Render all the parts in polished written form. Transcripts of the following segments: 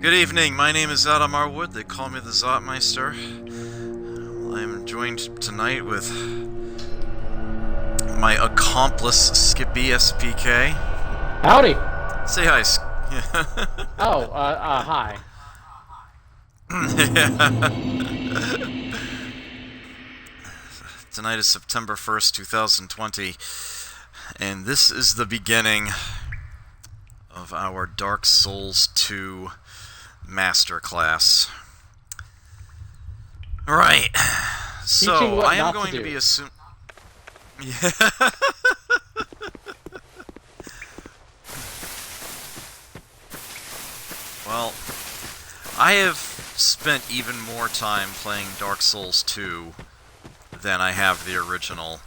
Good evening, my name is Adam Arwood, they call me the Zotmeister. I'm joined tonight with my accomplice, SkippySPK. Howdy! Say hi, Hi. Tonight is September 1st, 2020, and this is the beginning of our Dark Souls 2 Masterclass. Right. So, I am going to be assuming... Yeah. Well, I have spent even more time playing Dark Souls 2 than I have the original.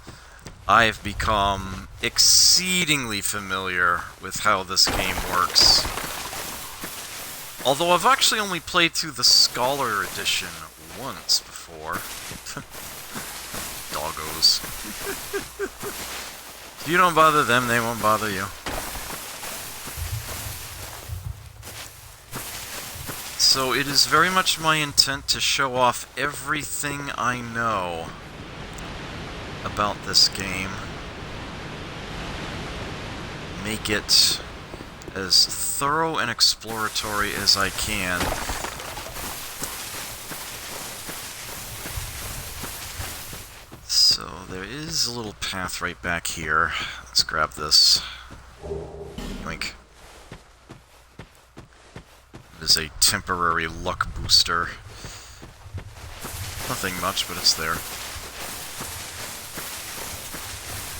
I have become exceedingly familiar with how this game works. Although I've actually only played through the Scholar Edition once before. Doggos. If you don't bother them, they won't bother you. So it is very much my intent to show off everything I know about this game. Make it as thorough and exploratory as I can. So there is a little path right back here. Let's grab this. Yoink. It is a temporary luck booster. Nothing much, but it's there.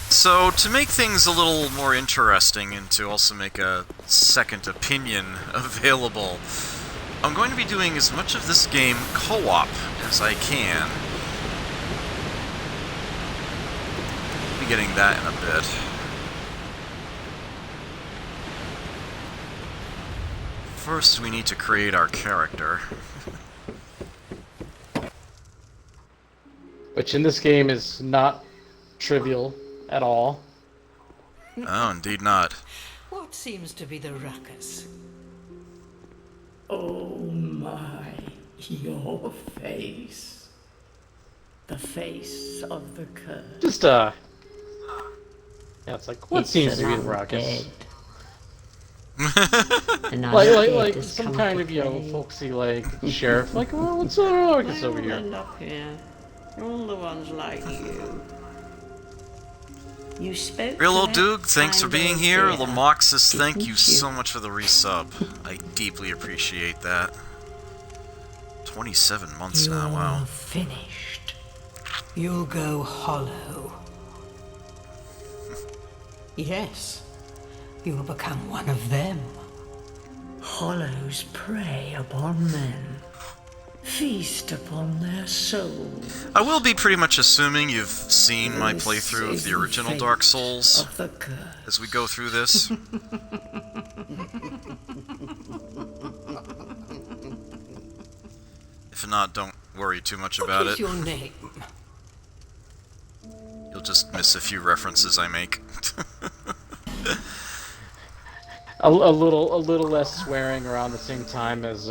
So, to make things a little more interesting, and to also make a second opinion available, I'm going to be doing as much of this game co-op as I can. I'll be getting that in a bit. First, we need to create our character. Which in this game is not trivial at all. Oh, indeed not. What seems to be the ruckus? Oh my, your face. The face of the curse. Just, yeah, it's like, what seems to be the ruckus? like some kind of, folksy, sheriff, oh, what's the ruckus over here? End up here. All the ones like you. You spoke. Real old Duke, thanks for being here. Lamoxis, thank you so much for the resub. I deeply appreciate that. 27 months now, wow. Finished. You'll go hollow. Yes. You'll become one of them. Hollows prey upon men. Feast upon their souls. I will be pretty much assuming you've seen my playthrough of the original Dark Souls as we go through this. If not, don't worry too much about it. What is your name? You'll just miss a few references I make. a little less swearing around the same time as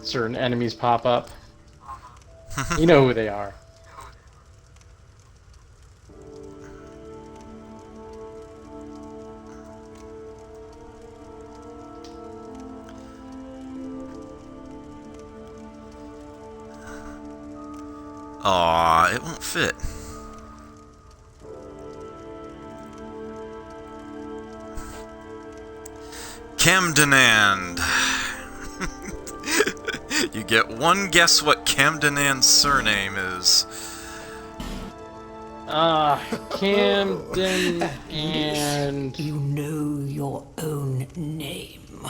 certain enemies pop up. You know who they are. Aw, it won't fit. Camdenand. You get one guess what Camdenand's surname is. Camden and... You know your own name.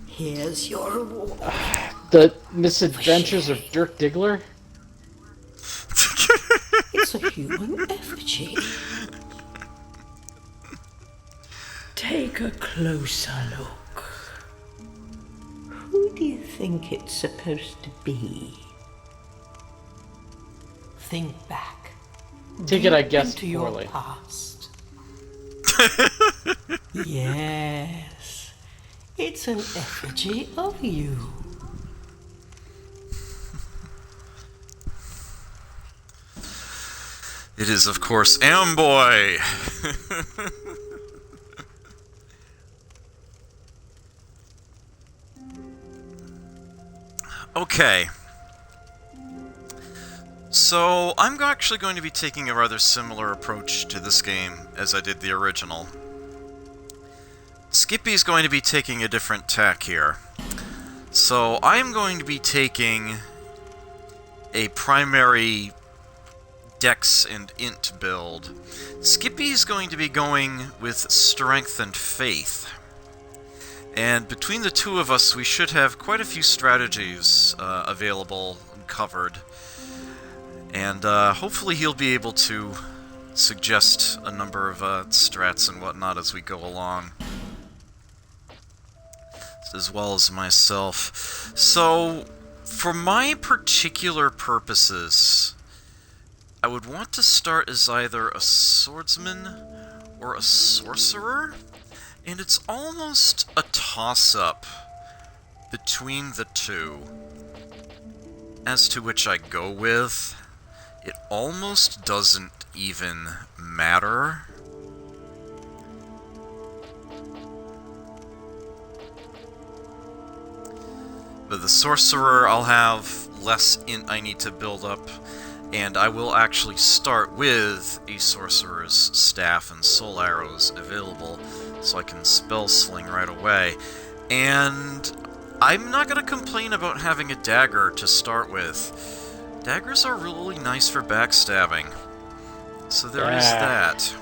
Here's your reward. The Misadventures of Dirk Diggler? It's a human effigy. Take a closer look. Who do you think it's supposed to be? Think back. Take it, I guess, into your poorly. past. Yes. It's an effigy of you. It is, of course, Amboy! Okay. So, I'm actually going to be taking a rather similar approach to this game as I did the original. Skippy's going to be taking a different tack here. So, I am going to be taking a primary Dex and Int build. Skippy's going to be going with Strength and Faith. And between the two of us, we should have quite a few strategies available and covered. And hopefully he'll be able to suggest a number of strats and whatnot as we go along. As well as myself. So, for my particular purposes, I would want to start as either a swordsman or a sorcerer. And it's almost a toss-up between the two as to which I go with. It almost doesn't even matter. But the sorcerer, I'll have less int I need to build up, and I will actually start with a sorcerer's staff and soul arrows available, so I can spell sling right away. And I'm not going to complain about having a dagger to start with. Daggers are really nice for backstabbing. So there is that.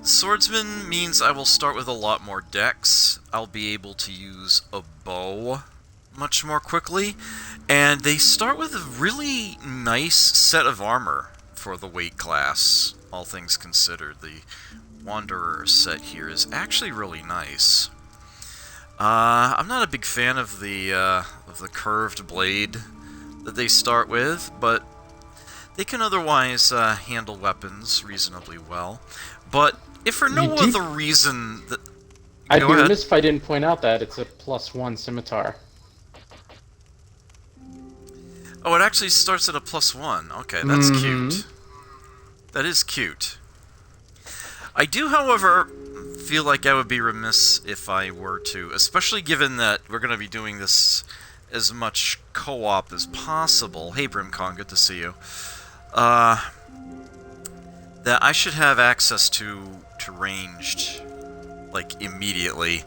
Swordsman means I will start with a lot more dex. I'll be able to use a bow much more quickly. And they start with a really nice set of armor for the weight class, all things considered. The Wanderer set here is actually really nice. I'm not a big fan of the curved blade that they start with, but they can otherwise handle weapons reasonably well. But if for no other reason that... I'd be remiss if I didn't point out that it's a +1 scimitar. Oh, it actually starts at a +1. Okay, that's cute. That is cute. I do, however, feel like I would be remiss if I were to, especially given that we're going to be doing this as much co-op as possible. Hey, Brimcon, good to see you. That I should have access to ranged, like, immediately.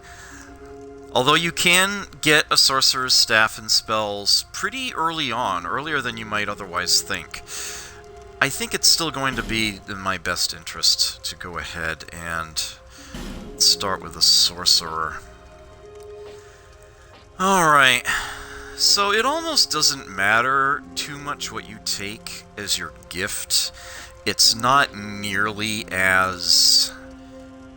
Although you can get a sorcerer's staff and spells pretty early on, earlier than you might otherwise think. I think it's still going to be in my best interest to go ahead and start with a sorcerer. Alright, so it almost doesn't matter too much what you take as your gift. It's not nearly as,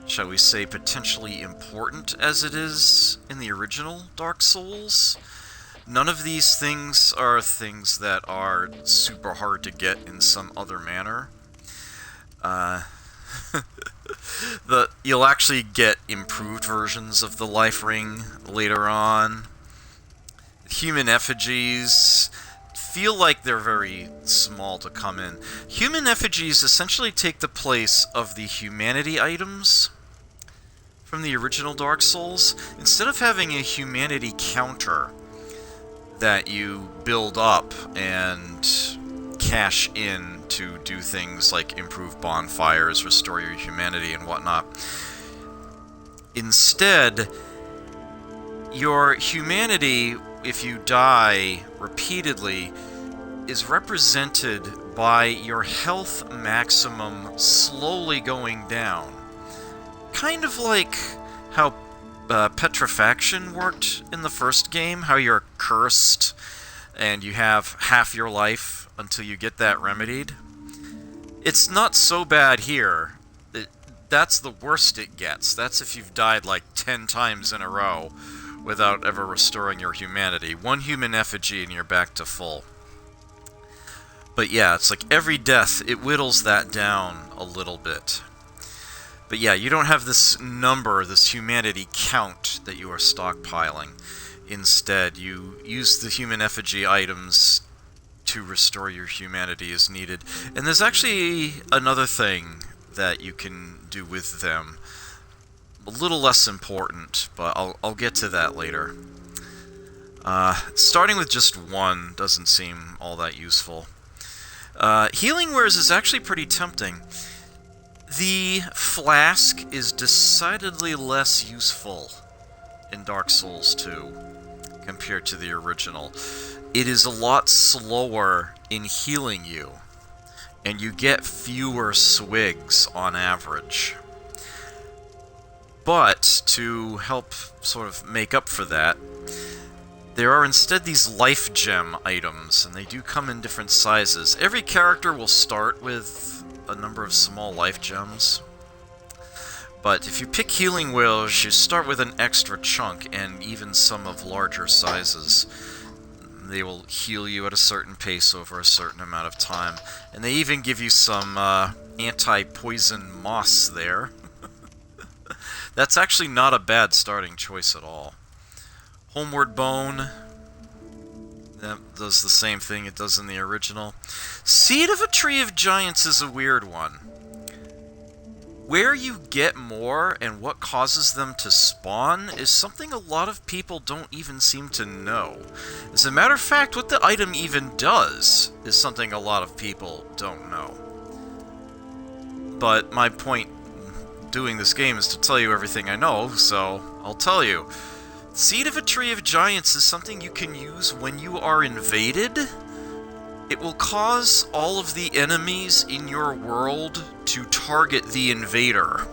shall we say, potentially important as it is in the original Dark Souls. None of these things are things that are super hard to get in some other manner. You'll actually get improved versions of the life ring later on. Human effigies feel like they're very small to come in. Human effigies essentially take the place of the humanity items from the original Dark Souls. Instead of having a humanity counter that you build up and cash in to do things like improve bonfires, restore your humanity, and whatnot. Instead, your humanity, if you die repeatedly, is represented by your health maximum slowly going down. Kind of like how petrifaction worked in the first game, how you're cursed and you have half your life until you get that remedied. It's not so bad here. That's the worst it gets. That's if you've died like 10 times in a row without ever restoring your humanity. One human effigy and you're back to full. But yeah, it's like every death, it whittles that down a little bit. But yeah, you don't have this number, this humanity count that you are stockpiling. Instead, you use the human effigy items to restore your humanity as needed. And there's actually another thing that you can do with them. A little less important, but I'll get to that later. Starting with just one doesn't seem all that useful. Healing wares is actually pretty tempting. The flask is decidedly less useful in Dark Souls 2 compared to the original. It is a lot slower in healing you, and you get fewer swigs on average. But to help sort of make up for that, there are instead these life gem items, and they do come in different sizes. Every character will start with a number of small life gems, but if you pick healing wheels, you start with an extra chunk, and even some of larger sizes. They will heal you at a certain pace over a certain amount of time, and they even give you some anti-poison moss there. That's actually not a bad starting choice at all. Homeward Bone, that does the same thing it does in the original. Seed of a Tree of Giants is a weird one. Where you get more and what causes them to spawn is something a lot of people don't even seem to know. As a matter of fact, what the item even does is something a lot of people don't know. But my point doing this game is to tell you everything I know, so I'll tell you. Seed of a Tree of Giants is something you can use when you are invaded. It will cause all of the enemies in your world to target the invader.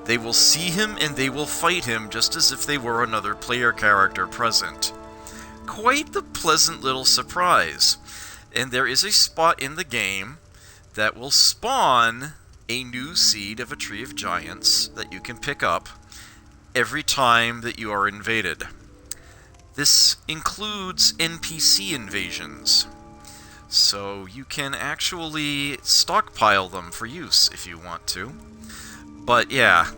They will see him and they will fight him just as if they were another player character present. Quite the pleasant little surprise. And there is a spot in the game that will spawn a new Seed of a Tree of Giants that you can pick up every time that you are invaded. This includes NPC invasions, so you can actually stockpile them for use if you want to. But yeah,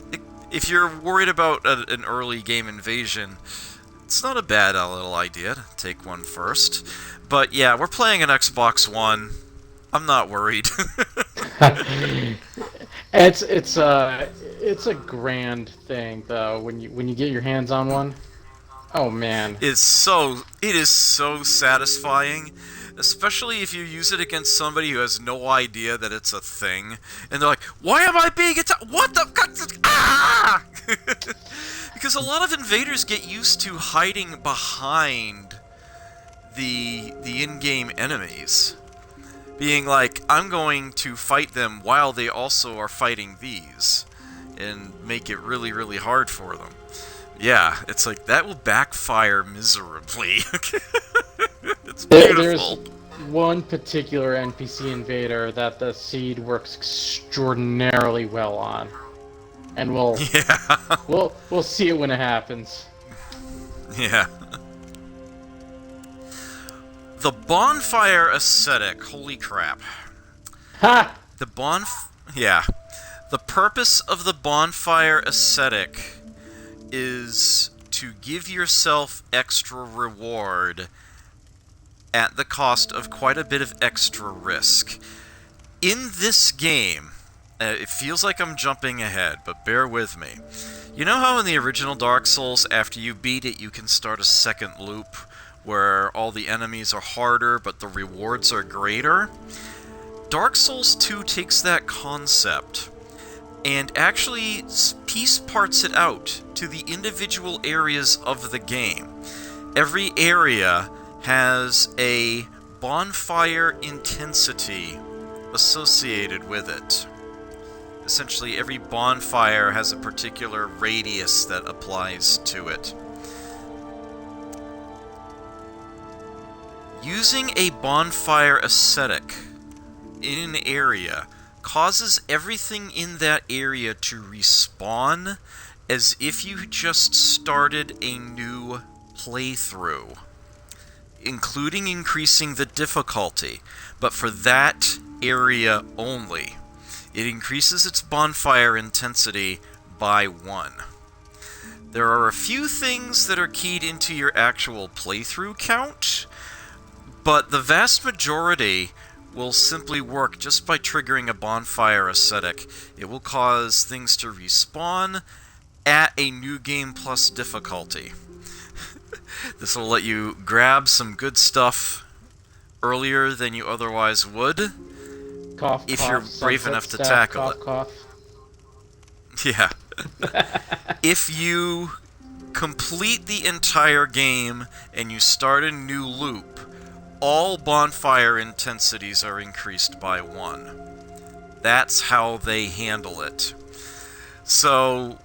if you're worried about an early game invasion, it's not a bad little idea to take one first. But yeah, we're playing an Xbox One. I'm not worried. It's a grand thing though when you get your hands on one. Oh man. It is so satisfying, especially if you use it against somebody who has no idea that it's a thing, and they're like, "Why am I being attacked? What the ah!" Because a lot of invaders get used to hiding behind the in-game enemies. Being like, I'm going to fight them while they also are fighting these, and make it really, really hard for them. Yeah, it's like, that will backfire miserably. It's beautiful. There's one particular NPC invader that the seed works extraordinarily well on. And we'll see it when it happens. Yeah. The Bonfire Ascetic, holy crap. Ha! The purpose of the Bonfire Ascetic is to give yourself extra reward at the cost of quite a bit of extra risk. In this game, it feels like I'm jumping ahead, but bear with me. You know how in the original Dark Souls, after you beat it, you can start a second loop where all the enemies are harder, but the rewards are greater? Dark Souls 2 takes that concept and actually piece parts it out to the individual areas of the game. Every area has a bonfire intensity associated with it. Essentially, every bonfire has a particular radius that applies to it. Using a bonfire ascetic in an area causes everything in that area to respawn as if you just started a new playthrough, including increasing the difficulty, but for that area only. it increases its bonfire intensity by 1. There are a few things that are keyed into your actual playthrough count, but the vast majority will simply work just by triggering a bonfire ascetic. It will cause things to respawn at a New Game Plus difficulty. This will let you grab some good stuff earlier than you otherwise would, Cough, if cough, you're brave sunset enough to staff, tackle cough, it. Cough. Yeah. If you complete the entire game and you start a new loop, all bonfire intensities are increased by 1. That's how they handle it. So,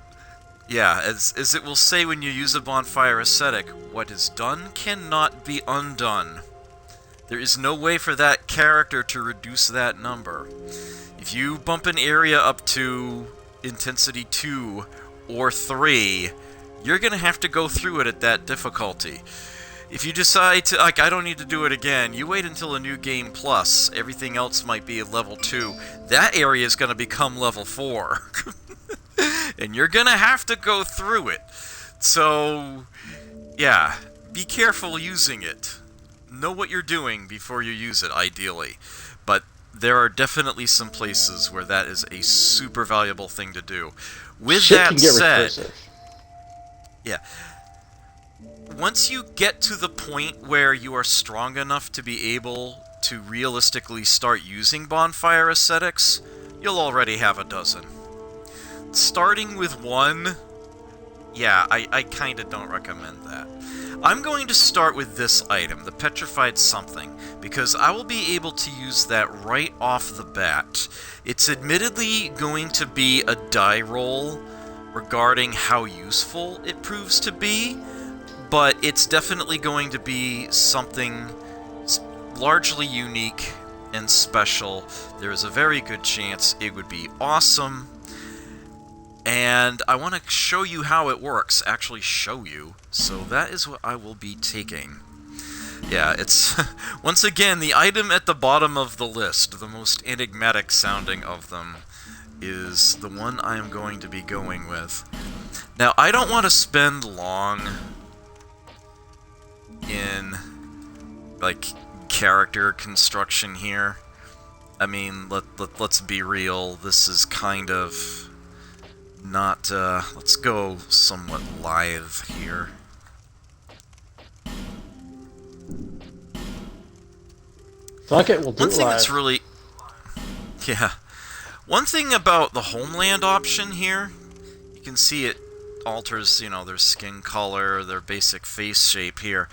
yeah, as it will say when you use a bonfire ascetic, what is done cannot be undone. There is no way for that character to reduce that number. If you bump an area up to intensity 2 or 3, you're going to have to go through it at that difficulty. If you decide to, like, I don't need to do it again, you wait until a New Game Plus, everything else might be at level 2, that area is going to become level 4. And you're going to have to go through it. So, yeah, be careful using it. Know what you're doing before you use it, ideally. But there are definitely some places where that is a super valuable thing to do. With Shit that can get said, recursive. yeah, once you get to the point where you are strong enough to be able to realistically start using bonfire ascetics, you'll already have a dozen. Starting with 1, yeah, I kinda don't recommend that. I'm going to start with this item, the Petrified Something, because I will be able to use that right off the bat. It's admittedly going to be a die roll regarding how useful it proves to be, but it's definitely going to be something largely unique and special. There is a very good chance it would be awesome. And I want to show you how it works, actually show you. So that is what I will be taking. Yeah, it's, once again, the item at the bottom of the list, the most enigmatic sounding of them, is the one I am going to be going with. Now, I don't want to spend long in, like, character construction here. I mean, let's be real, this is kind of not, let's go somewhat live here. Fuck it, we'll do One it thing live. that's really... Yeah. One thing about the Homeland option here, you can see it alters, you know, their skin color, their basic face shape here.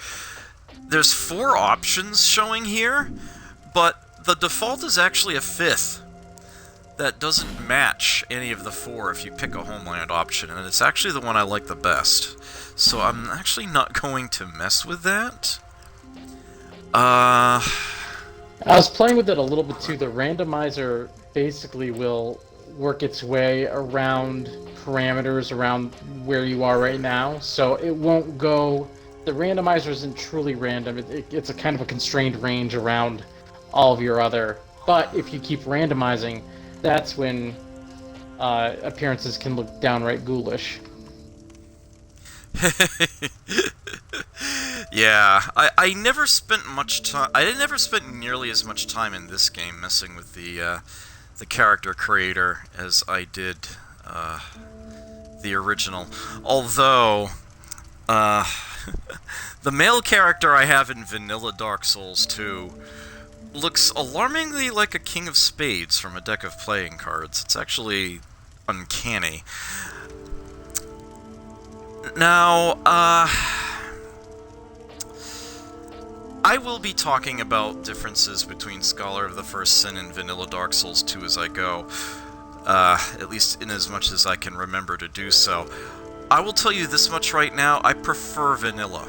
There's 4 options showing here, but the default is actually a 5th. That doesn't match any of the 4 if you pick a Homeland option, and it's actually the one I like the best. So I'm actually not going to mess with that. I was playing with it a little bit too. The randomizer basically will work its way around parameters around where you are right now, so it won't go... The randomizer isn't truly random. It's a kind of a constrained range around all of your other... But if you keep randomizing, that's when appearances can look downright ghoulish. Yeah, I never spent much time. I never spent nearly as much time in this game messing with the character creator as I did the original. Although the male character I have in vanilla Dark Souls 2 looks alarmingly like a King of Spades from a deck of playing cards. It's actually uncanny. Now, I will be talking about differences between Scholar of the First Sin and vanilla Dark Souls 2 as I go, at least in as much as I can remember to do so. I will tell you this much right now, I prefer vanilla.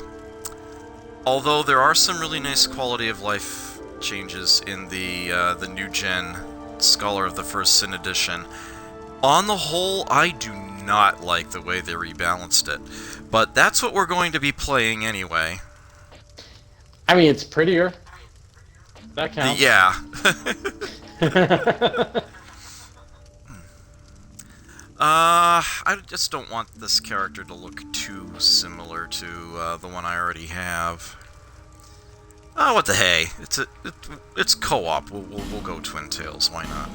Although there are some really nice quality of life changes in the new gen Scholar of the First Sin edition. On the whole, I do not like the way they rebalanced it, but that's what we're going to be playing anyway. I mean, it's prettier. That counts. Yeah. I just don't want this character to look too similar to the one I already have. Oh, what the hey? It's co-op. We'll go Twin Tails. Why not?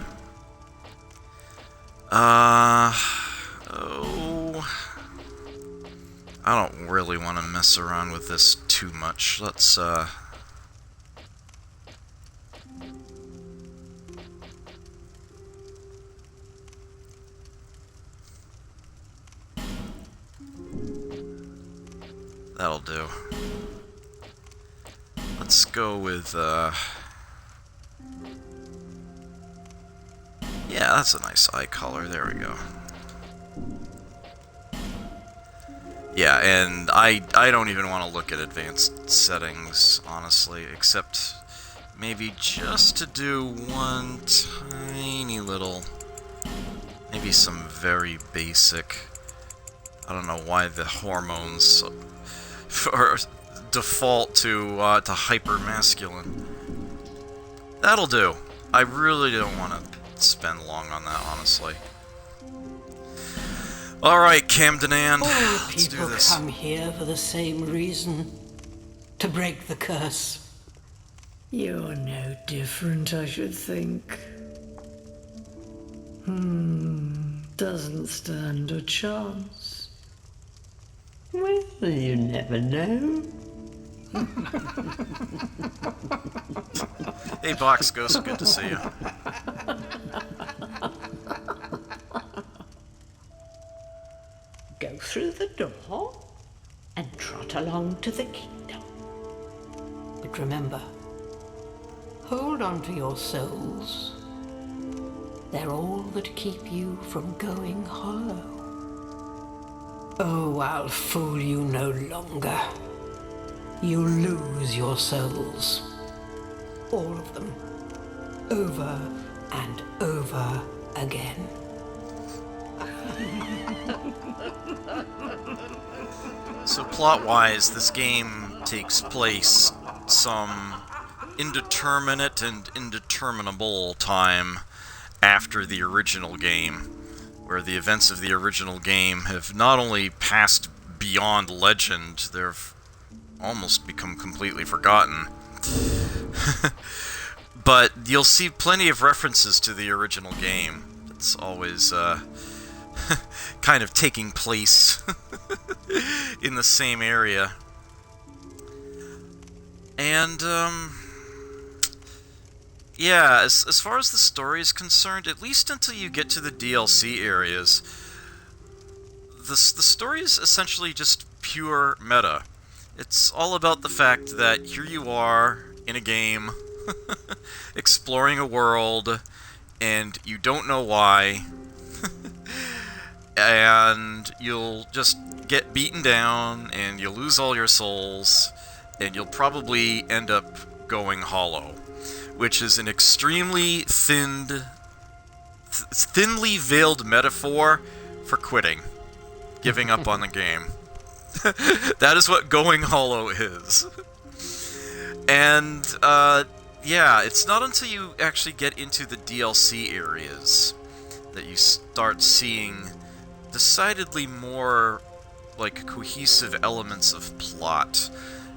Oh, I don't really want to mess around with this too much. Let's that'll do. Let's go with, yeah, that's a nice eye color. There we go. Yeah, and I don't even want to look at advanced settings, honestly, except maybe just to do one tiny little, maybe some very basic, I don't know why the hormones are default to hyper masculine. That'll do. I really don't want to spend long on that, honestly. All right, Camdenan, All let's do people this. come here for the same reason. To break the curse. You're no different, I should think. Doesn't stand a chance. Well, you never know. Hey, Box Ghost, good to see you. Go through the door and trot along to the kingdom. But remember, hold on to your souls. They're all that keep you from going hollow. Oh, I'll fool you no longer. You lose your souls. All of them. Over and over again. So plot-wise, this game takes place some indeterminate and indeterminable time after the original game, where the events of the original game have not only passed beyond legend, they've almost become completely forgotten. But you'll see plenty of references to the original game. It's always kind of taking place in the same area. And yeah, as far as the story is concerned, at least until you get to the DLC areas, the story is essentially just pure meta. It's all about the fact that here you are in a game, exploring a world, and you don't know why, and you'll just get beaten down, and you'll lose all your souls, and you'll probably end up going hollow, which is an extremely thinly veiled metaphor for quitting, giving up on the game. That is what going hollow is. And, yeah, it's not until you actually get into the DLC areas that you start seeing decidedly more, like, cohesive elements of plot,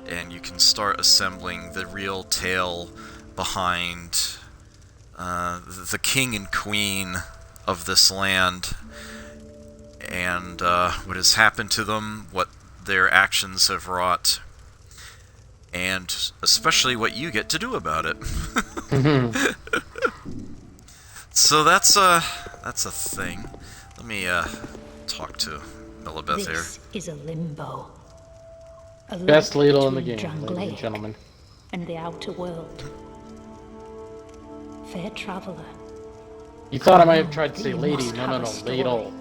and you can start assembling the real tale behind the king and queen of this land, and what has happened to them, what their actions have wrought, and especially what you get to do about it. So that's a thing. Let me talk to Millibeth here. This is a limbo. A Best link ladle in the between game, ladies and Drangleic gentlemen. and the outer world. Fair traveller. You thought I might have tried to say You lady. must No, have no, a no, story. ladle.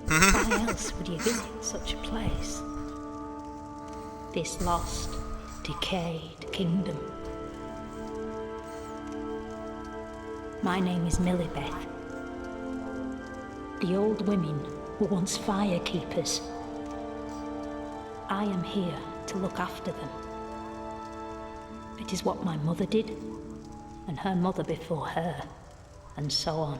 Why else would you visit such a place? This lost, decayed kingdom. My name is Millibeth. The old women were once fire keepers. I am here to look after them. It is what my mother did, and her mother before her, and so on.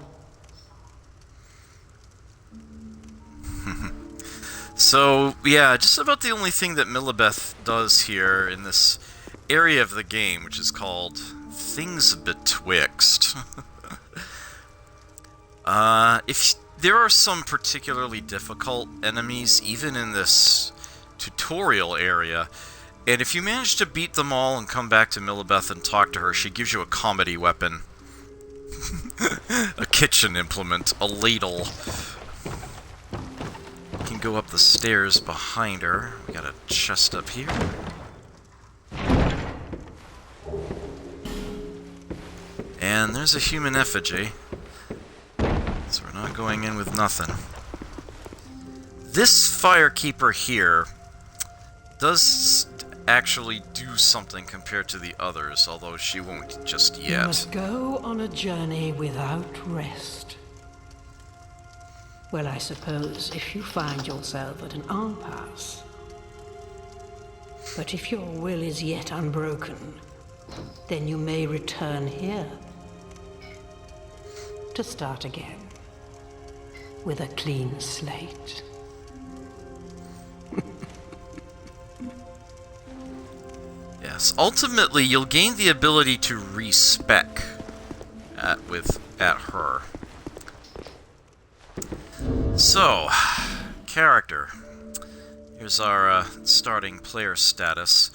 So, yeah, just about the only thing that Millibeth does here in this area of the game, which is called Things Betwixt. If there are some particularly difficult enemies, even in this tutorial area, and if you manage to beat them all and come back to Millibeth and talk to her, she gives you a comedy weapon. A kitchen implement, a ladle. You can go up the stairs behind her. We got a chest up here. And there's a human effigy. So we're not going in with nothing. This firekeeper here does actually do something compared to the others, although she won't just You yet. must go on a journey without rest. Well, I suppose if you find yourself at an impasse. But if your will is yet unbroken, then you may return here to start again with a clean slate. Yes, ultimately you'll gain the ability to respec at her. So, character. Here's our starting player status.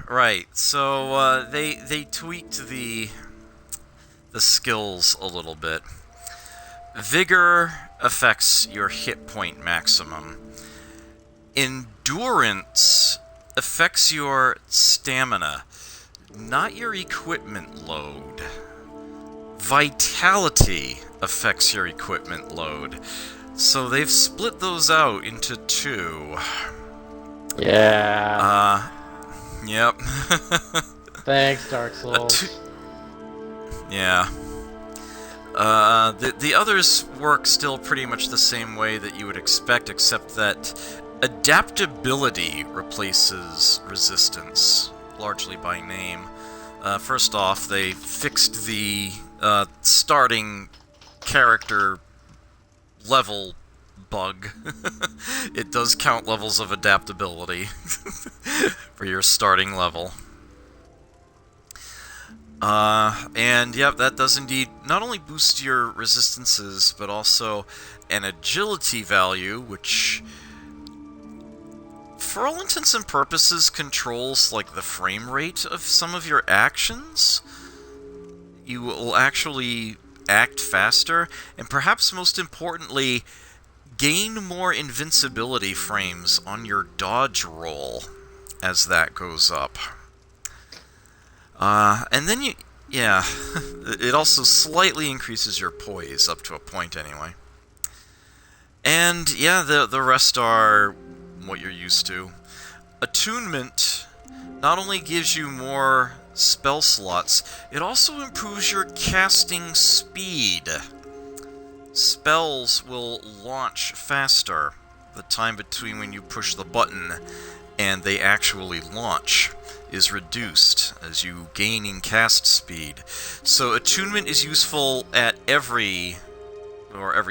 Right. So they tweaked the skills a little bit. Vigor affects your hit point maximum. Endurance affects your stamina, not your equipment load. Vitality affects your equipment load. So they've split those out into two. Yeah. Yep. Thanks, Dark Souls. Yeah. The others work still pretty much the same way that you would expect, except that adaptability replaces resistance, largely by name. First off, they fixed the starting character level bug. It does count levels of adaptability for your starting level. And yep, that does indeed not only boost your resistances, but also an agility value, which, for all intents and purposes, controls, like, the frame rate of some of your actions. You will actually act faster, and perhaps most importantly, gain more invincibility frames on your dodge roll as that goes up. And then it also slightly increases your poise, up to a point anyway. And yeah, the rest are what you're used to. Attunement not only gives you more spell slots, it also improves your casting speed. Spells will launch faster. The time between when you push the button and they actually launch is reduced as you gain in cast speed. So attunement is useful at every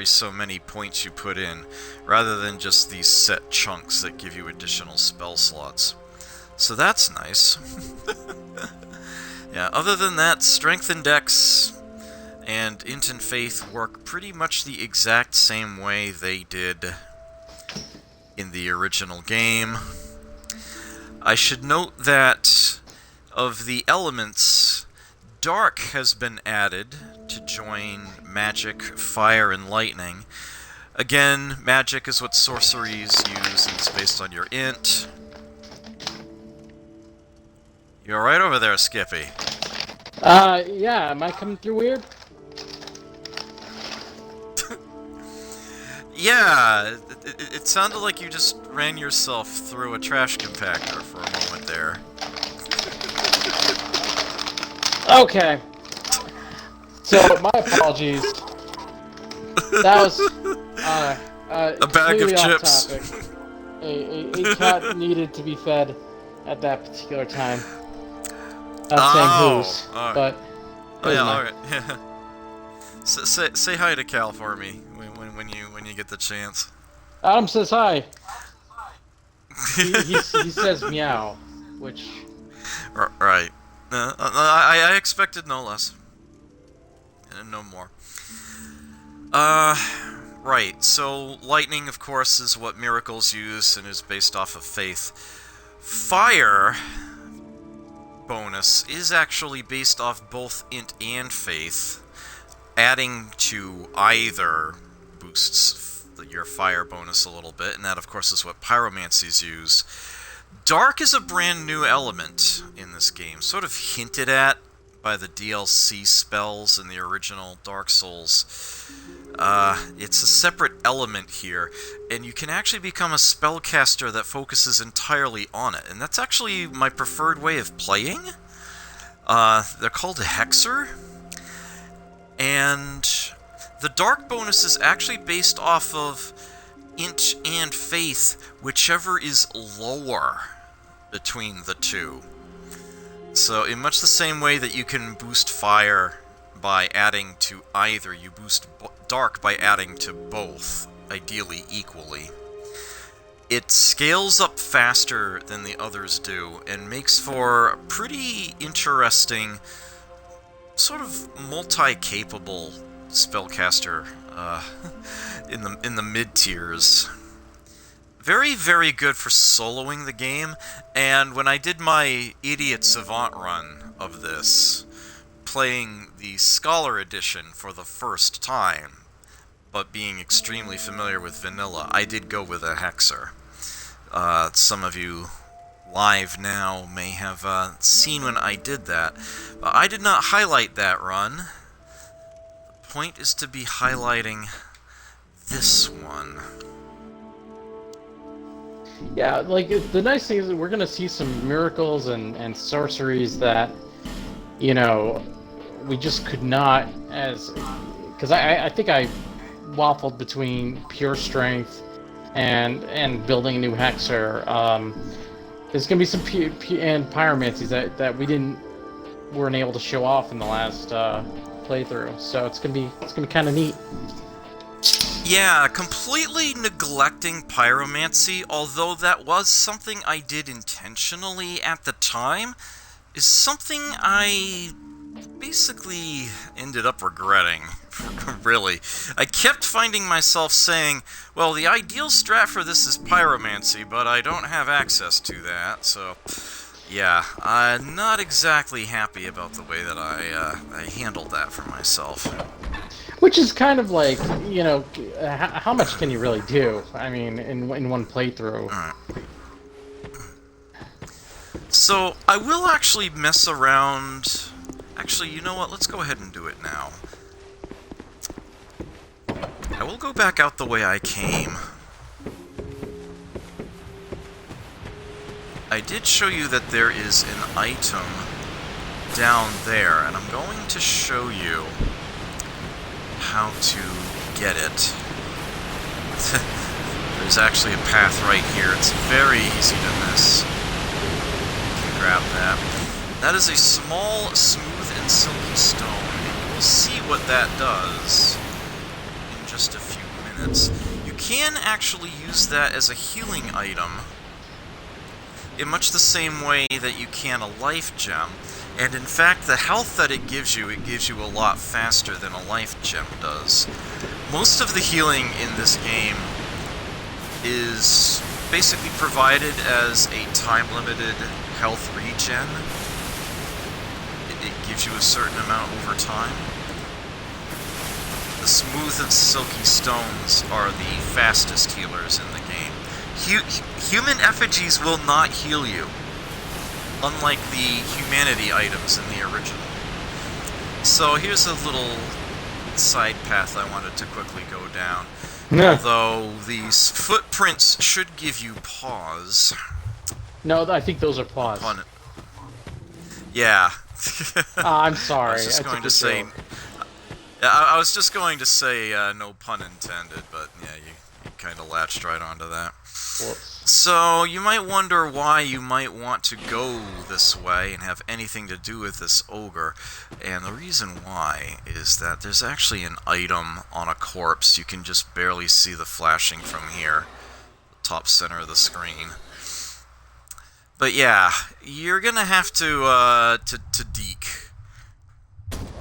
so many points you put in, rather than just these set chunks that give you additional spell slots. So that's nice. Yeah, other than that, Strength and Dex and Int and Faith work pretty much the exact same way they did in the original game. I should note that of the elements, Dark has been added to join Magic, Fire, and Lightning. Again, Magic is what sorceries use, and it's based on your Int. You alright over there, Skippy? Yeah, am I coming through weird? Yeah, it sounded like you just ran yourself through a trash compactor for a moment there. Okay. So, my apologies. That was, a bag of completely off chips. topic. A cat needed to be fed at that particular time. Not saying whose, all right. but... Oh yeah, alright. Say hi to Cal for me when you get the chance. Adam says hi. He says meow, which... Right. I expected no less. And no more. Right. So, lightning, of course, is what miracles use and is based off of faith. Fire bonus is actually based off both int and faith. Adding to either boosts your fire bonus a little bit, and that, of course, is what pyromancy's use. Dark is a brand new element in this game, sort of hinted at by the DLC spells in the original Dark Souls. It's a separate element here, and you can actually become a spellcaster that focuses entirely on it, and that's actually my preferred way of playing. They're called a hexer, and the dark bonus is actually based off of int and faith, whichever is lower between the two. So in much the same way that you can boost fire by adding to either, you boost dark by adding to both, ideally equally. It scales up faster than the others do, and makes for a pretty interesting, sort of multi-capable spellcaster in the mid-tiers. Very, very good for soloing the game, and when I did my Idiot Savant run of this, playing the Scholar Edition for the first time, but being extremely familiar with vanilla, I did go with a hexer. Some of you live now may have seen when I did that. I did not highlight that run. The point is to be highlighting this one. Yeah, like, the nice thing is that we're going to see some miracles and sorceries that, you know, we just could not as... Because I think I waffled between pure strength and building a new hexer. There's going to be some and pyromancies that we weren't able to show off in the last playthrough, so it's gonna be kind of neat. Yeah, completely neglecting pyromancy, although that was something I did intentionally at the time, is something I basically ended up regretting, really. I kept finding myself saying, well, the ideal strat for this is pyromancy, but I don't have access to that, so... Yeah, I'm not exactly happy about the way that I handled that for myself. Which is kind of like, you know, how much can you really do? I mean, in one playthrough. Alright. So, I will actually mess around... Actually, you know what? Let's go ahead and do it now. I will go back out the way I came. I did show you that there is an item down there, and I'm going to show you how to get it. There's actually a path right here. It's very easy to miss. You can grab that. That is a small, smooth, and silky stone, and you will see what that does in just a few minutes. You can actually use that as a healing item in much the same way that you can a life gem. And in fact, the health that it gives you a lot faster than a life gem does. Most of the healing in this game is basically provided as a time-limited health regen. It gives you a certain amount over time. The smooth and silky stones are the fastest healers in the game. Human effigies will not heal you, unlike the humanity items in the original. So here's a little side path I wanted to quickly go down. No. Although these footprints should give you pause. No, I think those are paws. Pun. Yeah. I'm sorry. I was just going to say. I was just going to say no pun intended, but yeah, you kind of latched right onto that. Whoops. So, you might wonder why you might want to go this way and have anything to do with this ogre. And the reason why is that there's actually an item on a corpse. You can just barely see the flashing from here. Top center of the screen. But yeah, you're gonna have to deke.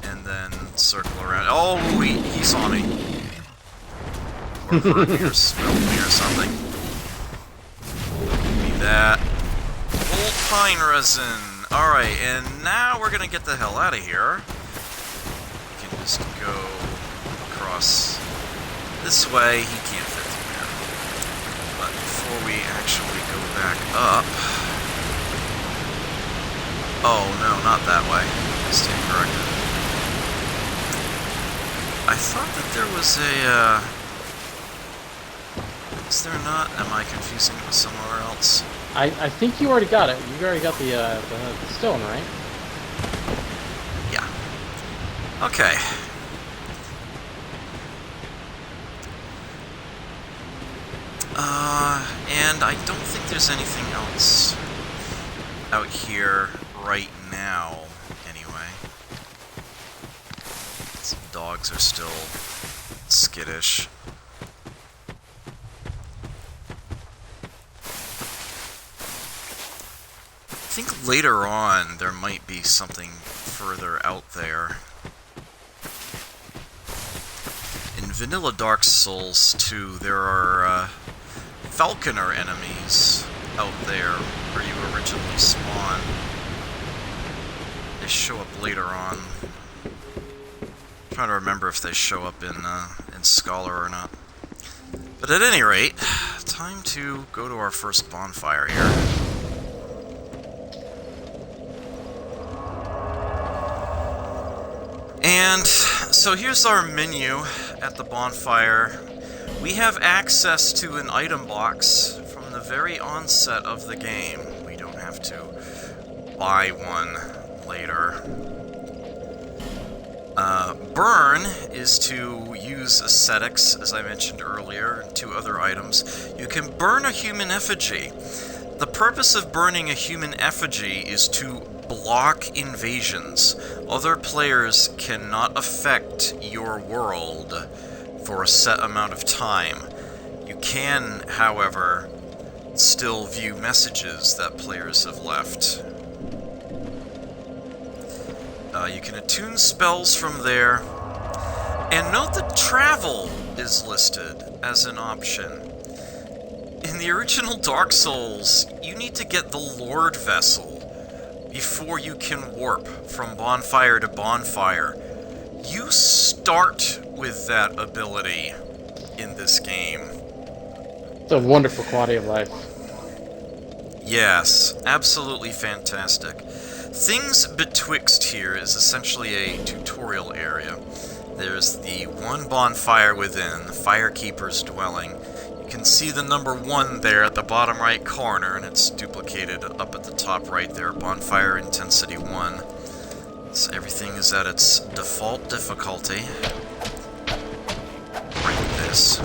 And then circle around. Oh, he's on me. Or hurt me or smelled me or something. That old pine resin. Alright, and now we're gonna get the hell out of here. We can just go across this way. He can't fit through there. But before we actually go back up... Oh, no, not that way. Stand corrected. I thought that there was a, Is there not? Am I confusing it with somewhere else? I think you already got it. You already got the stone, right? Yeah. Okay. And I don't think there's anything else out here right now, anyway. Some dogs are still skittish. I think later on there might be something further out there. In Vanilla Dark Souls 2, there are falconer enemies out there where you originally spawn. They show up later on. I'm trying to remember if they show up in Scholar or not. But at any rate, time to go to our first bonfire here. And so here's our menu at the bonfire. We have access to an item box from the very onset of the game. We don't have to buy one later. Burn is to use ascetics, as I mentioned earlier, and 2 other items. You can burn a human effigy. The purpose of burning a human effigy is to block invasions. Other players cannot affect your world for a set amount of time. You can, however, still view messages that players have left. You can attune spells from there. And note that travel is listed as an option. In the original Dark Souls, you need to get the Lord Vessel before you can warp from bonfire to bonfire. You start with that ability in this game. It's a wonderful quality of life. Yes, absolutely fantastic. Things Betwixt here is essentially a tutorial area. There's the one bonfire within, the Firekeeper's dwelling. You can see the number 1 there at the bottom right corner, and it's duplicated up at the top right there, Bonfire Intensity 1. So everything is at its default difficulty. Break this.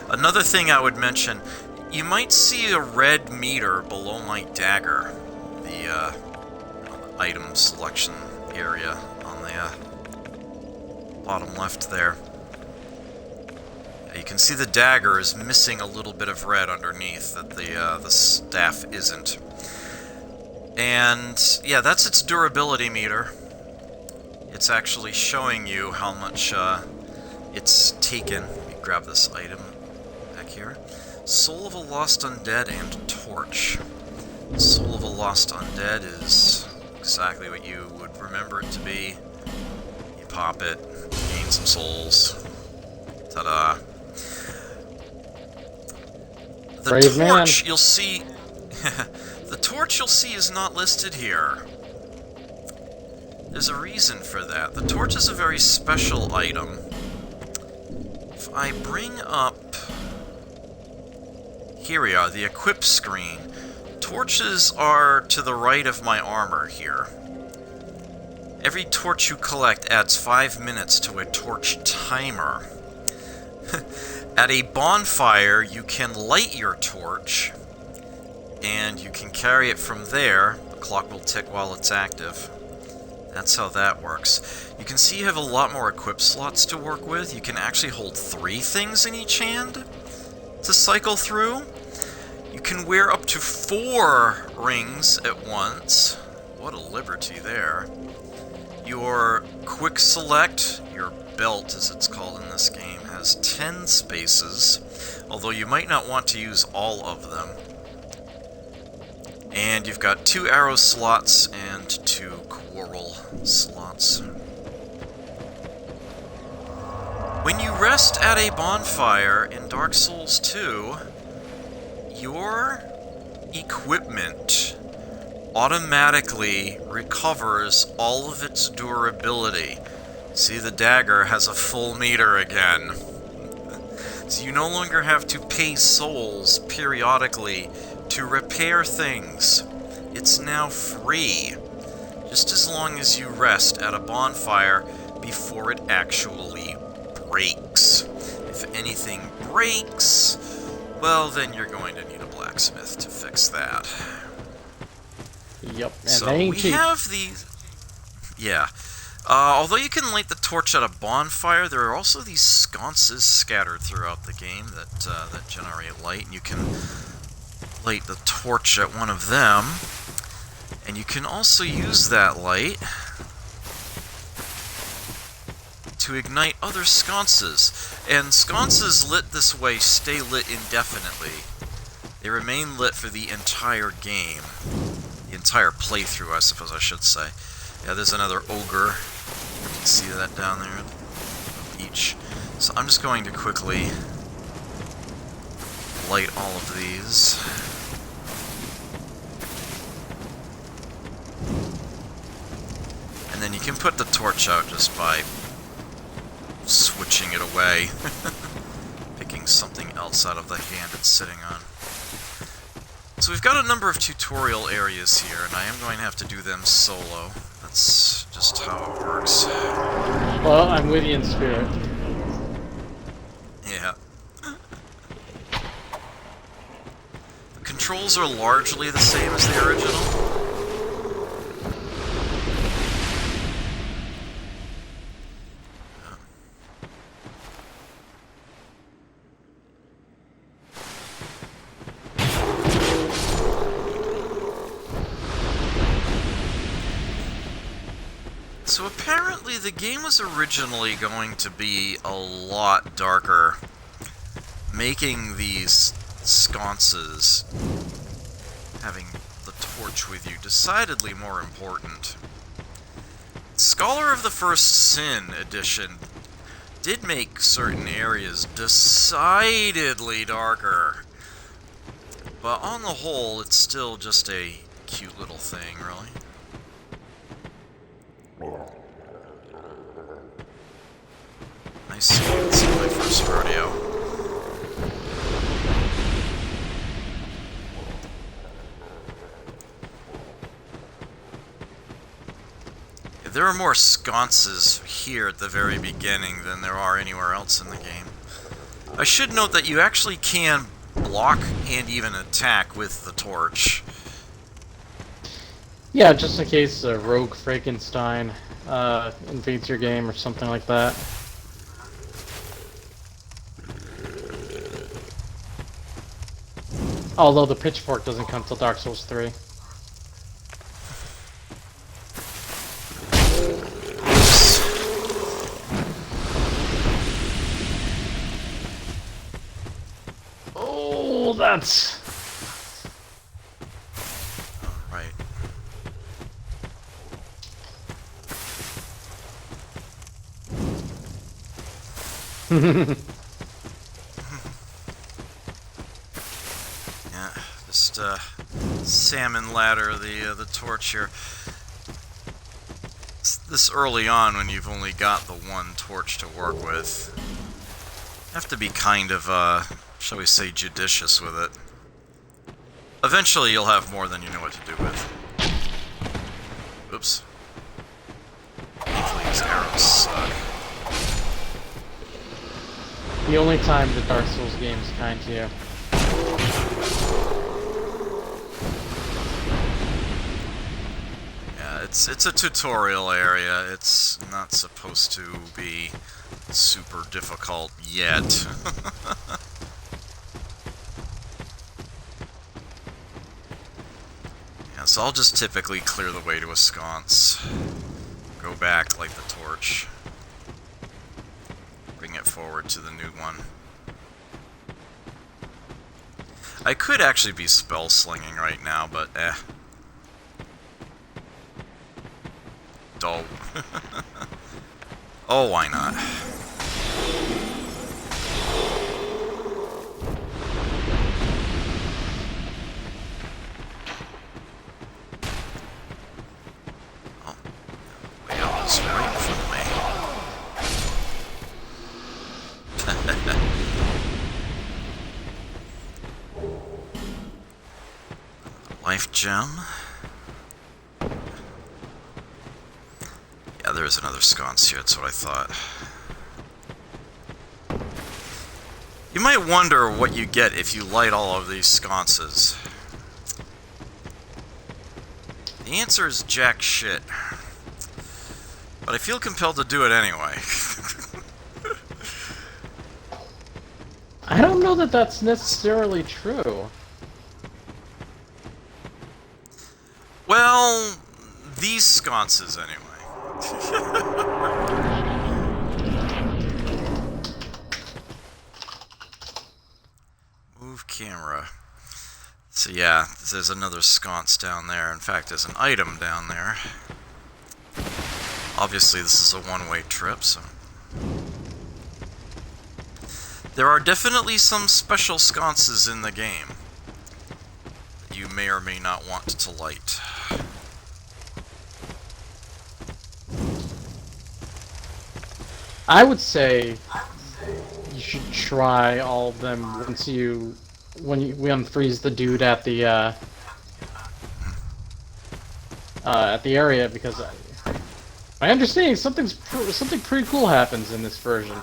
Another thing I would mention, you might see a red meter below my dagger. The item selection area on the bottom left there. You can see the dagger is missing a little bit of red underneath that the staff isn't. And yeah, that's its durability meter. It's actually showing you how much it's taken. Let me grab this item back here. Soul of a Lost Undead and Torch. Soul of a Lost Undead is exactly what you would remember it to be. You pop it, gain some souls. Ta-da. The Brave torch man. you'll see the torch you'll see is not listed here. There's a reason for that. The torch is a very special item. If I bring up... Here we are, the equip screen. Torches are to the right of my armor here. Every torch you collect adds 5 minutes to a torch timer. At a bonfire, you can light your torch, and you can carry it from there. The clock will tick while it's active. That's how that works. You can see you have a lot more equip slots to work with. You can actually hold 3 things in each hand to cycle through. You can wear up to 4 rings at once. What a liberty there. Your quick select, your belt as it's called in this game, has 10 spaces, although you might not want to use all of them. And you've got 2 arrow slots and 2 quarrel slots. When you rest at a bonfire in Dark Souls 2, your equipment automatically recovers all of its durability. See, the dagger has a full meter again. So you no longer have to pay souls periodically to repair things. It's now free, just as long as you rest at a bonfire before it actually breaks. If anything breaks, well, then you're going to need a blacksmith to fix that. Yep, and So they ain't we cheap. have these... Yeah. Although you can light the torch at a bonfire, there are also these sconces scattered throughout the game that generate light. And you can light the torch at one of them. And you can also use that light to ignite other sconces. And sconces lit this way stay lit indefinitely. They remain lit for the entire game. The entire playthrough, I suppose I should say. Yeah, there's another ogre. You can see that down there. Each. So I'm just going to quickly light all of these. And then you can put the torch out just by switching it away. Picking something else out of the hand it's sitting on. So we've got a number of tutorial areas here, and I am going to have to do them solo. That's just how it works. Well, I'm with you in spirit. Yeah. The controls are largely the same as the original. So apparently the game was originally going to be a lot darker, making these sconces, having the torch with you, decidedly more important. Scholar of the First Sin edition did make certain areas decidedly darker, but on the whole it's still just a cute little thing, really. Nice seeing you. This is my first rodeo. There are more sconces here at the very beginning than there are anywhere else in the game. I should note that you actually can block and even attack with the torch. Yeah, just in case a rogue Frankenstein invades your game or something like that. Although the pitchfork doesn't come till Dark Souls 3. Oh, that's... Right. Yeah, just salmon ladder the torch here. This early on, when you've only got the one torch to work with, you have to be kind of, shall we say, judicious with it. Eventually, you'll have more than you know what to do with. Oops. Hopefully, these arrows suck. The only time the Dark Souls game is kind to you. Yeah, it's a tutorial area. It's not supposed to be super difficult yet. Yeah, so I'll just typically clear the way to a sconce. Go back, light the torch. Bring it forward to the new one. I could actually be spell slinging right now, but Dull. Oh, why not? Oh, way out is right in front of me. Life gem. Yeah, there is another sconce here, that's what I thought. You might wonder what you get if you light all of these sconces. The answer is jack shit. But I feel compelled to do it anyway. I don't know that that's necessarily true. Well, these sconces anyway. Move camera. So yeah, there's another sconce down there. In fact, there's an item down there. Obviously, this is a one-way trip, so... There are definitely some special sconces in the game that you may or may not want to light. I would say you should try all of them when we unfreeze the dude at the area, because my understanding something pretty cool happens in this version.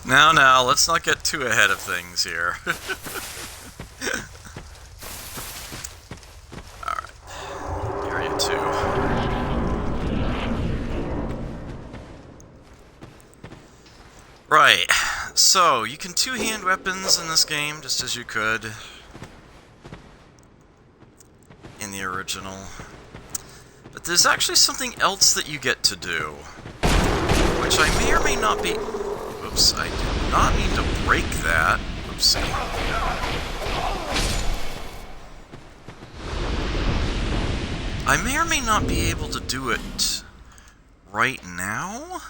Now, let's not get too ahead of things here. Alright. Area 2. Right. So, you can two-hand weapons in this game, just as you could in the original. But there's actually something else that you get to do, which I may or may not be... Oops, I did not mean to break that. Oopsie. I may or may not be able to do it right now.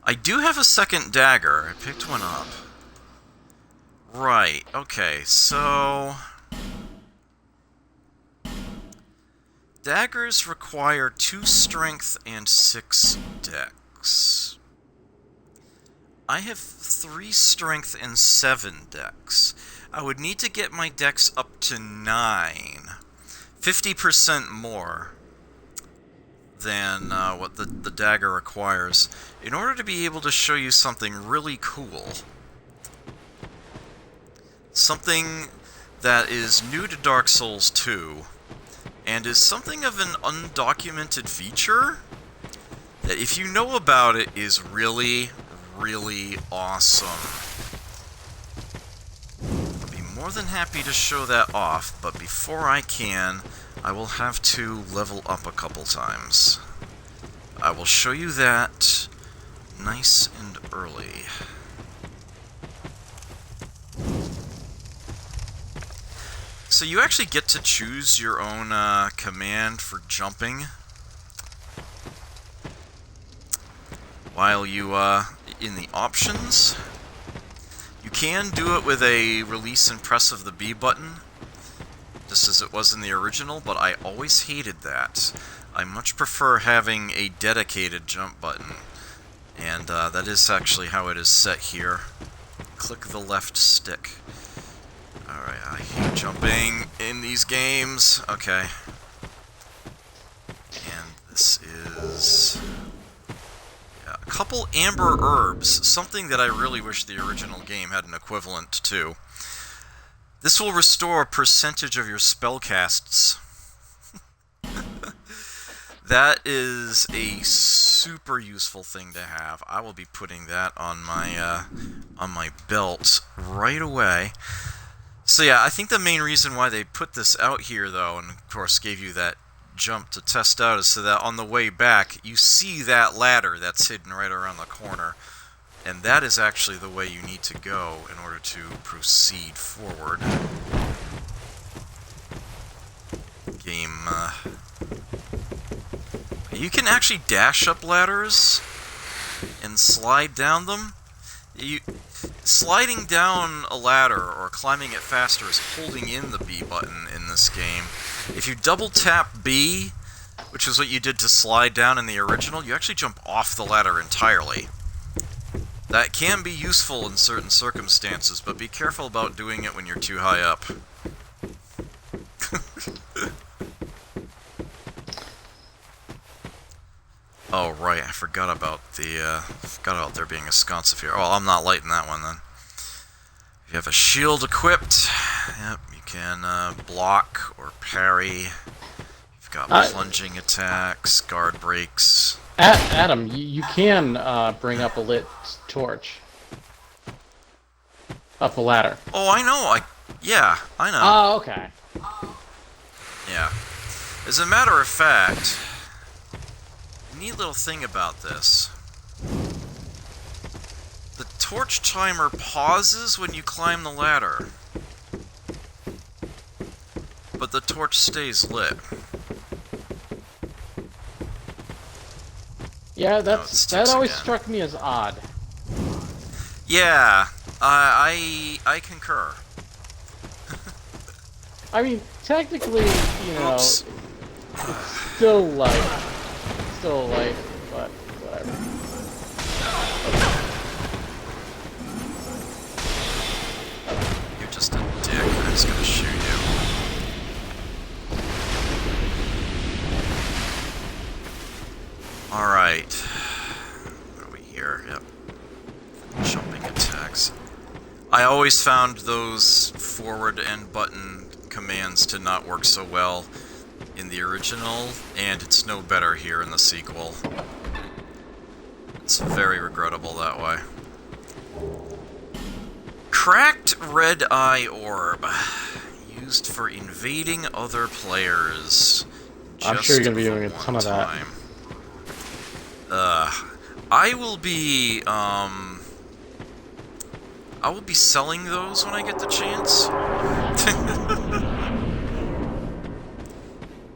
I do have a second dagger. I picked one up. Right, okay, so... Daggers require 2 strength and 6 dex. I have 3 strength and 7 dex. I would need to get my dex up to 9. 50% more than what the dagger requires, in order to be able to show you something really cool. Something that is new to Dark Souls 2, and is something of an undocumented feature that, if you know about it, is really, really awesome. I'll be more than happy to show that off, but before I can, I will have to level up a couple times. I will show you that nice and early. So you actually get to choose your own command for jumping while you in the options. You can do it with a release and press of the B button, just as it was in the original, but I always hated that. I much prefer having a dedicated jump button, and that is actually how it is set here. Click the left stick. Alright, I hate jumping in these games. Okay. And this is... a couple amber herbs, something that I really wish the original game had an equivalent to. This will restore a percentage of your spellcasts. That is a super useful thing to have. I will be putting that on my belt right away. So yeah, I think the main reason why they put this out here, though, and of course gave you that jump to test out, is so that on the way back, you see that ladder that's hidden right around the corner. And that is actually the way you need to go in order to proceed forward. Game, You can actually dash up ladders and slide down them. Sliding down a ladder or climbing it faster is holding in the B button in this game. If you double tap B, which is what you did to slide down in the original, you actually jump off the ladder entirely. That can be useful in certain circumstances, but be careful about doing it when you're too high up. Oh, right, I forgot about there being a sconce here. Oh, I'm not lighting that one, then. If you have a shield equipped, yep, you can block or parry. You've got plunging attacks, guard breaks. Adam, you can bring up a lit torch. Up a ladder. Oh, I know, yeah, I know. Oh, okay. Yeah. As a matter of fact, a neat little thing about this. The torch timer pauses when you climb the ladder, but the torch stays lit. Yeah, that always struck me as odd. Yeah, I concur. I mean, technically, you know, Oops. it's still light, but whatever. You're just a dick. I'm just gonna shoot you. Alright. What are we here? Yep. Jumping attacks. I always found those forward and button commands to not work so well in the original, and it's no better here in the sequel. It's very regrettable that way. Cracked red eye orb. Used for invading other players. I'm sure you're gonna be doing a ton of that. I will be selling those when I get the chance.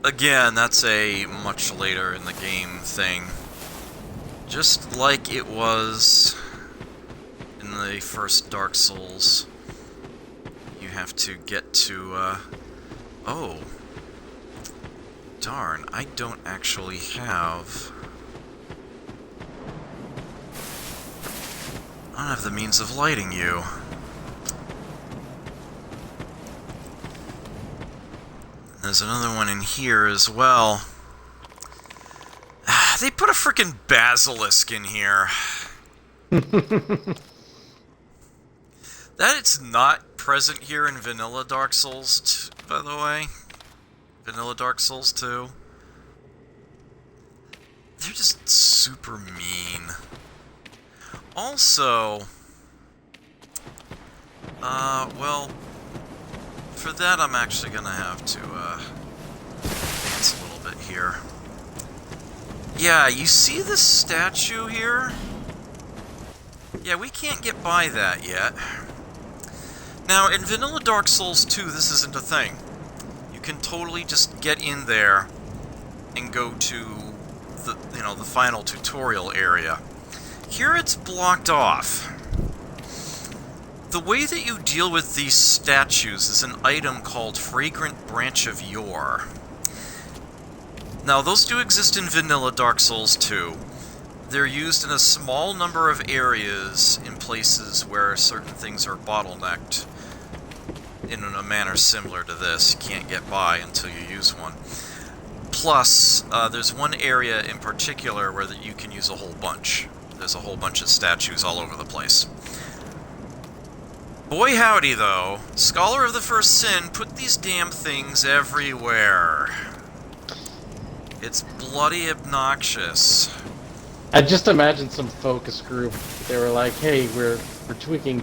Again, that's a much later in the game thing. Just like it was in the first Dark Souls. You have to get to, oh. Darn, I don't actually have... I don't have the means of lighting you. There's another one in here as well. They put a frickin' basilisk in here. That it's not present here in Vanilla Dark Souls, by the way. Vanilla Dark Souls 2. They're just super mean. Also, well, for that I'm actually gonna have to, advance a little bit here. Yeah, you see this statue here? Yeah, we can't get by that yet. Now, in Vanilla Dark Souls 2, this isn't a thing. You can totally just get in there and go to the, the final tutorial area. Here it's blocked off. The way that you deal with these statues is an item called Fragrant Branch of Yore. Now, those do exist in Vanilla Dark Souls 2. They're used in a small number of areas in places where certain things are bottlenecked in a manner similar to this. You can't get by until you use one. Plus, there's one area in particular where you can use a whole bunch. there's a whole bunch of statues all over the place. Boy howdy, though, Scholar of the First Sin put these damn things everywhere. It's bloody obnoxious. I just imagine some focus group. They were like, "Hey, we're tweaking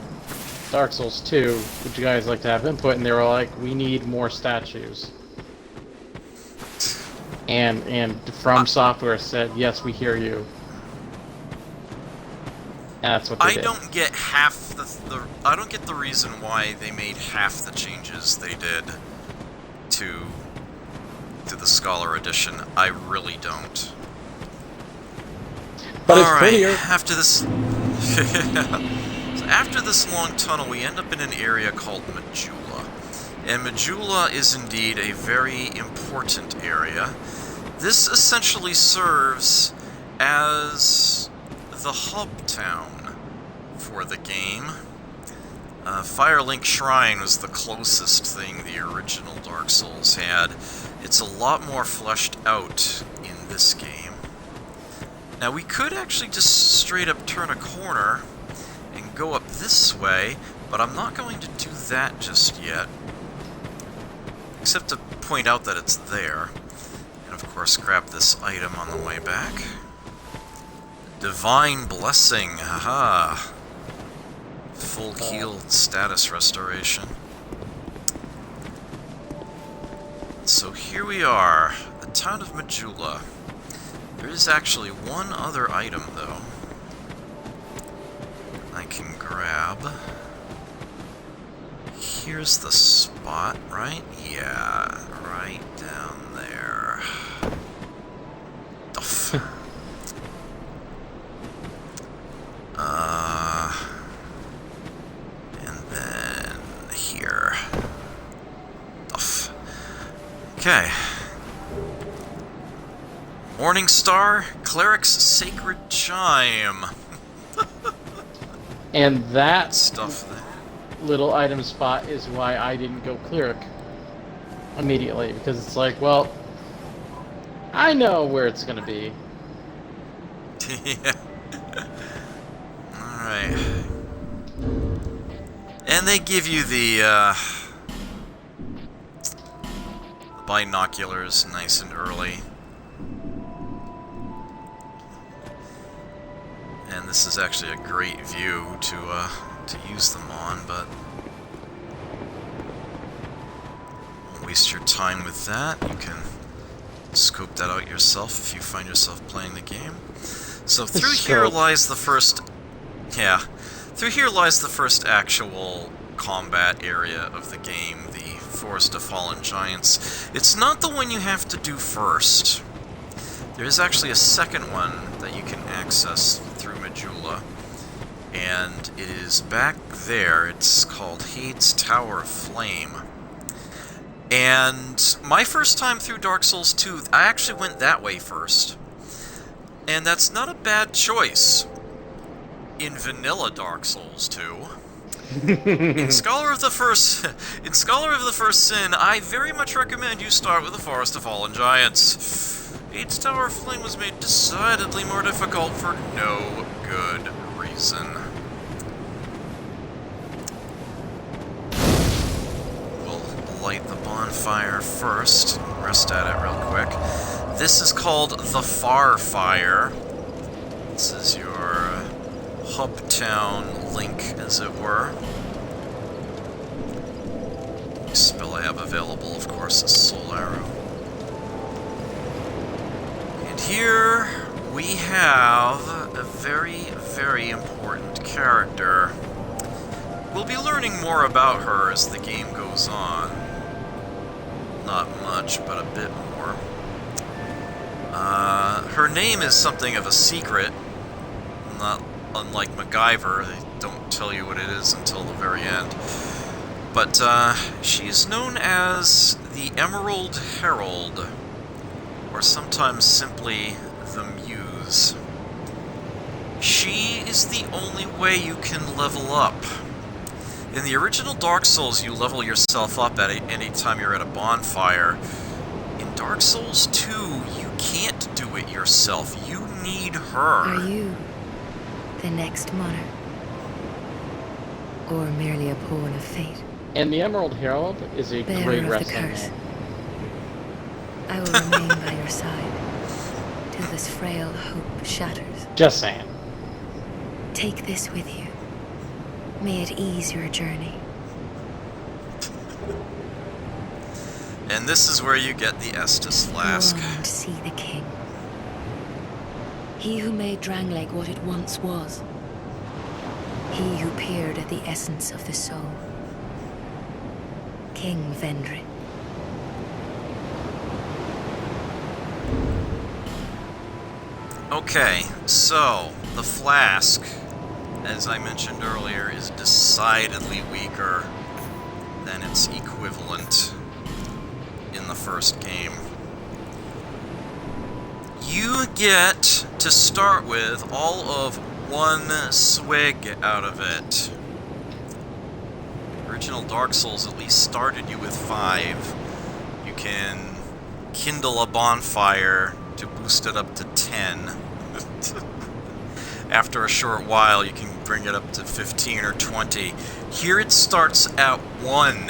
Dark Souls 2. Would you guys like to have input?" And they were like, "We need more statues." And From Software said, "Yes, we hear you." And that's what they did. I don't get half I don't get the reason why they made half the changes they did to the Scholar Edition. I really don't. But it's Alright, prettier. after this... So after this long tunnel, we end up in an area called Majula. And Majula is indeed a very important area. This essentially serves as the hub town for the game. Firelink Shrine was the closest thing the original Dark Souls had. It's a lot more fleshed out in this game. Now we could actually just straight up turn a corner and go up this way, but I'm not going to do that just yet. Except to point out that it's there. And of course grab this item on the way back. Divine Blessing, haha. Full healed status restoration. So here we are, the town of Majula. There is actually one other item, though, I can grab. Here's the spot, right? Yeah, right down there. Duff. And then here. Duff. Okay. Morning Star, Cleric's Sacred Chime. And that Stuff there. little item spot is why I didn't go cleric immediately, because it's like, well, I know where it's gonna be. Yeah. Alright. And they give you the binoculars nice and early. And this is actually a great view to use them on, but won't waste your time with that. You can scope that out yourself if you find yourself playing the game. So through here lies the first... Yeah. Through here lies the first actual combat area of the game, the Forest of Fallen Giants. It's not the one you have to do first. There is actually a second one that you can access through Majula, and it is back there. It's called Hade's Tower of Flame. And my first time through Dark Souls 2, I actually went that way first. And that's not a bad choice in vanilla Dark Souls 2. In Scholar of the First Sin, I very much recommend you start with the Forest of Fallen Giants. Hade's Tower of Flame was made decidedly more difficult for no good reason. We'll light the bonfire first, rest at it real quick. This is called the Far Fire. This is your hub town link, as it were. The spell I have available, of course, is Soul Arrow. And here we have a very, very important character. We'll be learning more about her as the game goes on. Not much, but a bit more. Her name is something of a secret. Not unlike MacGyver, they don't tell you what it is until the very end. But she's known as the Emerald Herald, or sometimes simply the Muse. She is the only way you can level up. In the original Dark Souls, you level yourself up at any time you're at a bonfire. In Dark Souls 2, you can't do it yourself. You need her. Are you The next monarch? Or merely a pawn of fate? And the Emerald Herald is a Bearer great of the wrestling curse. name. I will remain by your side till this frail hope shatters. Just saying. Take this with you. May it ease your journey. And this is where you get the Estus flask. Go on and see the king. He who made Drangleic what it once was. He who peered at the essence of the soul. King Vendrick. Okay, so the flask, as I mentioned earlier, is decidedly weaker than its equivalent in the first game. You get to start with all of 1 swig out of it. Original Dark Souls at least started you with 5. You can kindle a bonfire to boost it up to 10. After a short while, you can bring it up to 15 or 20. Here it starts at 1.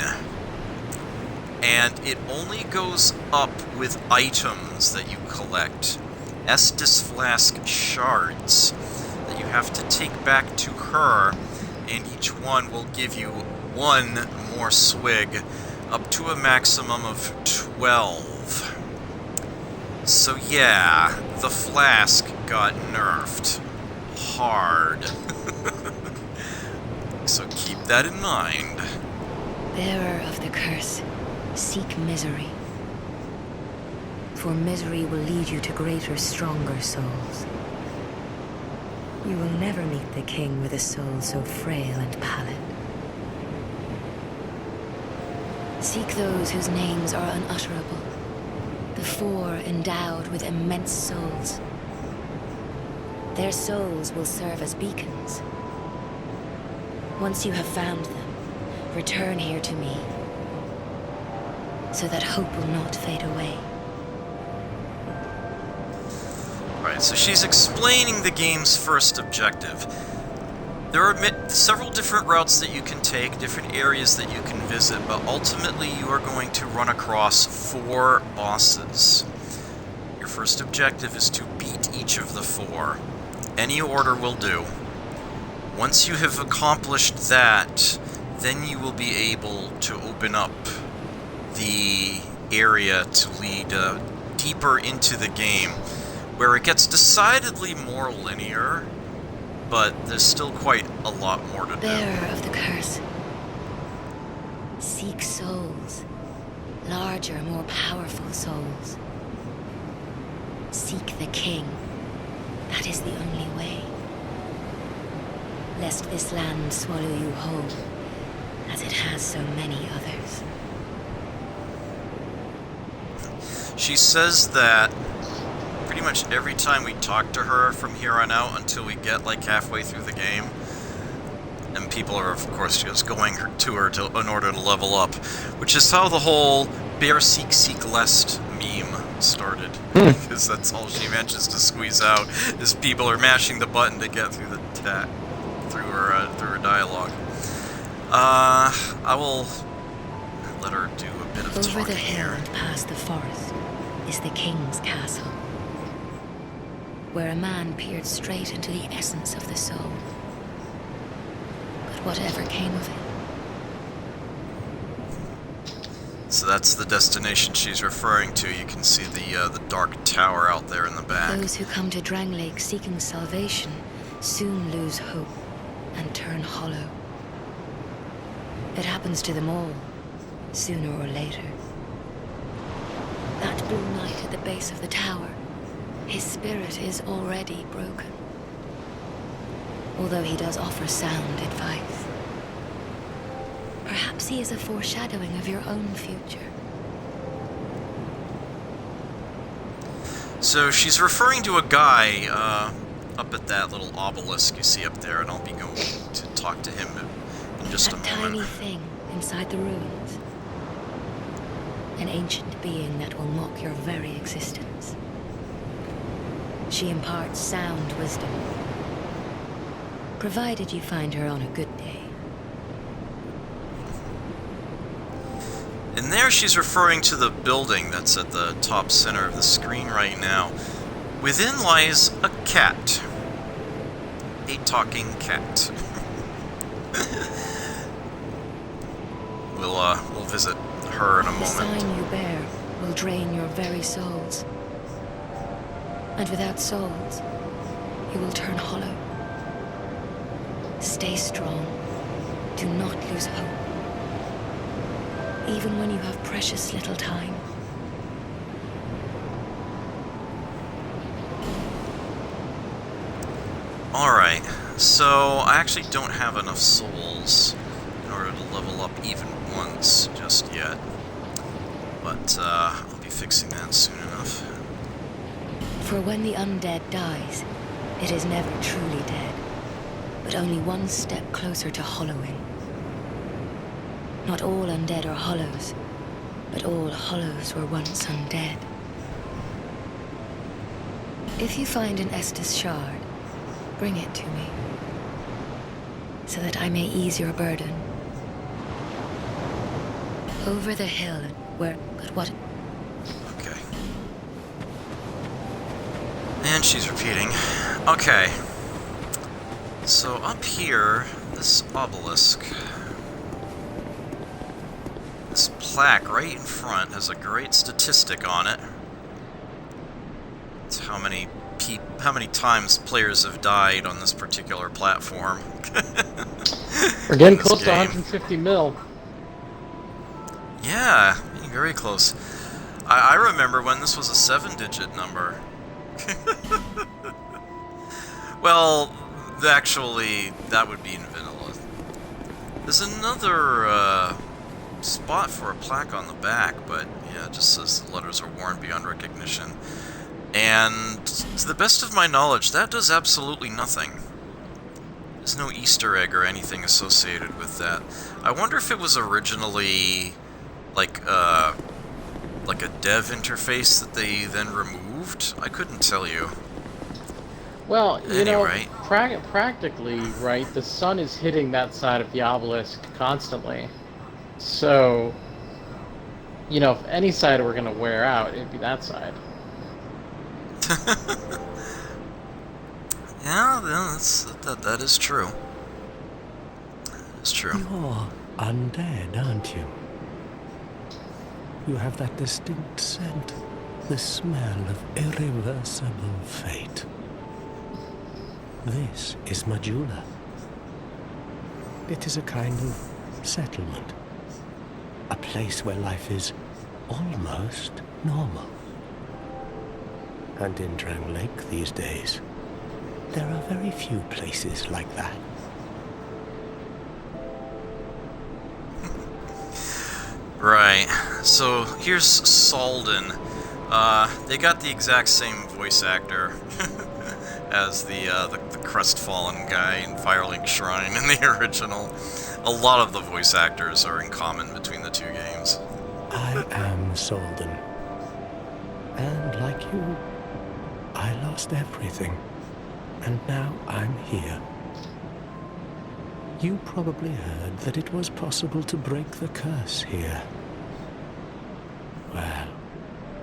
And it only goes up with items that you collect. Estus Flask shards that you have to take back to her, and each one will give you 1 more swig, up to a maximum of 12. So yeah, the flask got nerfed hard. So keep that in mind. Bearer of the curse, seek misery. For misery will lead you to greater, stronger souls. You will never meet the king with a soul so frail and pallid. Seek those whose names are unutterable. The 4 endowed with immense souls. Their souls will serve as beacons. Once you have found them, return here to me, so that hope will not fade away. Alright, so she's explaining the game's first objective. There are several different routes that you can take, different areas that you can visit, but ultimately you are going to run across 4 bosses. Your first objective is to beat each of the 4. Any order will do. Once you have accomplished that, then you will be able to open up the area to lead deeper into the game, where it gets decidedly more linear, but there's still quite a lot more to do. Bearer of the curse. Seek souls. Larger, more powerful souls. Seek the king. That is the only way. Lest this land swallow you whole, as it has so many others. She says that pretty much every time we talk to her from here on out until we get like halfway through the game, and people are of course just going to her in order to level up, which is how the whole bear seek lest meme started, because that's all she manages to squeeze out is people are mashing the button to get through through her dialogue. I will let her do a bit of talking Over the hill here. and past the forest is the king's castle, where a man peered straight into the essence of the soul. But whatever came of it? So that's the destination she's referring to. You can see the dark tower out there in the back. Those who come to Drangleic seeking salvation soon lose hope and turn hollow. It happens to them all, sooner or later. That blue knight at the base of the tower, his spirit is already broken. Although he does offer sound advice. Perhaps he is a foreshadowing of your own future. So she's referring to a guy up at that little obelisk you see up there, and I'll be going to talk to him in just a That moment. tiny thing inside the ruins. An ancient being that will mock your very existence. She imparts sound wisdom. provided you find her on a good day. And there she's referring to the building that's at the top center of the screen right now. Within lies a cat. A talking cat. We'll visit her in a The moment. sign you bear will drain your very souls. And without souls, you will turn hollow. Stay strong. Do not lose hope. Even when you have precious little time. Alright, so I actually don't have enough souls in order to level up even once just yet. But I'll be fixing that soon enough. For when the undead dies, it is never truly dead, but only one step closer to hollowing. Not all undead are hollows, but all hollows were once undead. If you find an Estus shard, bring it to me, so that I may ease your burden. Over the hill, where, but what? Okay. And she's repeating. Okay. So up here, this obelisk, this plaque right in front has a great statistic on it. It's how many times players have died on this particular platform. We're getting close to 150 mil. Yeah, very close. I remember when this was a 7-digit number. Well, actually, that would be in vanilla. There's another spot for a plaque on the back, but yeah, it just says the letters are worn beyond recognition. And to the best of my knowledge, that does absolutely nothing. There's no Easter egg or anything associated with that. I wonder if it was originally like a dev interface that they then removed? I couldn't tell you. Well, you know, Anyway. practically, right, the sun is hitting that side of the obelisk constantly. So, you know, if any side were going to wear out, it'd be that side. Yeah, that is true. It's true. You're undead, aren't you? You have that distinct scent, the smell of irreversible fate. This is Majula. It is a kind of settlement. A place where life is almost normal. And in Drang Lake these days, there are very few places like that. Right. So here's Salden. They got the exact same voice actor as the crestfallen guy in Firelink Shrine in the original. A lot of the voice actors are in common between the two games. I am Salden. And like you, I lost everything. And now I'm here. You probably heard that it was possible to break the curse here. Well,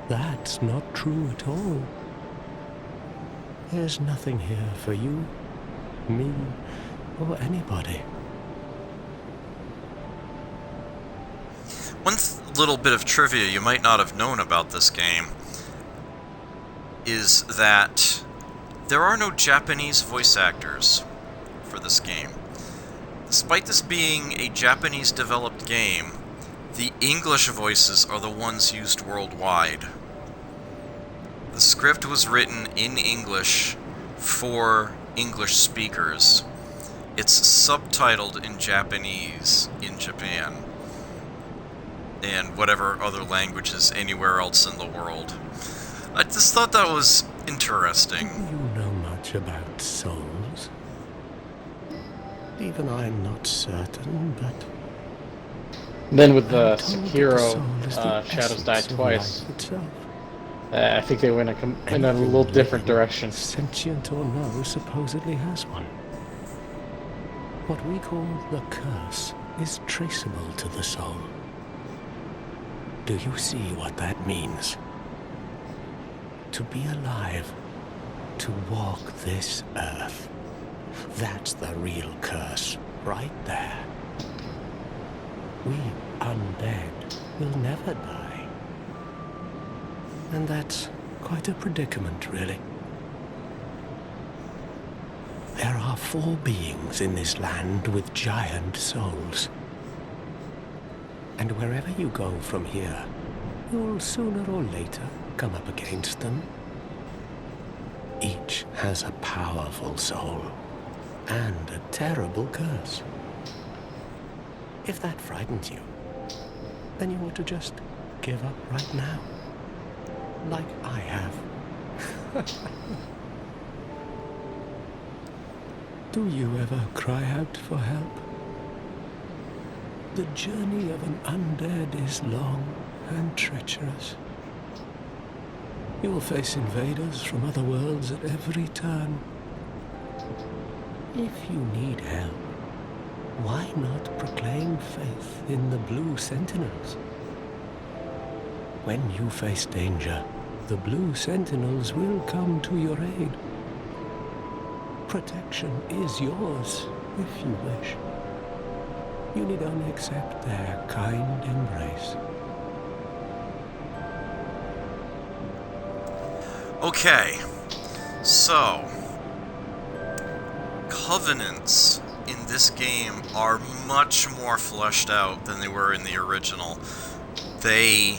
that's not true at all. There's nothing here for you, me, or anybody. One little bit of trivia you might not have known about this game is that there are no Japanese voice actors for this game. Despite this being a Japanese-developed game, the English voices are the ones used worldwide. The script was written in English for English speakers. It's subtitled in Japanese in Japan, and whatever other languages anywhere else in the world. I just thought that was interesting. Do you know much about souls? Even I'm not certain, but... Then with the I'm told that Sekiro, soul is the Shadows Die essence of Twice, life itself. I think they went in a Anything little different living, direction. Sentient or no, supposedly has one. What we call the curse is traceable to the soul. Do you see what that means? To be alive, to walk this earth. That's the real curse, right there. We undead will never die. And that's quite a predicament, really. There are 4 beings in this land with giant souls. And wherever you go from here, you'll sooner or later come up against them. Each has a powerful soul and a terrible curse. If that frightens you, then you ought to just give up right now, like I have. Do you ever cry out for help? The journey of an undead is long and treacherous. You will face invaders from other worlds at every turn. If you need help, why not proclaim faith in the Blue Sentinels? When you face danger, the Blue Sentinels will come to your aid. Protection is yours, if you wish. You need only accept their kind embrace. Okay, so covenants in this game are much more fleshed out than they were in the original. They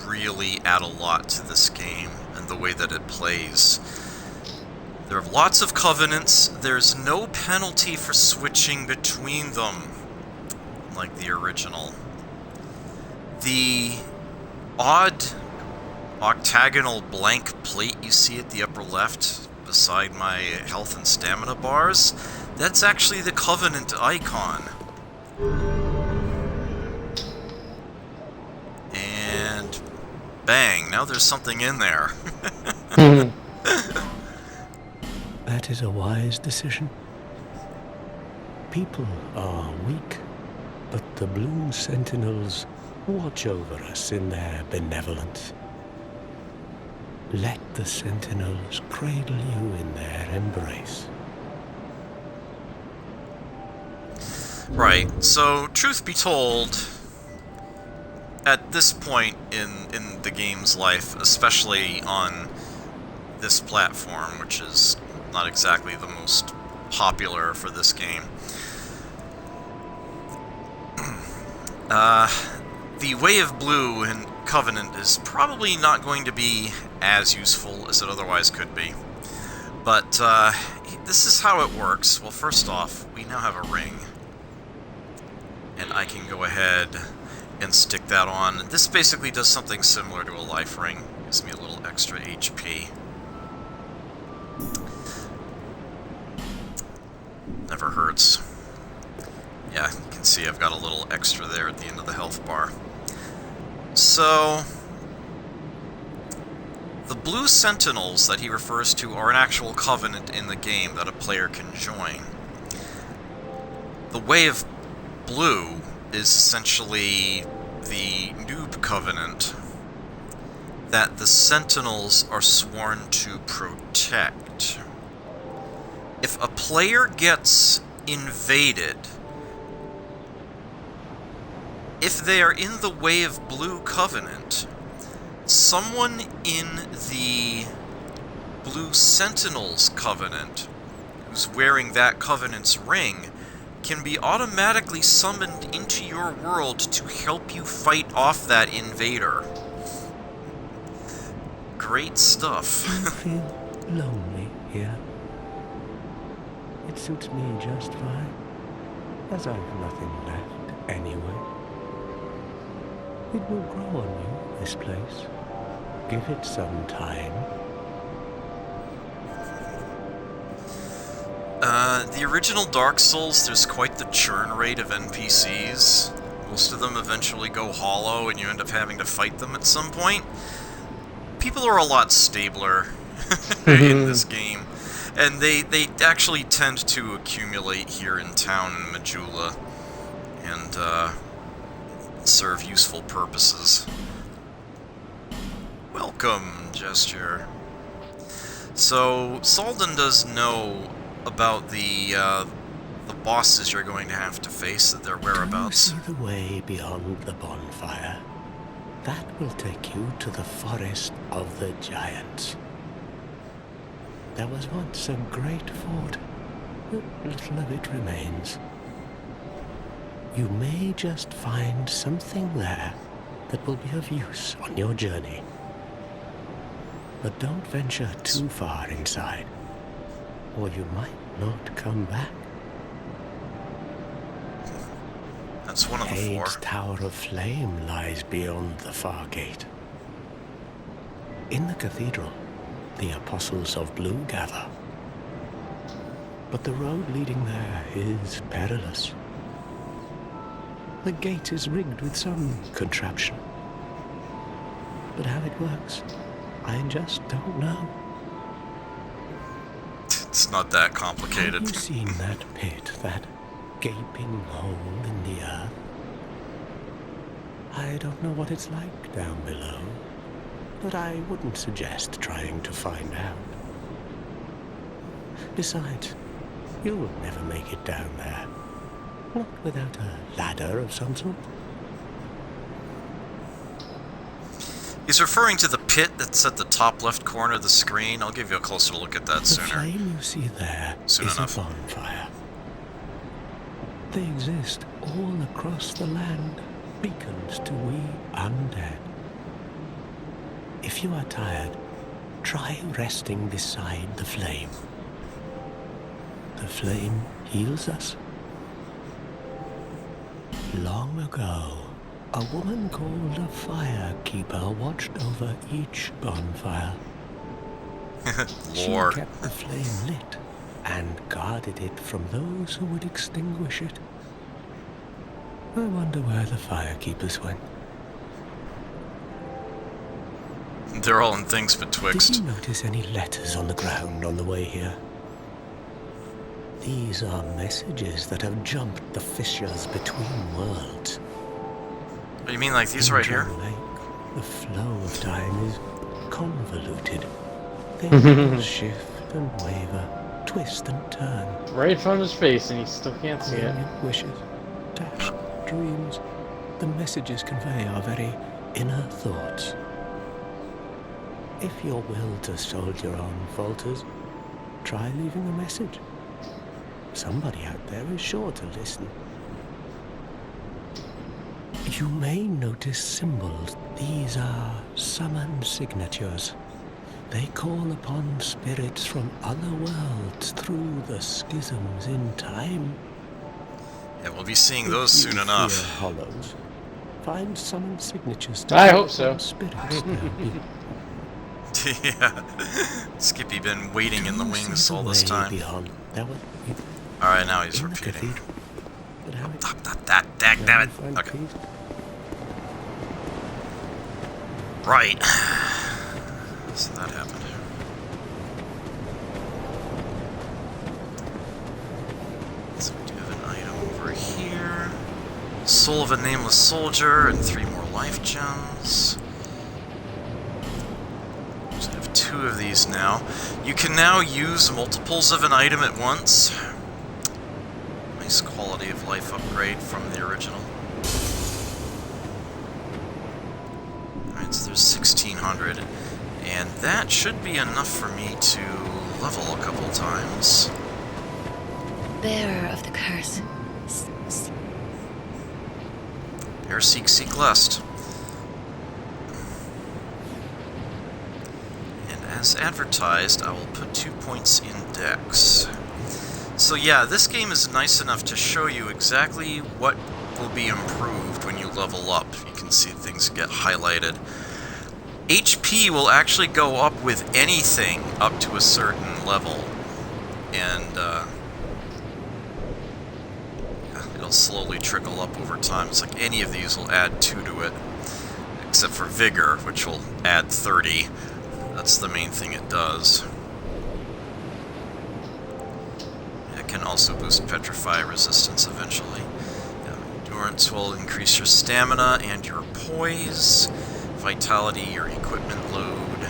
really add a lot to this game and the way that it plays. There are lots of covenants. There's no penalty for switching between them, like the original. The odd octagonal blank plate you see at the upper left beside my health and stamina bars, that's actually the Covenant icon. And bang, now there's something in there. That is a wise decision. People are weak, but the Blue Sentinels watch over us in their benevolence. Let the Sentinels cradle you in their embrace. Right, so truth be told, at this point in the game's life, especially on this platform, which is not exactly the most popular for this game, the Way of Blue in Covenant is probably not going to be as useful as it otherwise could be. But this is how it works. Well, first off, we now have a ring. And I can go ahead and stick that on. This basically does something similar to a life ring. Gives me a little extra HP. Never hurts. Yeah, you can see I've got a little extra there at the end of the health bar. So, the Blue Sentinels that he refers to are an actual covenant in the game that a player can join. The Way of Blue is essentially the Noob Covenant that the Sentinels are sworn to protect. If a player gets invaded, if they are in the Way of Blue Covenant, someone in the Blue Sentinels Covenant who's wearing that Covenant's ring can be automatically summoned into your world to help you fight off that invader. Great stuff. Do you feel lonely here? It suits me just fine, as I've nothing left anyway. It will grow on you, this place. Give it some time. The original Dark Souls, there's quite the churn rate of NPCs. Most of them eventually go hollow and you end up having to fight them at some point. People are a lot stabler in this game. And they actually tend to accumulate here in town in Majula and serve useful purposes. Welcome, Gesture. So, Salden does know about the bosses you're going to have to face, their whereabouts. Do you see the way beyond the bonfire? That will take you to the forest of the giants. There was once a great fort, but little of it remains. You may just find something there that will be of use on your journey. But don't venture too far inside, or you might not come back. That's one of the four. Hade's Tower of Flame lies beyond the far gate. In the cathedral, the Apostles of Blue gather. But the road leading there is perilous. The gate is rigged with some contraption. But how it works, I just don't know. It's not that complicated. Have you seen that pit, that gaping hole in the earth? I don't know what it's like down below, but I wouldn't suggest trying to find out. Besides, you'll never make it down there. Not without a ladder of some sort. He's referring to the pit that's at the top left corner of the screen. I'll give you a closer look at that The sooner. flame you see there Soon is enough. a bonfire. They exist all across the land, beacons to we undead. If you are tired, try resting beside the flame. The flame heals us. Long ago, a woman called a firekeeper watched over each bonfire. Lore. She kept the flame lit and guarded it from those who would extinguish it. I wonder where the firekeepers went. They're all in things Did betwixt. you notice any letters on the ground on the way here? These are messages that have jumped the fissures between worlds. Oh, you mean like these In right here? Drum Lake, the flow of time is convoluted. Things shift and waver, twist and turn. Right in front of his face, and he still can't see it. Poignant wishes, dashed dreams. The messages convey our very inner thoughts. If your will to soldier on falters, try leaving a message. Somebody out there is sure to listen. You may notice symbols. These are summoned signatures. They call upon spirits from other worlds through the schisms in time. Yeah, we'll be seeing those If you soon enough. fear hollows, find summoned signatures to I call hope so. upon spirits there. Yeah. Skippy been waiting in the Do you wings see all the this way time. beyond? There were Alright, now he's in the repeating. cathedral. But how it Damn it. find Okay. peace? Right. So that happened. So we do have an item over here. Soul of a Nameless Soldier and 3 more life gems. So I have 2 of these now. You can now use multiples of an item at once. Nice quality of life upgrade from the original. Alright, so there's 1600. And that should be enough for me to level a couple times. Bearer of the curse. Bear seek lest. And as advertised, I will put 2 points in Dex. So yeah, this game is nice enough to show you exactly what will be improved when you level up. You can see things get highlighted. HP will actually go up with anything up to a certain level. And it'll slowly trickle up over time. It's like any of these will add 2 to it. Except for Vigor, which will add 30. That's the main thing it does. can also boost Petrify resistance eventually. Endurance will increase your stamina and your poise. Vitality, your equipment load.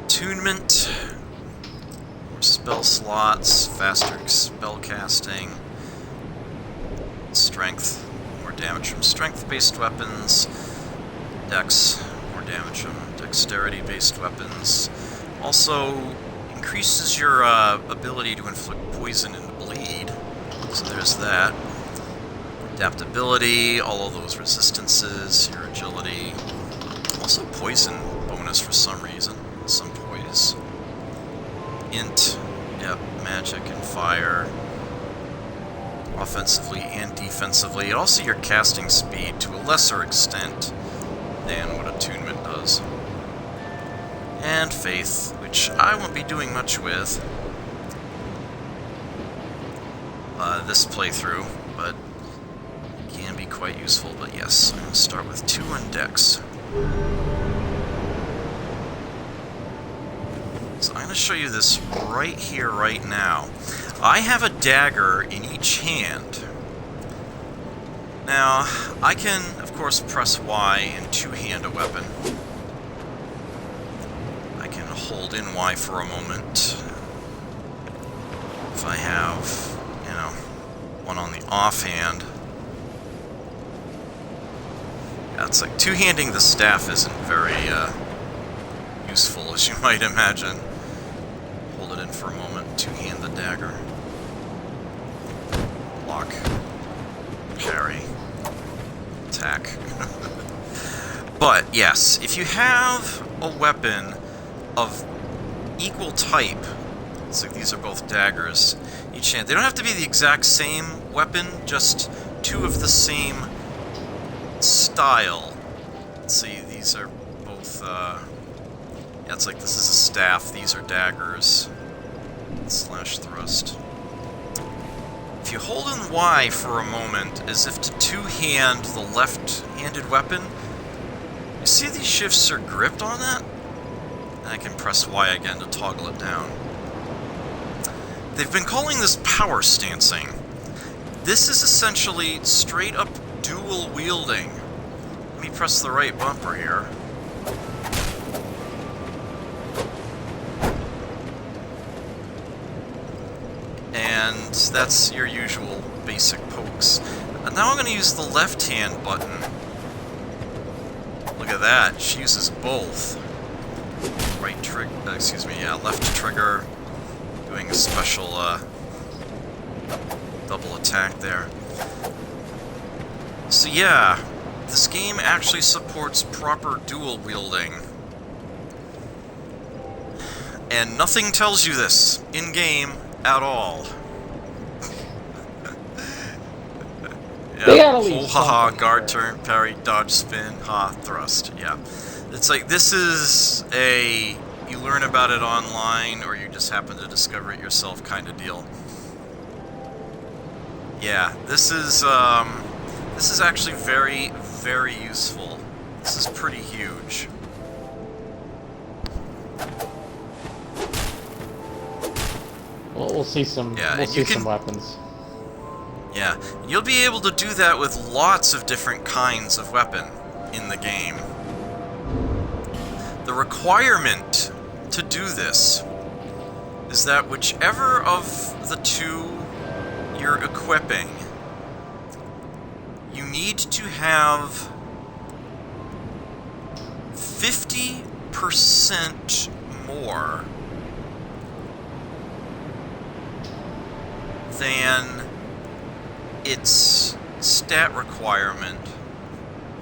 Attunement. More spell slots, faster spell casting. Strength, more damage from strength-based weapons. Dex, more damage from dexterity-based weapons. Also increases your ability to inflict poison and bleed. So there's that. Adaptability, all of those resistances, your agility. Also poison bonus for some reason. Some poise. Int, yep, magic and fire. Offensively and defensively. Also your casting speed to a lesser extent than what attunement does. And faith, which I won't be doing much with this playthrough, but can be quite useful. But yes, I'm going to start with 2 on Dex. So I'm going to show you this right here, right now. I have a dagger in each hand. Now, I can, of course, press Y and two-hand a weapon. I can hold in Y for a moment. If I have, you know, one on the offhand. Yeah, it's like two-handing the staff isn't very useful, as you might imagine. Hold it in for a moment, two-hand the dagger. Block. Parry. Attack. But, yes, if you have a weapon of equal type, so these are both daggers, each hand, they don't have to be the exact same weapon, just 2 of the same style. Let's see, these are both, yeah, it's like this is a staff, these are daggers. Slash thrust. If you hold in Y for a moment, as if to two-hand the left-handed weapon, you see these shifts are gripped on that? And I can press Y again to toggle it down. They've been calling this power stancing. This is essentially straight-up dual wielding. Let me press the right bumper here. And that's your usual basic pokes. And now I'm going to use the left-hand button. Look at that, she uses both. Right trigger, excuse me, yeah, left trigger, doing a special double attack there. So yeah, this game actually supports proper dual wielding. And nothing tells you this in-game at all. Yeah, ho ha ha, guard turn, parry, dodge, spin, ha, thrust. Yeah. It's like, this is a you learn about it online or you just happen to discover it yourself kind of deal. Yeah, this is actually very, very useful. This is pretty huge. Well, we'll see some. Yeah, we'll see some weapons. Yeah, and you'll be able to do that with lots of different kinds of weapon in the game. The requirement to do this is that whichever of the 2 you're equipping, you need to have 50% more than its stat requirement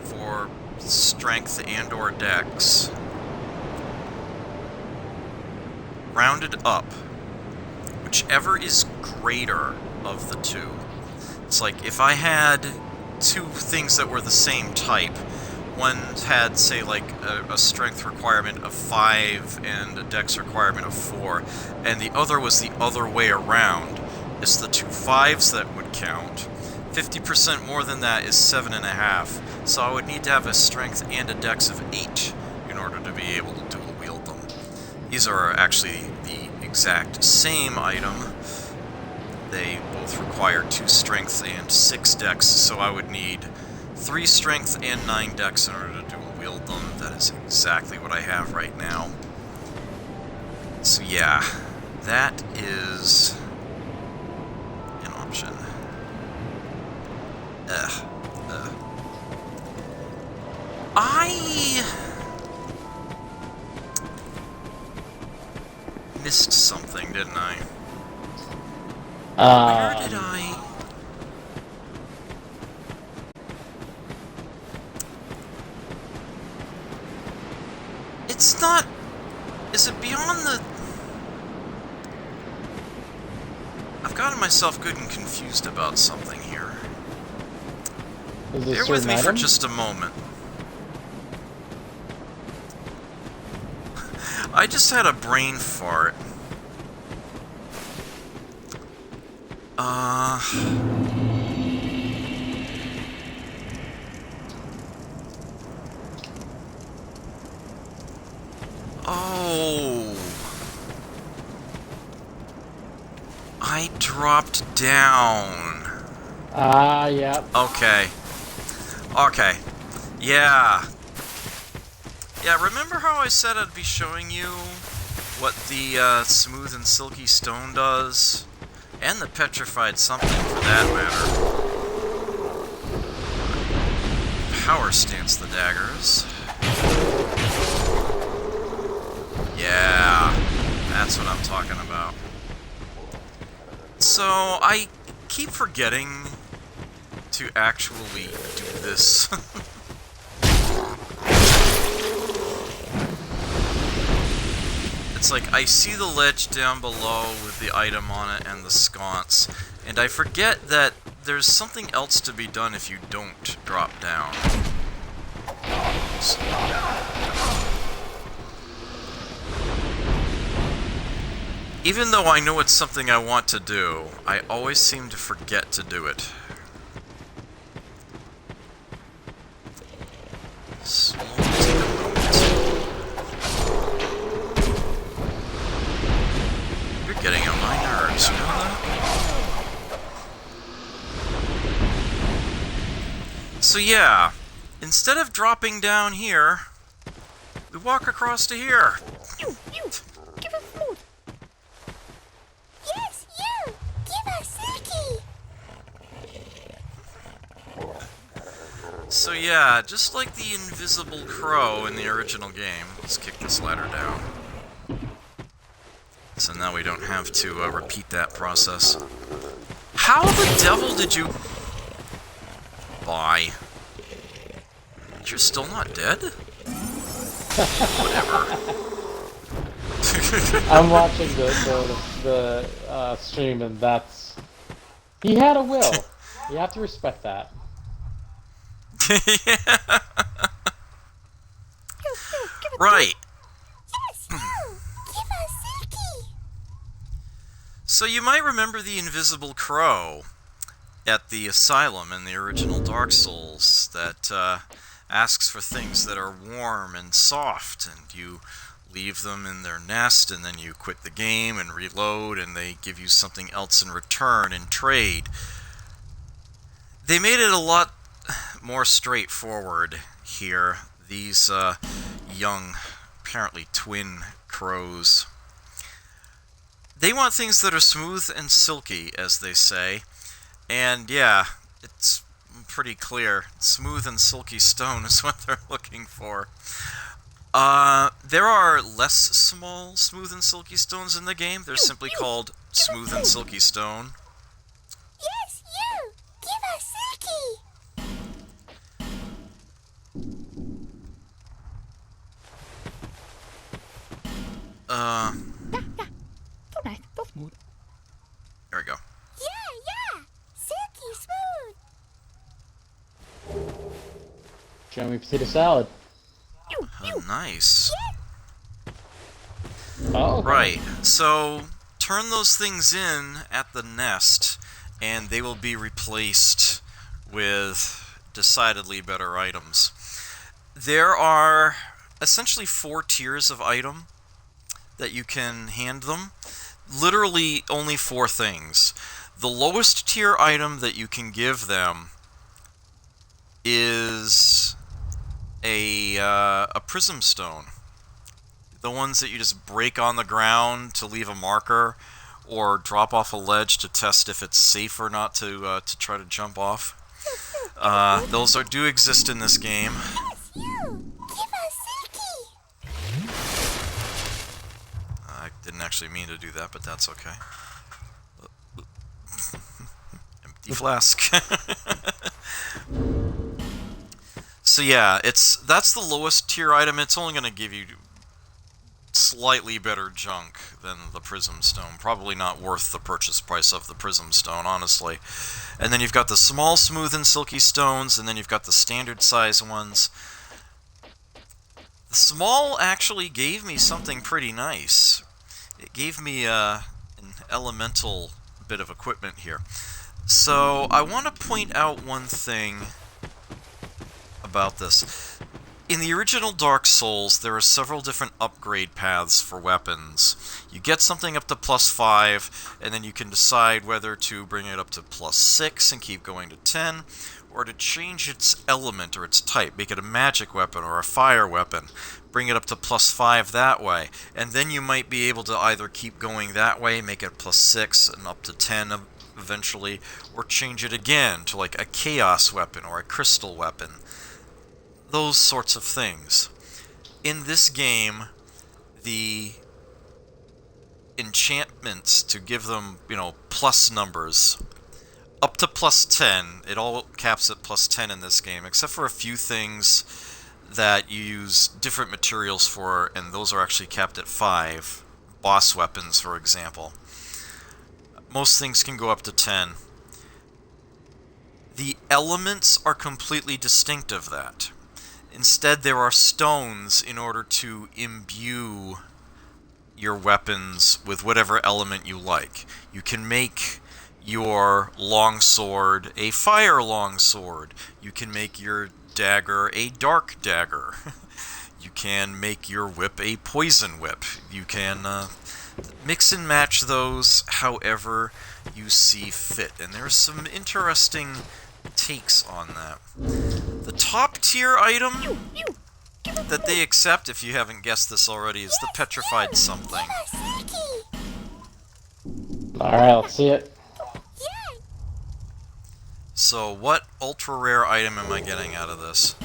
for strength and or dex. Rounded up. Whichever is greater of the 2. It's like, if I had 2 things that were the same type, one had, say, like, a strength requirement of 5 and a dex requirement of 4, and the other was the other way around, it's the 2 5s that would count. 50% more than that is 7.5, so I would need to have a strength and a dex of 8 in order to be able to dual wield them. These are actually the exact same item, they both require 2 strength and 6 dex, so I would need 3 strength and 9 dex in order to dual wield them. That is exactly what I have right now. So yeah, that is an option. I missed something, didn't I? Where did I... It's not... Is it beyond the... I've gotten myself good and confused about something here. Bear with me for just a moment. I just had a brain fart. Oh. I dropped down. Yeah. Okay. Okay. Yeah. Yeah, remember how I said I'd be showing you what the smooth and silky stone does? And the petrified something, for that matter. Power stance the daggers. Yeah, that's what I'm talking about. So, I keep forgetting to actually do this. It's like, I see the ledge down below with the item on it and the sconce, and I forget that there's something else to be done if you don't drop down. Even though I know it's something I want to do, I always seem to forget to do it. Slowly take a moment. You're getting on my nerves, you know that? So yeah, instead of dropping down here, we walk across to here. You! Give us food! Yes, you! Give us Silky! So yeah, just like the invisible crow in the original game, let's kick this ladder down. So now we don't have to repeat that process. How the devil did you... Bye. You're still not dead? Whatever. I'm watching the stream, and that's... He had a will. You have to respect that. Yeah. Right. Yes, you! Give us Silky! So you might remember the invisible crow at the asylum in the original Dark Souls that asks for things that are warm and soft, and you leave them in their nest, and then you quit the game and reload, and they give you something else in return in trade. They made it a lot more straightforward here. These young, apparently twin crows. They want things that are smooth and silky, as they say. And yeah, it's pretty clear. Smooth and silky stone is what they're looking for. There are less small smooth and silky stones in the game. They're simply called smooth and silky stone. Yes, you! Give us Silky! There we go. Yeah! Silky smooth! Show me potato salad. Nice. Oh, okay. Right, so turn those things in at the nest, and they will be replaced with decidedly better items. There are essentially 4 tiers of item that you can hand them. Literally only 4 things. The lowest tier item that you can give them is a prism stone. The ones that you just break on the ground to leave a marker, or drop off a ledge to test if it's safe or not to try to jump off. Those do exist in this game. I didn't actually mean to do that, but that's okay. Empty flask. So yeah, that's the lowest tier item. It's only going to give you slightly better junk than the prism stone. Probably not worth the purchase price of the prism stone, honestly. And then you've got the small, smooth, and silky stones, and then you've got the standard size ones. The small actually gave me something pretty nice. It gave me an elemental bit of equipment here. So I want to point out one thing about this. In the original Dark Souls, there are several different upgrade paths for weapons. You get something up to +5, and then you can decide whether to bring it up to +6 and keep going to 10, or to change its element or its type, make it a magic weapon or a fire weapon, bring it up to +5 that way, and then you might be able to either keep going that way, make it +6 and up to 10 eventually, or change it again to like a chaos weapon or a crystal weapon. Those sorts of things. In this game, the enchantments, to give them, plus numbers, up to +10, it all caps at +10 in this game, except for a few things that you use different materials for, and those are actually capped at 5. Boss weapons, for example. Most things can go up to 10. The elements are completely distinct of that. Instead, there are stones in order to imbue your weapons with whatever element you like. You can make your longsword a fire longsword. You can make your dagger a dark dagger. You can make your whip a poison whip. You can mix and match those however you see fit. And there's some interesting takes on that. The top tier item that they accept, if you haven't guessed this already, is the petrified something. Alright, let's see it. So what ultra rare item am I getting out of this?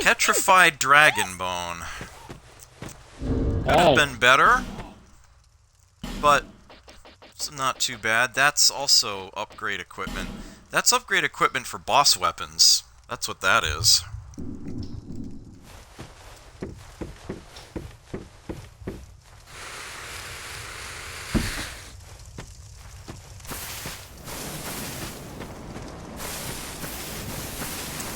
Petrified dragon bone. Could have been better, but it's not too bad. That's also upgrade equipment. That's upgrade equipment for boss weapons. That's what that is.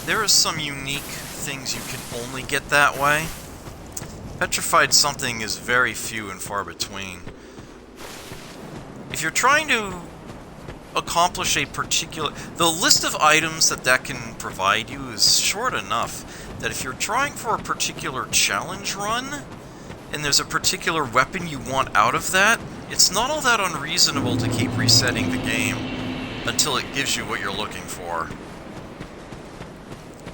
There are some unique things you can only get that way. Petrified something is very few and far between. If you're trying to accomplish a particular... The list of items that can provide you is short enough that if you're trying for a particular challenge run, and there's a particular weapon you want out of that, it's not all that unreasonable to keep resetting the game until it gives you what you're looking for.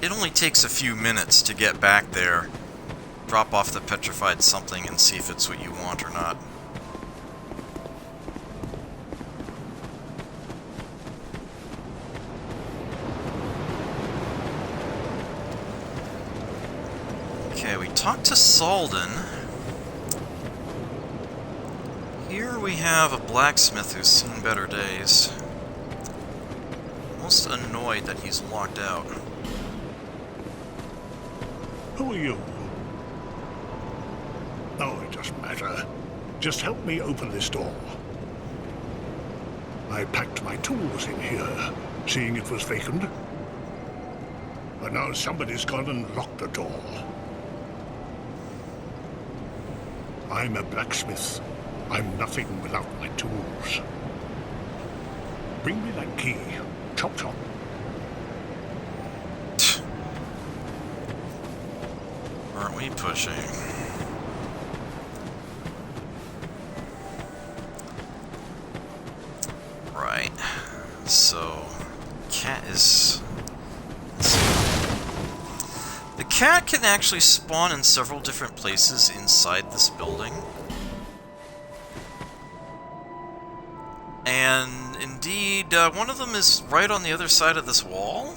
It only takes a few minutes to get back there, drop off the petrified something, and see if it's what you want or not. Okay, we talked to Salden. Here we have a blacksmith who's seen better days. Almost annoyed that he's locked out. Who are you? Oh, it doesn't matter. Just help me open this door. I packed my tools in here, seeing it was vacant. But now somebody's gone and locked the door. I'm a blacksmith. I'm nothing without my tools. Bring me that key. Chop chop. Aren't we pushing? Right. cat can actually spawn in several different places inside this building. And indeed, one of them is right on the other side of this wall.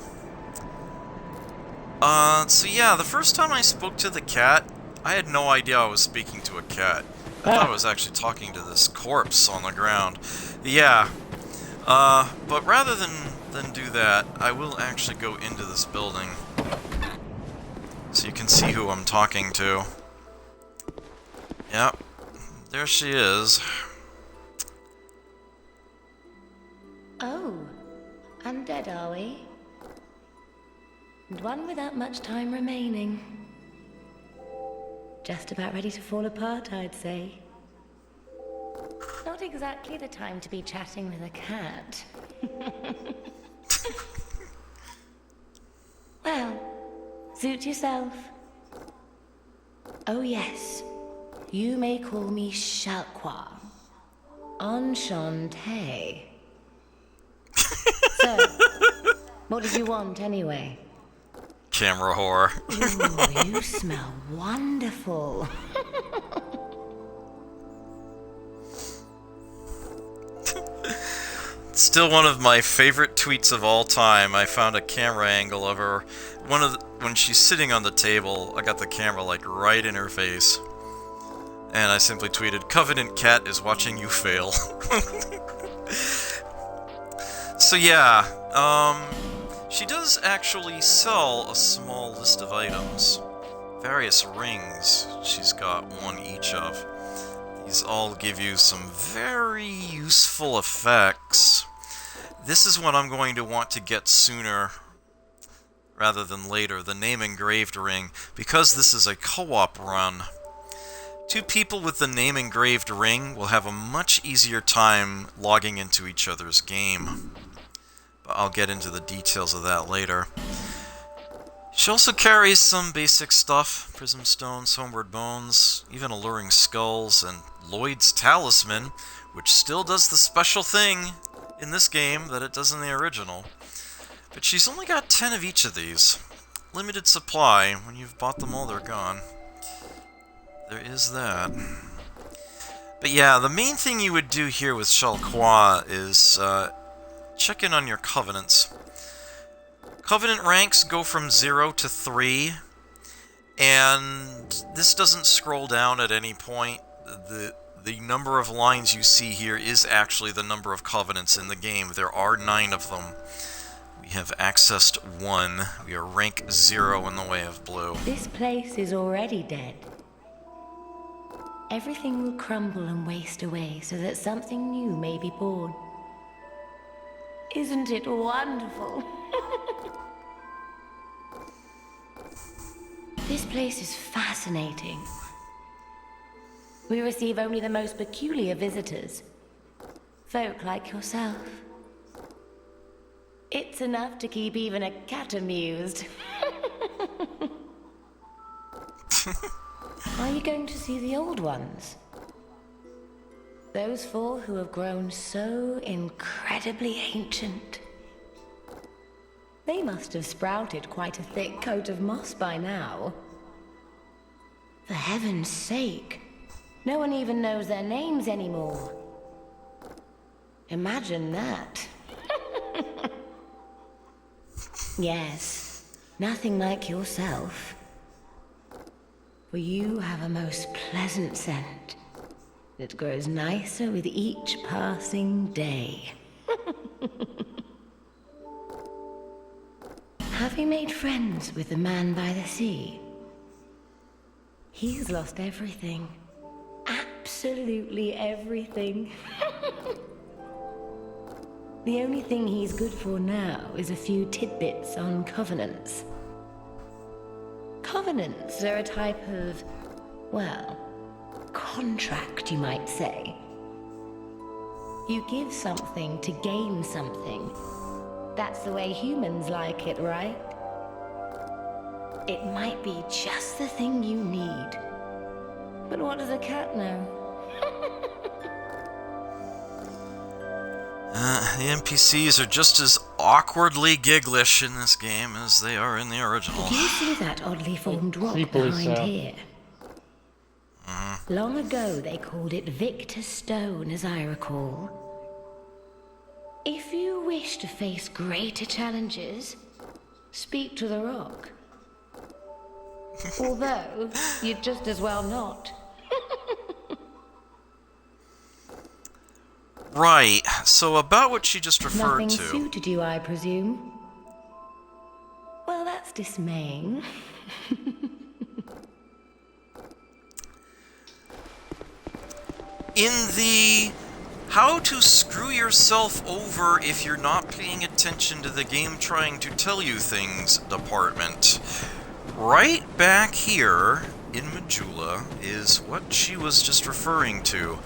So yeah, the first time I spoke to the cat, I had no idea I was speaking to a cat. I thought I was actually talking to this corpse on the ground. Yeah. But rather than do that, I will actually go into this building. So you can see who I'm talking to. Yep. There she is. Oh, undead are we? And one without much time remaining. Just about ready to fall apart, I'd say. Not exactly the time to be chatting with a cat. Well, suit yourself. Oh yes, you may call me Shalqua. Enchanté. So, what did you want anyway? Camera whore. Ooh, you smell wonderful. Still one of my favorite tweets of all time. I found a camera angle of her. When she's sitting on the table, I got the camera like right in her face. And I simply tweeted, "Covenant Cat is watching you fail." So yeah, she does actually sell a small list of items. Various rings she's got one each of. These all give you some very useful effects. This is what I'm going to want to get sooner rather than later, the name engraved ring, because this is a co-op run. 2 people with the name engraved ring will have a much easier time logging into each other's game. But I'll get into the details of that later. She also carries some basic stuff: prism stones, homeward bones, even alluring skulls, and Lloyd's talisman, which still does the special thing in this game that it does in the original. But she's only got 10 of each of these. Limited supply. When you've bought them all, they're gone. There is that. But yeah, the main thing you would do here with Shalqua is check in on your covenants. Covenant ranks go from 0 to 3, and this doesn't scroll down at any point. The number of lines you see here is actually the number of covenants in the game. There are 9 of them. We have accessed 1. We are rank 0 in the way of blue. This place is already dead. Everything will crumble and waste away so that something new may be born. Isn't it wonderful? This place is fascinating. We receive only the most peculiar visitors. Folk like yourself. It's enough to keep even a cat amused. Are you going to see the old ones? Those 4 who have grown so incredibly ancient. They must have sprouted quite a thick coat of moss by now. For heaven's sake, no one even knows their names anymore. Imagine that. Yes, nothing like yourself. For you have a most pleasant scent that grows nicer with each passing day. Have you made friends with the man by the sea? He's lost everything. Absolutely everything. The only thing he's good for now is a few tidbits on covenants. Covenants are a type of, well, contract, you might say. You give something to gain something. That's the way humans like it, right? It might be just the thing you need. But what does a cat know? The NPCs are just as awkwardly gigglish in this game as they are in the original. Do you see that oddly formed rock Creepily behind so. here? Long ago they called it Victor Stone, as I recall. If you wish to face greater challenges, speak to the rock. Although, you'd just as well not. Right, so about what she just referred Nothing to. suited you, I presume? Well, that's dismaying. In the how to screw yourself over if you're not paying attention to the game trying to tell you things department, right back here in Majula is what she was just referring to.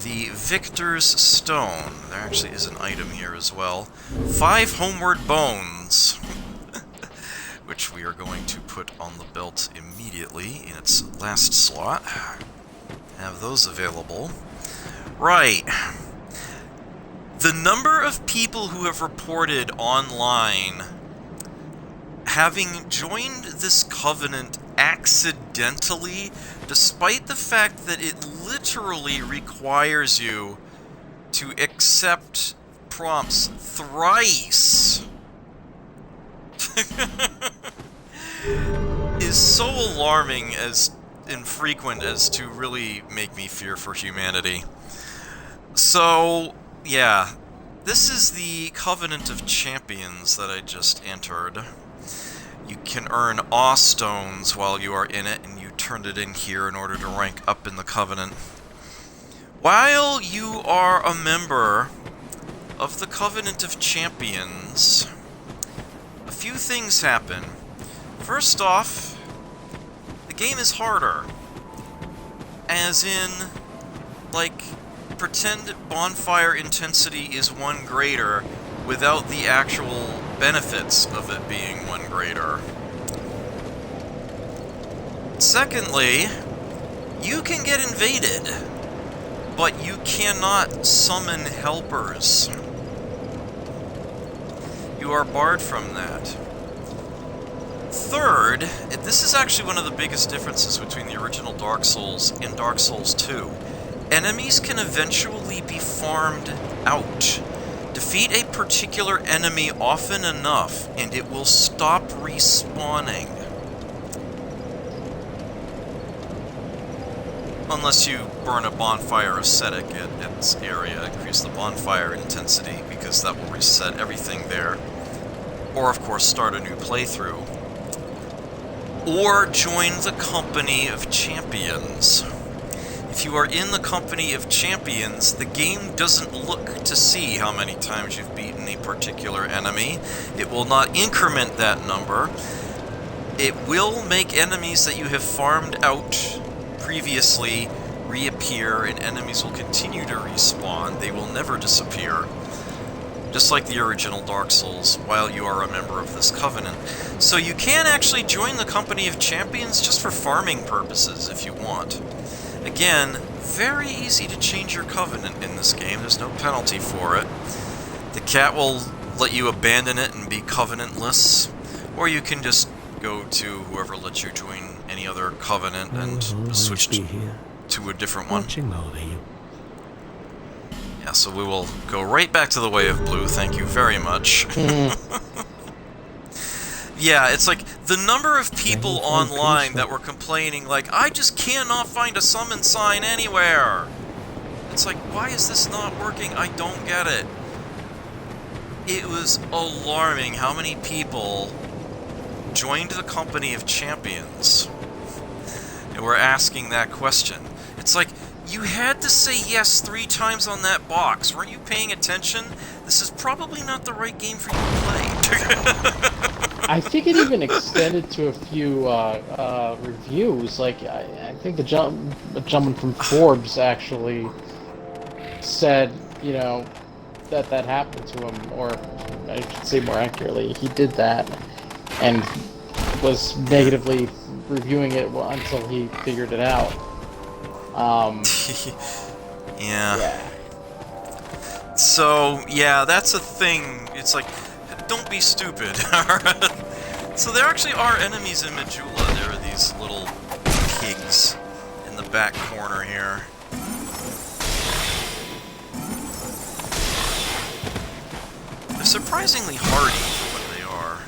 The Victor's Stone. There actually is an item here as well. 5 homeward bones. Which we are going to put on the belt immediately in its last slot. Have those available. Right. The number of people who have reported online having joined this covenant accidentally, despite the fact that it literally requires you to accept prompts thrice, is so alarming as infrequent as to really make me fear for humanity. So, yeah, this is the Covenant of Champions that I just entered. You can earn Awe Stones while you are in it, and you turned it in here in order to rank up in the Covenant. While you are a member of the Covenant of Champions, a few things happen. First off, the game is harder. As in, like, pretend bonfire intensity is 1 greater without the actual benefits of it being 1 greater. Secondly, you can get invaded, but you cannot summon helpers. You are barred from that. Third, this is actually one of the biggest differences between the original Dark Souls and Dark Souls 2. Enemies can eventually be farmed out. Defeat a particular enemy often enough, and it will stop respawning. Unless you burn a bonfire ascetic at its area, increase the bonfire intensity, because that will reset everything there. Or, of course, start a new playthrough. Or join the Company of Champions. If you are in the Company of Champions, the game doesn't look to see how many times you've beaten a particular enemy. It will not increment that number. It will make enemies that you have farmed out previously reappear, and enemies will continue to respawn. They will never disappear. Just like the original Dark Souls, while you are a member of this covenant. So you can actually join the Company of Champions just for farming purposes if you want. Again, very easy to change your covenant in this game. There's no penalty for it. The cat will let you abandon it and be covenantless, or you can just go to whoever lets you join any other covenant and switch to a different one. Yeah, so we will go right back to the Way of Blue, thank you very much. Yeah, it's like, the number of people online that were complaining, like, I just cannot find a summon sign anywhere! It's like, why is this not working? I don't get it. It was alarming how many people joined the Company of Champions and were asking that question. It's like, you had to say yes 3 times on that box. Weren't you paying attention? This is probably not the right game for you to play. I think it even extended to a few reviews. Like, I think the gentleman from Forbes actually said, you know, that happened to him, or I should say more accurately, he did that, and was negatively reviewing it until he figured it out. Yeah. So, yeah, that's a thing. It's like, don't be stupid. So there actually are enemies in Majula. There are these little pigs in the back corner here. They're surprisingly hardy for what they are.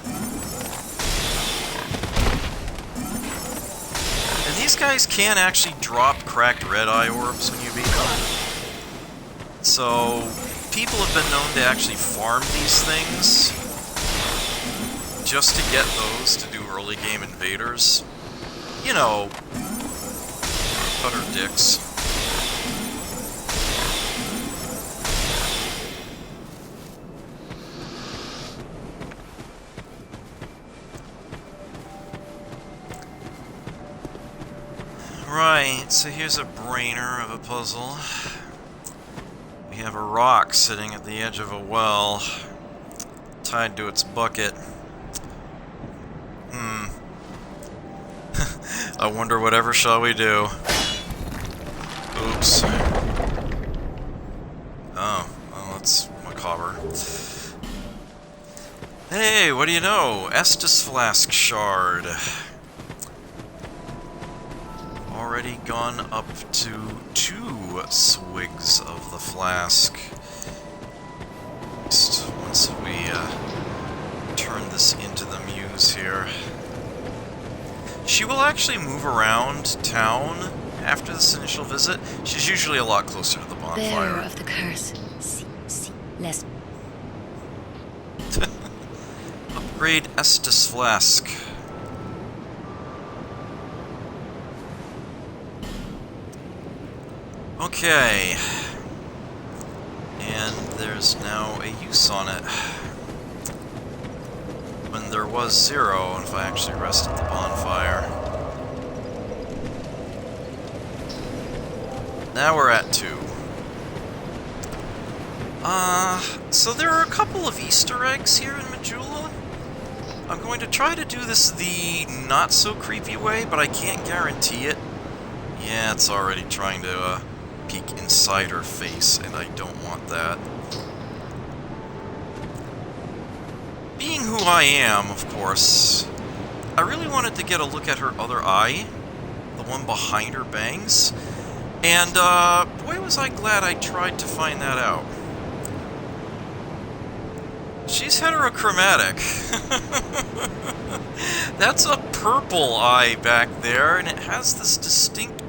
And these guys can actually drop cracked red-eye orbs when you beat them. So, people have been known to actually farm these things just to get those to do early game invaders. You know, utter dicks. Right, so here's a brainer of a puzzle. We have a rock sitting at the edge of a well, tied to its bucket. I wonder whatever shall we do. Oops. Oh, well, that's macabre. Hey, what do you know? Estus Flask Shard. Already gone up to 2 swigs of the flask. Just once we turn this into the muse here. She will actually move around town after this initial visit. She's usually a lot closer to the bonfire. Bearer of the curse. Less. Upgrade Estus Flask. Okay. And there's now a use on it. When there was 0, if I actually rested the bonfire. Now we're at 2. So there are a couple of Easter eggs here in Majula. I'm going to try to do this the not-so-creepy way, but I can't guarantee it. Yeah, it's already trying to, peek inside her face, and I don't want that. Being who I am, of course, I really wanted to get a look at her other eye, the one behind her bangs, and boy was I glad I tried to find that out. She's heterochromatic. That's a purple eye back there, and it has this distinct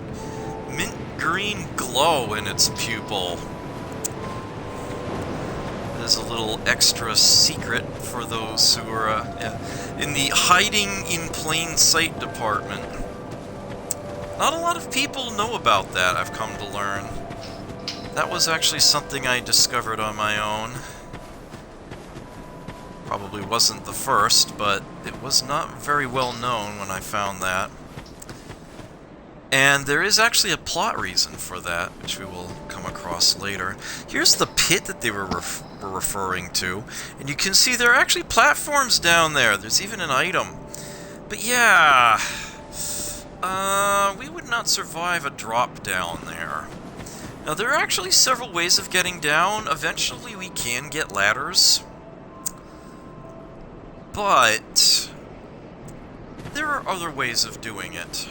mint green glow in its pupil. There's a little extra secret for those who are in the hiding in plain sight department. Not a lot of people know about that, I've come to learn. That was actually something I discovered on my own. Probably wasn't the first, but it was not very well known when I found that. And there is actually a plot reason for that, which we will come across later. Here's the pit that they were referring to, and you can see there are actually platforms down there. There's even an item. But yeah, we would not survive a drop down there. Now, there are actually several ways of getting down. Eventually, we can get ladders. But there are other ways of doing it.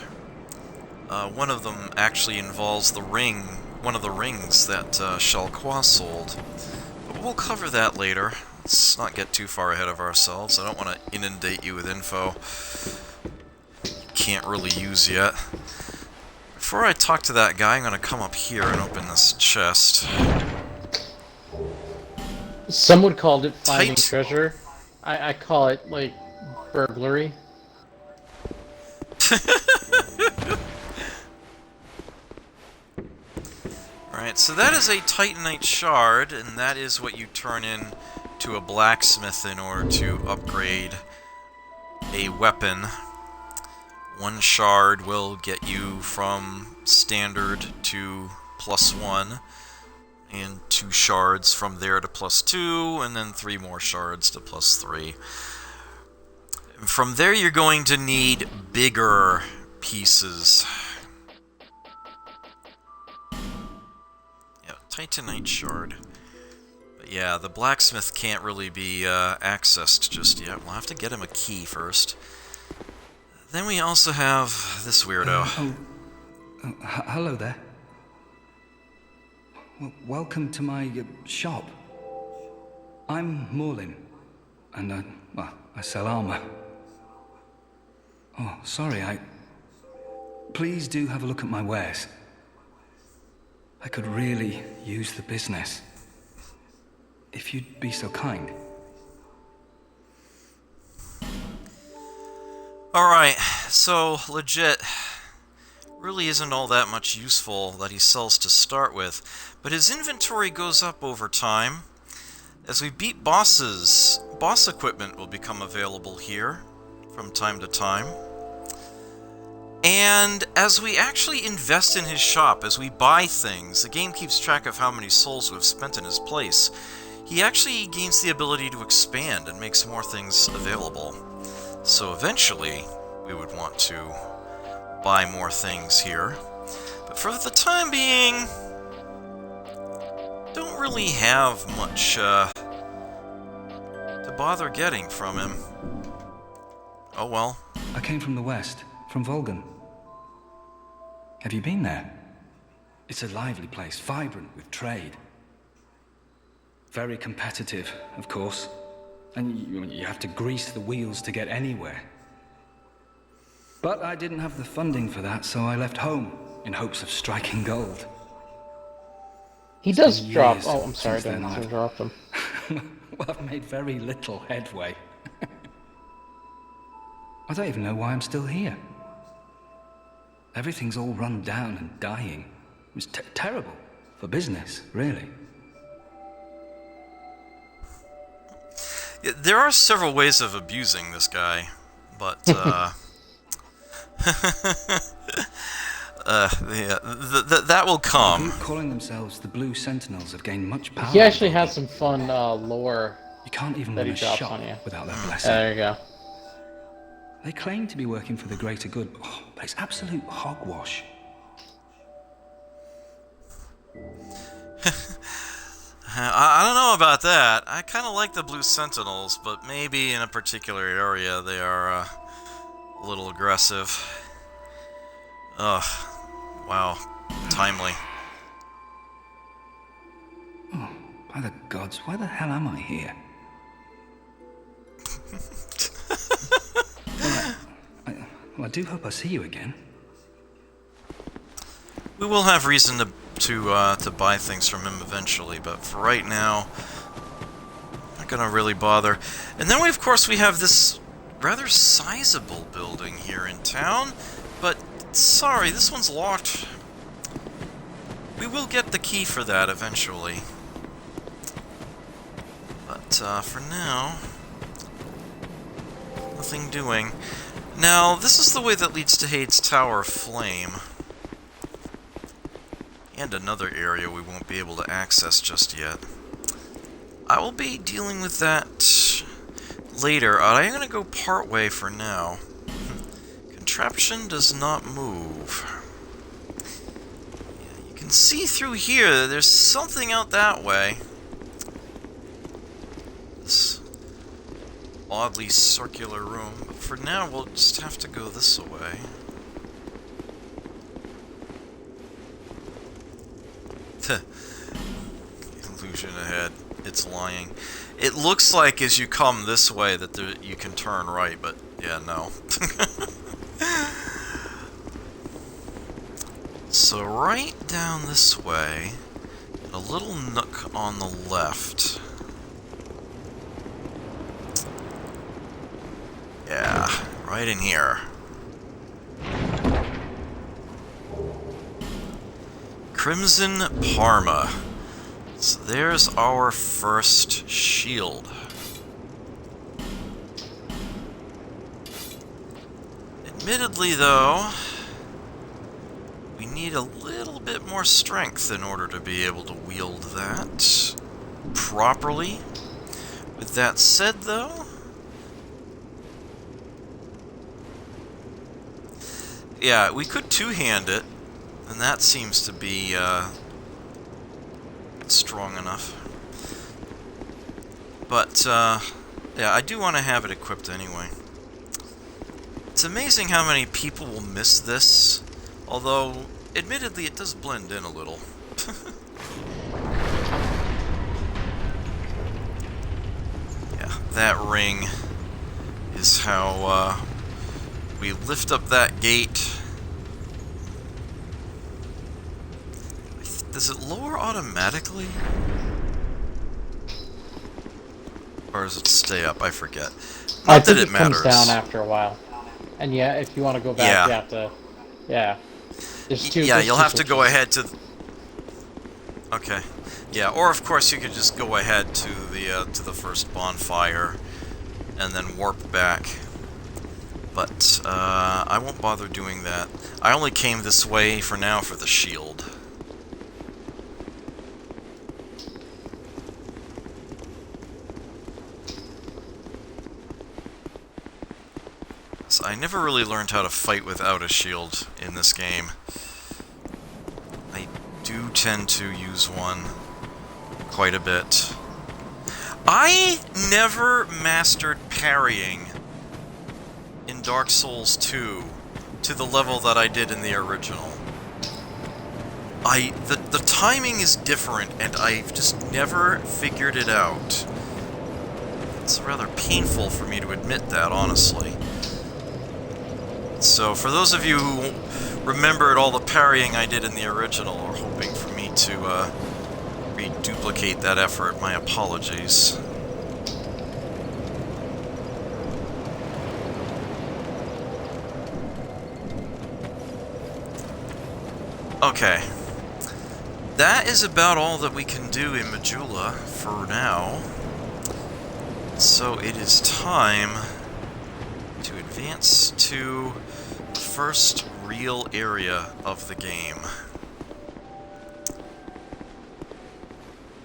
One of them actually involves the ring, one of the rings that Shalqua sold. But we'll cover that later. Let's not get too far ahead of ourselves. I don't want to inundate you with info you can't really use yet. Before I talk to that guy, I'm going to come up here and open this chest. Some would call it finding treasure. I call it, like, burglary. Alright, so that is a Titanite shard, and that is what you turn in to a blacksmith in order to upgrade a weapon. One shard will get you from standard to +1, and 2 shards from there to +2, and then 3 more shards to +3. From there you're going to need bigger pieces. Yeah, Titanite shard. But yeah, the blacksmith can't really be accessed just yet. We'll have to get him a key first. Then we also have this weirdo. Hello there. Welcome to my shop. I'm Morlin, and I sell armor. Oh, sorry, Please do have a look at my wares. I could really use the business. If you'd be so kind. Alright, so legit, really isn't all that much useful that he sells to start with, but his inventory goes up over time. As we beat bosses, boss equipment will become available here from time to time. And as we actually invest in his shop, as we buy things, the game keeps track of how many souls we've spent in his place. He actually gains the ability to expand and makes more things available. So eventually, we would want to buy more things here. But for the time being, don't really have much to bother getting from him. Oh well. I came from the west, from Volgan. Have you been there? It's a lively place, vibrant with trade. Very competitive, of course. And you have to grease the wheels to get anywhere. But I didn't have the funding for that, so I left home in hopes of striking gold. He does It's been drop. years Oh, I'm sorry, I since didn't then interrupt him. Well, I've made very little headway. I don't even know why I'm still here. Everything's all run down and dying. It's terrible for business, really. Yeah, there are several ways of abusing this guy, but that will come. The group calling themselves the Blue Sentinels have gained much power. He actually has some fun lore. You can't even that run he a drops shop on you. without their blessing. There you go. They claim to be working for the greater good, but it's absolute hogwash. I don't know about that. I kind of like the Blue Sentinels, but maybe in a particular area they are a little aggressive. Ugh. Wow. Timely. Oh, by the gods, why the hell am I here? Well, I do hope I see you again. We will have reason to buy things from him eventually, but for right now, not gonna really bother. And then of course we have this rather sizable building here in town, but sorry, this one's locked. We will get the key for that eventually. But for now, nothing doing. Now, this is the way that leads to Hade's Tower of Flame. And another area we won't be able to access just yet. I will be dealing with that later. I'm going to go part way for now. Contraption does not move. Yeah, you can see through here, there's something out that way. This oddly circular room. But for now, we'll just have to go this way. Illusion ahead. It's lying. It looks like as you come this way that you can turn right, but yeah, no. So right down this way, a little nook on the left. Yeah, right in here. Crimson Parma. So there's our first shield. Admittedly, though, we need a little bit more strength in order to be able to wield that properly. With that said, though, yeah, we could two-hand it, and that seems to be strong enough. But, yeah, I do want to have it equipped anyway. It's amazing how many people will miss this, although, admittedly, it does blend in a little. Yeah, that ring is how, we lift up that gate. Does it lower automatically? Or does it stay up? I forget. Not that it matters. Comes down after a while. And yeah, if you want to go back, you have to... Yeah. You'll have to go ahead to... Okay. Yeah, or of course you could just go ahead to the first bonfire and then warp back. But, I won't bother doing that. I only came this way for now for the shield. So I never really learned how to fight without a shield in this game. I do tend to use one quite a bit. I never mastered parrying in Dark Souls 2 to the level that I did in the original. The timing is different, and I've just never figured it out. It's rather painful for me to admit that, honestly. So, for those of you who remembered all the parrying I did in the original, or hoping for me to reduplicate that effort, my apologies. Okay. That is about all that we can do in Majula for now. So it is time to advance to the first real area of the game.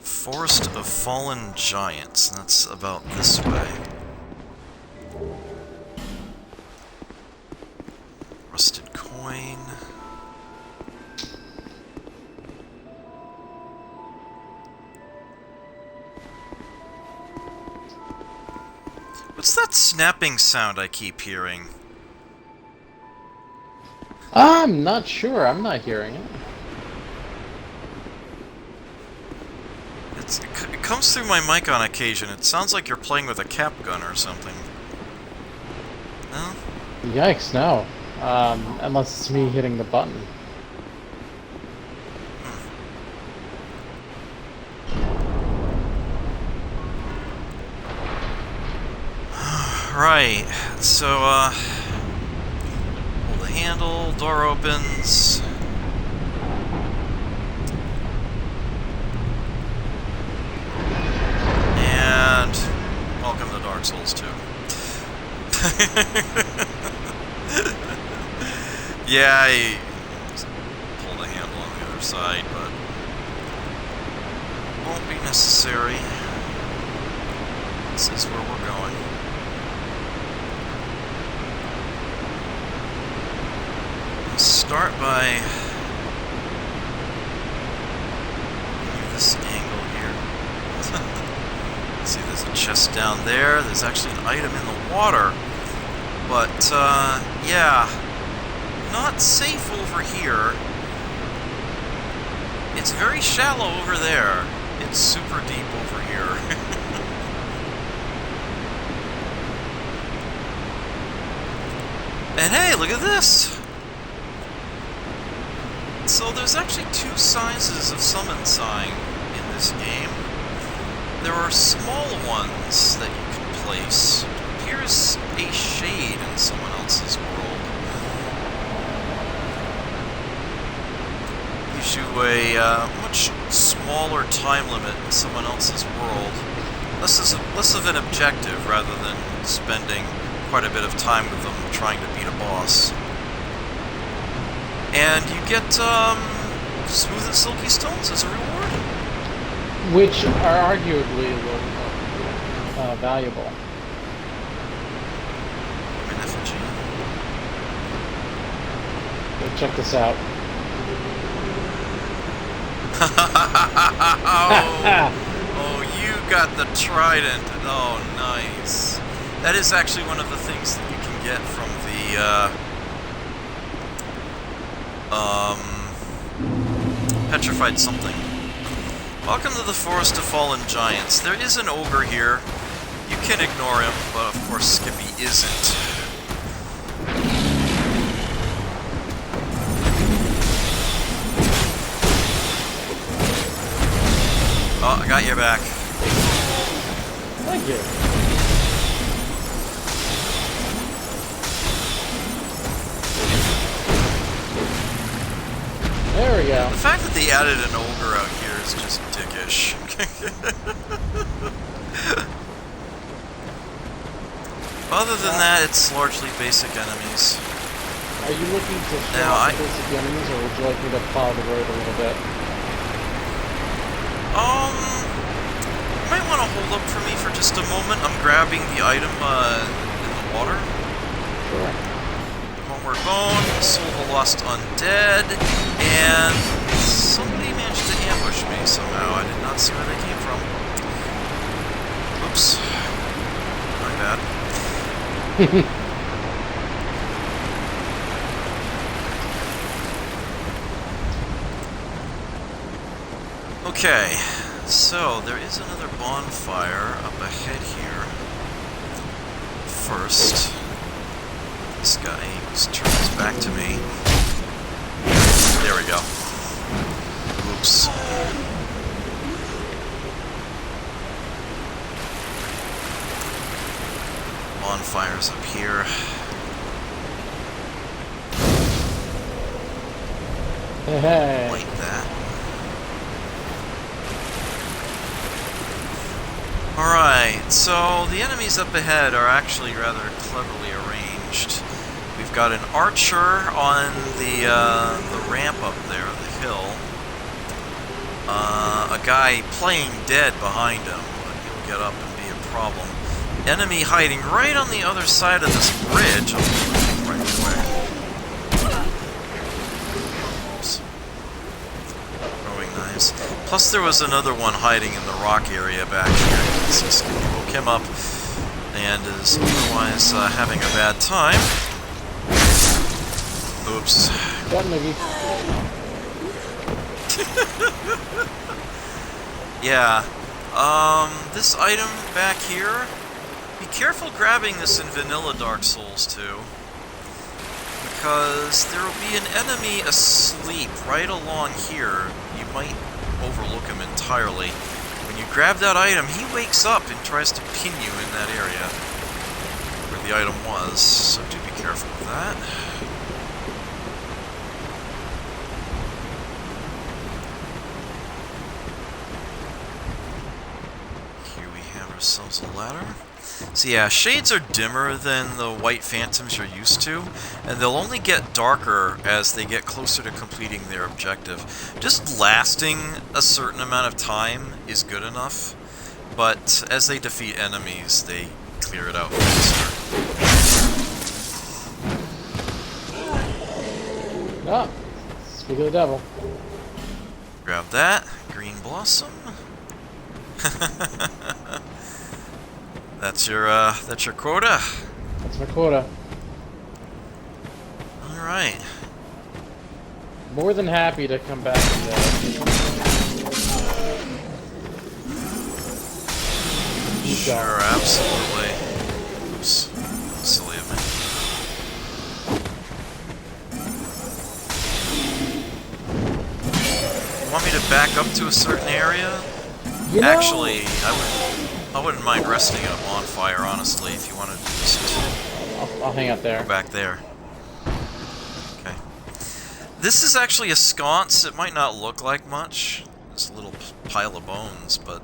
Forest of Fallen Giants. That's about this way. Rusted coin. What's that snapping sound I keep hearing? I'm not sure. I'm not hearing it. It comes through my mic on occasion. It sounds like you're playing with a cap gun or something. No? Yikes, no. Unless it's me hitting the button. Right, so, pull the handle, door opens. And welcome to Dark Souls 2. Yeah, I pulled the handle on the other side, but won't be necessary. This is where we're going. Start by this angle here. See, there's a chest down there. There's actually an item in the water. But, yeah. Not safe over here. It's very shallow over there. It's super deep over here. And hey, look at this! So there's actually two sizes of summon sign in this game. There are small ones that you can place. It appears a shade in someone else's world. Gives you a much smaller time limit in someone else's world. Less of an objective rather than spending quite a bit of time with them trying to beat a boss. And you get smooth and silky stones as a reward. Which are arguably a little more valuable. An effigy. So check this out. Oh, you got the trident. Oh, nice. That is actually one of the things that you can get from the, petrified something. Welcome to the Forest of Fallen Giants. There is an ogre here. You can ignore him, but of course Skippy isn't. Oh, I got your back. Thank you. There we go. The fact that they added an ogre out here is just dickish. Other than that, it's largely basic enemies. Are you looking to show Now, basic enemies, or would you like me to follow the road a little bit? You might want to hold up for me for just a moment. I'm grabbing the item in the water. Sure. Homeward Bone, Soul of the Lost Undead, and somebody managed to ambush me somehow. I did not see where they came from. Oops. My bad. Okay, so there is another bonfire up ahead here. First, this guy turns his back to me. There we go. Oops. Bonfires up here. Hey. Like that. Alright, so the enemies up ahead are actually rather cleverly arranged. We've got an archer on the ramp up there, the hill. A guy playing dead behind him, but he'll get up and be a problem. Enemy hiding right on the other side of this bridge. I'll take right away. Oops. Throwing knives. Plus there was another one hiding in the rock area back here. You can see Skippy woke him up and is otherwise having a bad time. Oops. Got Miggy. Yeah. This item back here, be careful grabbing this in vanilla Dark Souls 2. Because there will be an enemy asleep right along here. You might overlook him entirely. When you grab that item, he wakes up and tries to pin you in that area where the item was. So do be careful with that. Ourselves a ladder. So yeah, shades are dimmer than the white phantoms you're used to, and they'll only get darker as they get closer to completing their objective. Just lasting a certain amount of time is good enough, but as they defeat enemies, they clear it out faster. Ah, speak of the devil. Grab that. Green Blossom. That's your quota. That's my quota. Alright. More than happy to come back and Sure, absolutely. Oops. Silly of me. You want me to back up to a certain area? You know, actually, I wouldn't mind resting at a bonfire, honestly, if you wanted to just... I'll hang out there. Go back there. Okay. This is actually a sconce. It might not look like much. It's a little pile of bones, but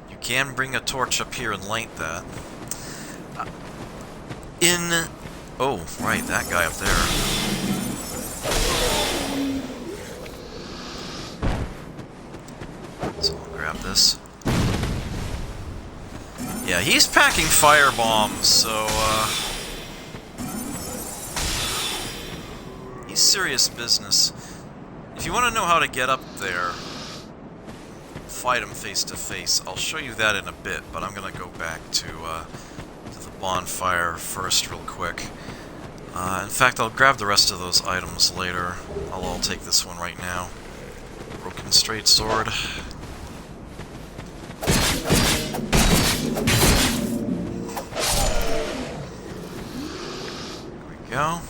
you can bring a torch up here and light that. Oh, right, that guy up there. So I'll grab this. Yeah, he's packing fire bombs, so, he's serious business. If you want to know how to get up there, fight him face to face. I'll show you that in a bit, but I'm gonna go back to the bonfire first real quick. In fact, I'll grab the rest of those items later. I'll take this one right now. Broken straight sword. There we go.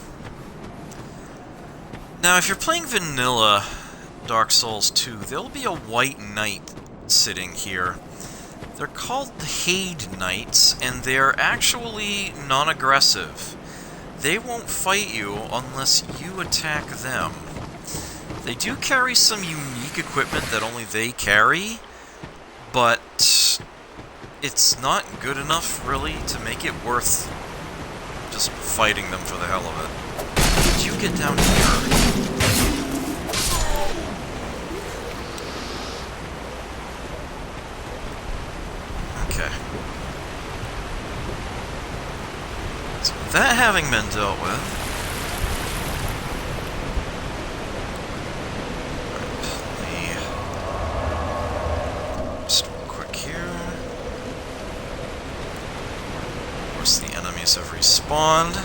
Now, if you're playing vanilla Dark Souls 2, there'll be a white knight sitting here. They're called the Haid Knights, and they're actually non-aggressive. They won't fight you unless you attack them. They do carry some unique equipment that only they carry, but it's not good enough, really, to make it worth just fighting them for the hell of it. Did you get down here? Okay. So that having been dealt with, just real quick here. Of course, the enemies have respawned.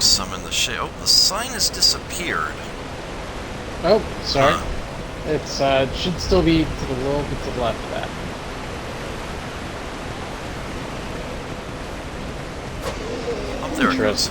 Summon the shade. Oh, the sign has disappeared. Oh, sorry. It's should still be to the little bit to the left of that. There it goes.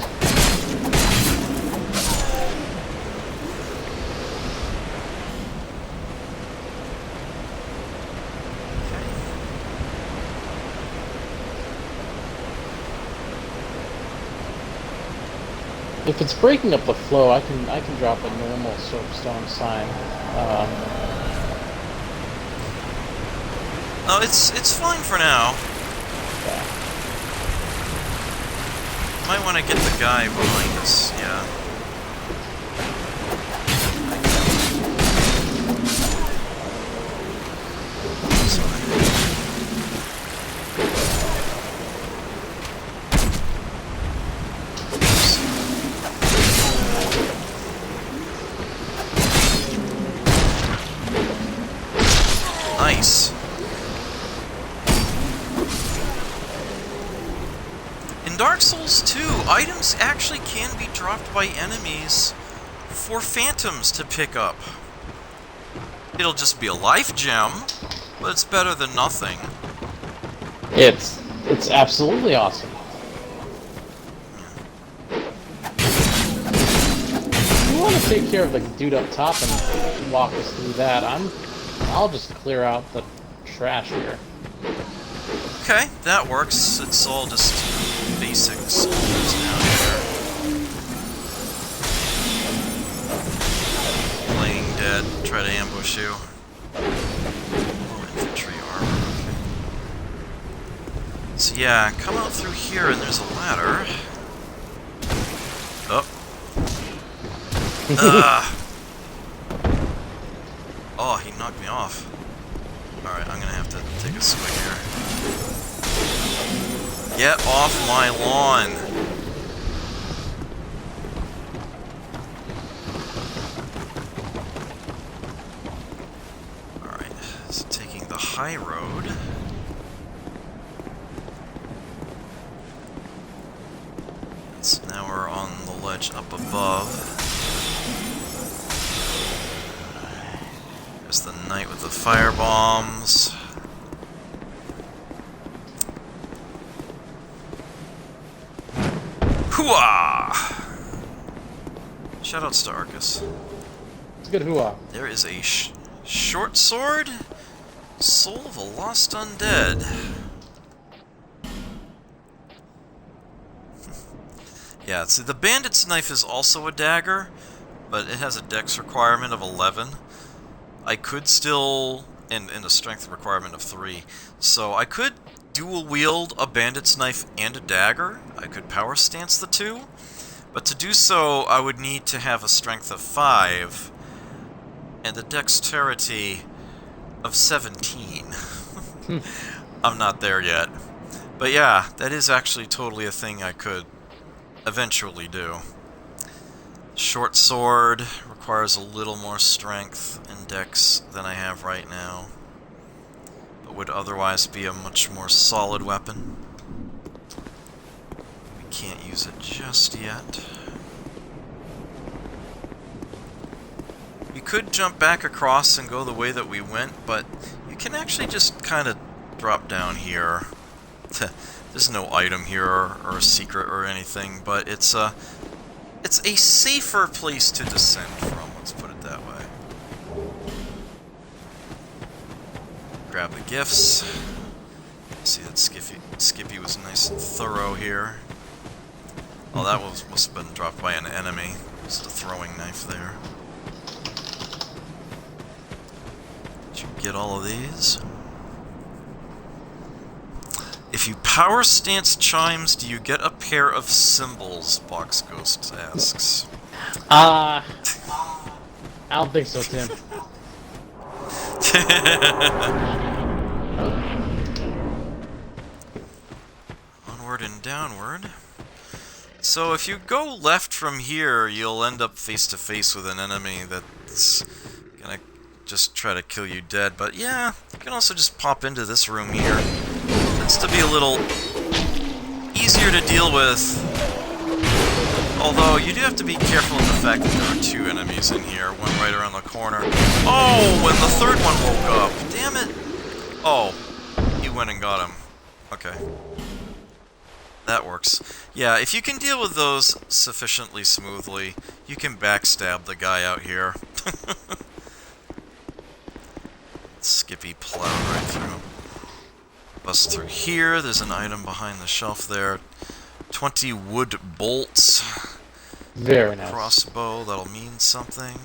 If it's breaking up the flow, I can drop a normal soapstone sign. No, it's fine for now. Yeah. Might want to get the guy behind us, yeah. Nice. In Dark Souls 2, items actually can be dropped by enemies for phantoms to pick up. It'll just be a life gem, but it's better than nothing. It's absolutely awesome. If you want to take care of the dude up top and walk us through that, I'll just clear out the trash here. Okay, that works. It's all just basic soldiers down here. Playing dead, try to ambush you. Oh, infantry armor, okay. So yeah, come out through here and there's a ladder. Oh. Oh, he knocked me off. Alright, I'm gonna have to take a swing here. Get off my lawn! Alright, so taking the high road. So now we're on the ledge up above. There's the knight with the fire bombs. Hooah! Shoutouts to Arcus. It's a good hooah. There is a short sword, soul of a lost undead. Yeah, see, the bandit's knife is also a dagger, but it has a dex requirement of 11. I could still, and a strength requirement of 3, so I could dual wield a bandit's knife and a dagger. I could power stance the two, but to do so I would need to have a strength of 5 and a dexterity of 17. I'm not there yet. But yeah, that is actually totally a thing I could eventually do. Short sword requires a little more strength and dex than I have right now. would otherwise be a much more solid weapon. We can't use it just yet. We could jump back across and go the way that we went, but you can actually just kind of drop down here. There's no item here or a secret or anything, but it's a safer place to descend from, let's put it that way. Grab the gifts. See that Skippy was nice and thorough here. Oh, that must have been dropped by an enemy. Just a throwing knife there. Did you get all of these? If you power stance chimes, do you get a pair of cymbals? Box Ghost asks. I don't think so, Tim. Onward and downward. So if you go left from here, you'll end up face to face with an enemy that's gonna just try to kill you dead. But yeah, you can also just pop into this room here. Tends to be a little easier to deal with. Although, you do have to be careful of the fact that there are two enemies in here, one right around the corner. Oh, and the third one woke up. Damn it. Oh, you went and got him. Okay. That works. Yeah, if you can deal with those sufficiently smoothly, you can backstab the guy out here. Skippy plowed right through. Bust through here. There's an item behind the shelf there. 20 wood bolts. Very nice. Crossbow, that'll mean something.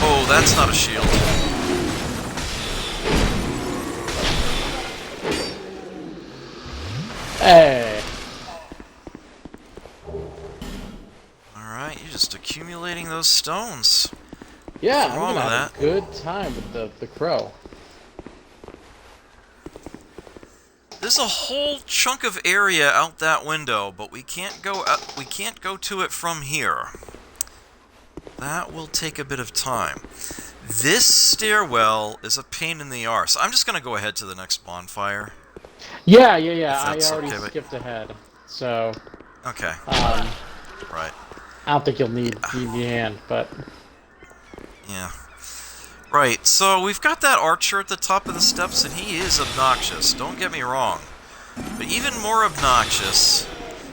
Oh, that's not a shield. Hey. Alright, you're just accumulating those stones. Yeah, What's I'm wrong gonna with have a good time with the crow. There's a whole chunk of area out that window, but we can't go to it from here. That will take a bit of time. This stairwell is a pain in the arse. I'm just gonna go ahead to the next bonfire. Yeah. I that's already okay, skipped ahead, so. Okay. Right. I don't think you'll need the hand, but. Yeah. Right, so we've got that archer at the top of the steps, and he is obnoxious, don't get me wrong. But even more obnoxious,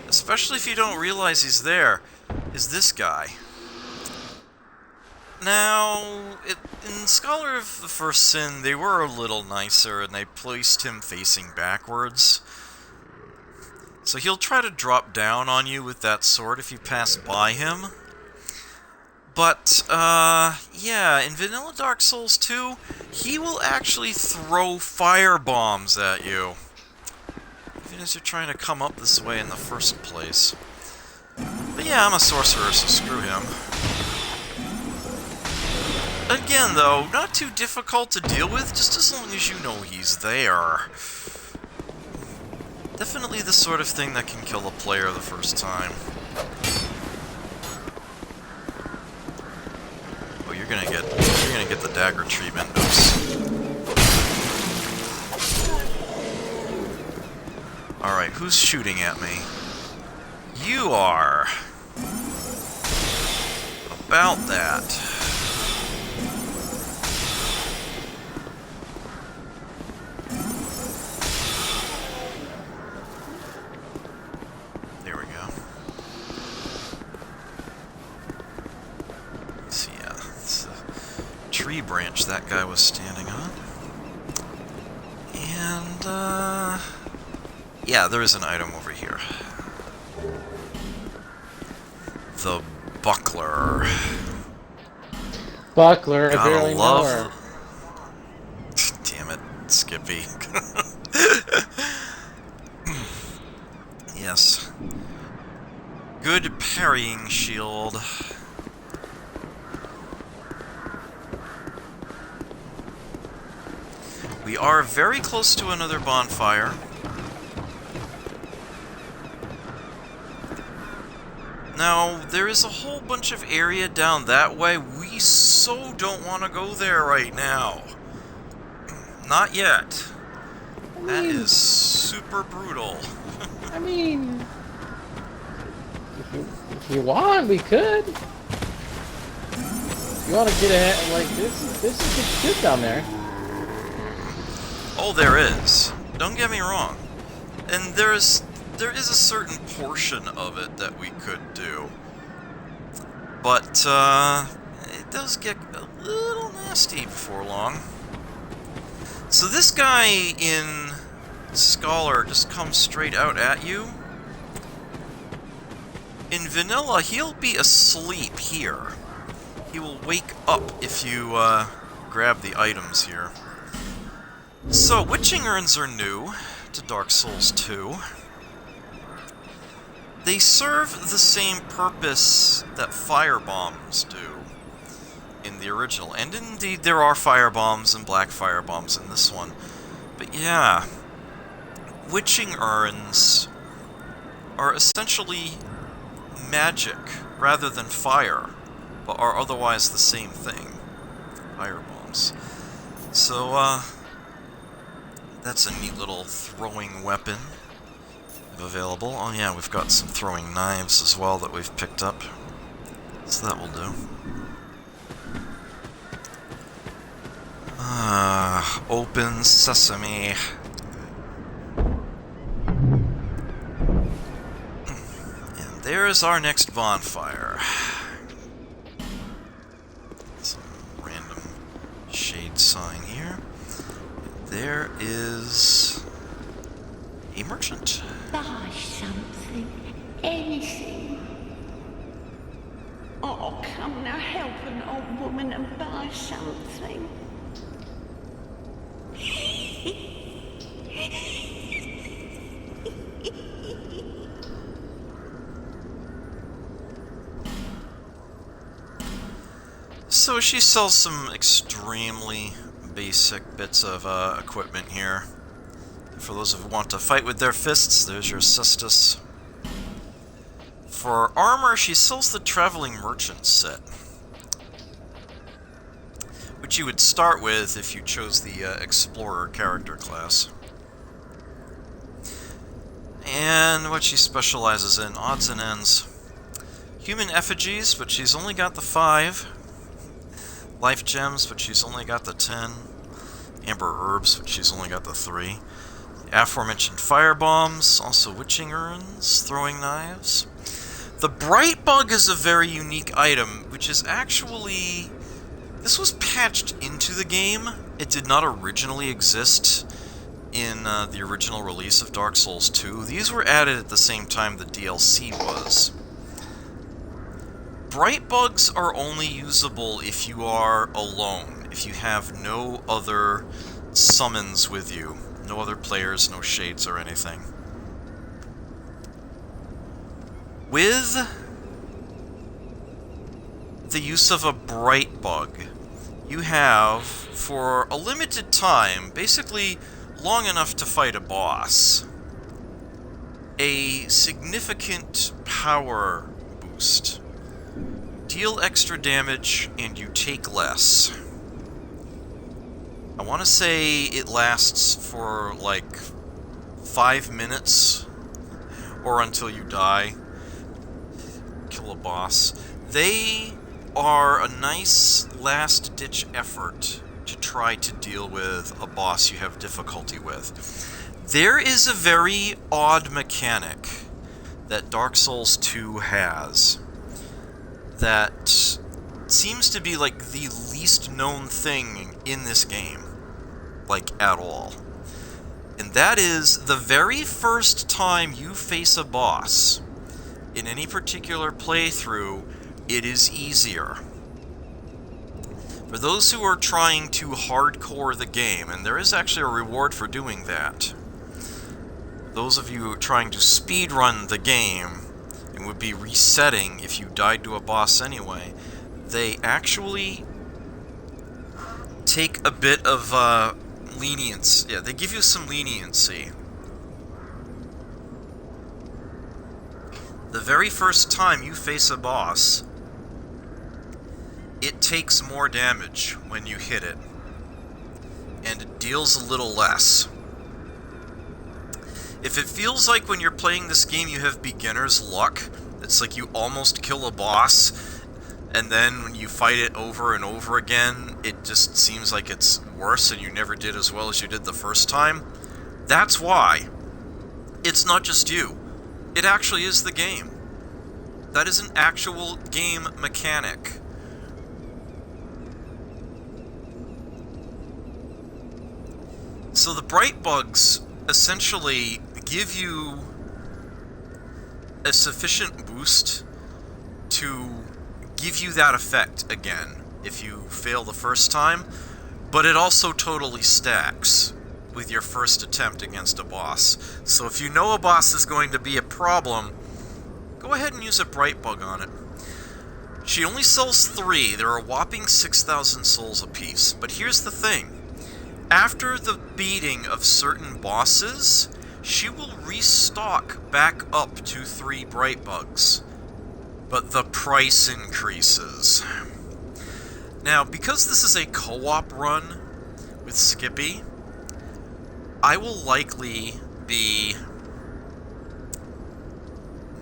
especially if you don't realize he's there, is this guy. Now, in Scholar of the First Sin, they were a little nicer, and they placed him facing backwards. So he'll try to drop down on you with that sword if you pass by him. But, yeah, in Vanilla Dark Souls 2, he will actually throw fire bombs at you. Even as you're trying to come up this way in the first place. But yeah, I'm a sorcerer, so screw him. Again, though, not too difficult to deal with, just as long as you know he's there. Definitely the sort of thing that can kill a player the first time. You're gonna get the dagger treatment. Oops. Alright, who's shooting at me? You are. About that. There we go. Tree branch that guy was standing on. And, yeah, there is an item over here. The buckler. Buckler, I barely know her. Damn it, Skippy. Yes. Good parrying shield. We are very close to another bonfire. Now, there is a whole bunch of area down that way. We so don't want to go there right now. Not yet. That is super brutal. I mean, if you want, we could. If you want to get ahead, like, this is good down there. Oh, there is. Don't get me wrong. And there is a certain portion of it that we could do. But, it does get a little nasty before long. So this guy in Scholar just comes straight out at you. In Vanilla, he'll be asleep here. He will wake up if you, grab the items here. So, Witching Urns are new to Dark Souls 2. They serve the same purpose that fire bombs do in the original. And indeed, there are fire bombs and black fire bombs in this one. But yeah, Witching Urns are essentially magic rather than fire, but are otherwise the same thing. Fire bombs. So, that's a neat little throwing weapon available. Oh yeah, we've got some throwing knives as well that we've picked up. So that will do. Open sesame. And there's our next bonfire. Some random shade sign here. There is a merchant. Buy something. Anything. Oh, come now, help an old woman and buy something. So she sells some extremely basic bits of equipment here. For those who want to fight with their fists, there's your cestus. For armor, she sells the Traveling Merchant set, which you would start with if you chose the Explorer character class. And what she specializes in, odds and ends. Human effigies, but she's only got the 5. Life gems, but she's only got the 10. Amber herbs, but she's only got the 3. The aforementioned fire bombs, also witching urns, throwing knives. The bright bug is a very unique item, which is actually... This was patched into the game. It did not originally exist in the original release of Dark Souls 2. These were added at the same time the DLC was. Bright bugs are only usable if you are alone, if you have no other summons with you, no other players, no shades or anything. With the use of a bright bug, you have, for a limited time, basically long enough to fight a boss, a significant power boost. Deal extra damage, and you take less. I want to say it lasts for, like, 5 minutes, or until you die. Kill a boss. They are a nice last-ditch effort to try to deal with a boss you have difficulty with. There is a very odd mechanic that Dark Souls 2 has that seems to be like the least known thing in this game, like at all. And that is the very first time you face a boss in any particular playthrough, it is easier. For those who are trying to hardcore the game, and there is actually a reward for doing that, those of you trying to speedrun the game and would be resetting if you died to a boss anyway, they actually take a bit of leniency. Yeah, they give you some leniency. the very first time you face a boss, it takes more damage when you hit it, and it deals a little less. If it feels like when you're playing this game you have beginner's luck, it's like you almost kill a boss, and then when you fight it over and over again, it just seems like it's worse and you never did as well as you did the first time, that's why. It's not just you. It actually is the game. That is an actual game mechanic. So the bright bugs essentially give you a sufficient boost to give you that effect again if you fail the first time, but it also totally stacks with your first attempt against a boss. So if you know a boss is going to be a problem, go ahead and use a bright bug on it. She only sells 3. There are a whopping 6,000 souls apiece. But here's the thing. After the beating of certain bosses, she will restock back up to 3 bright bugs. But the price increases. Now, because this is a co-op run with Skippy, I will likely be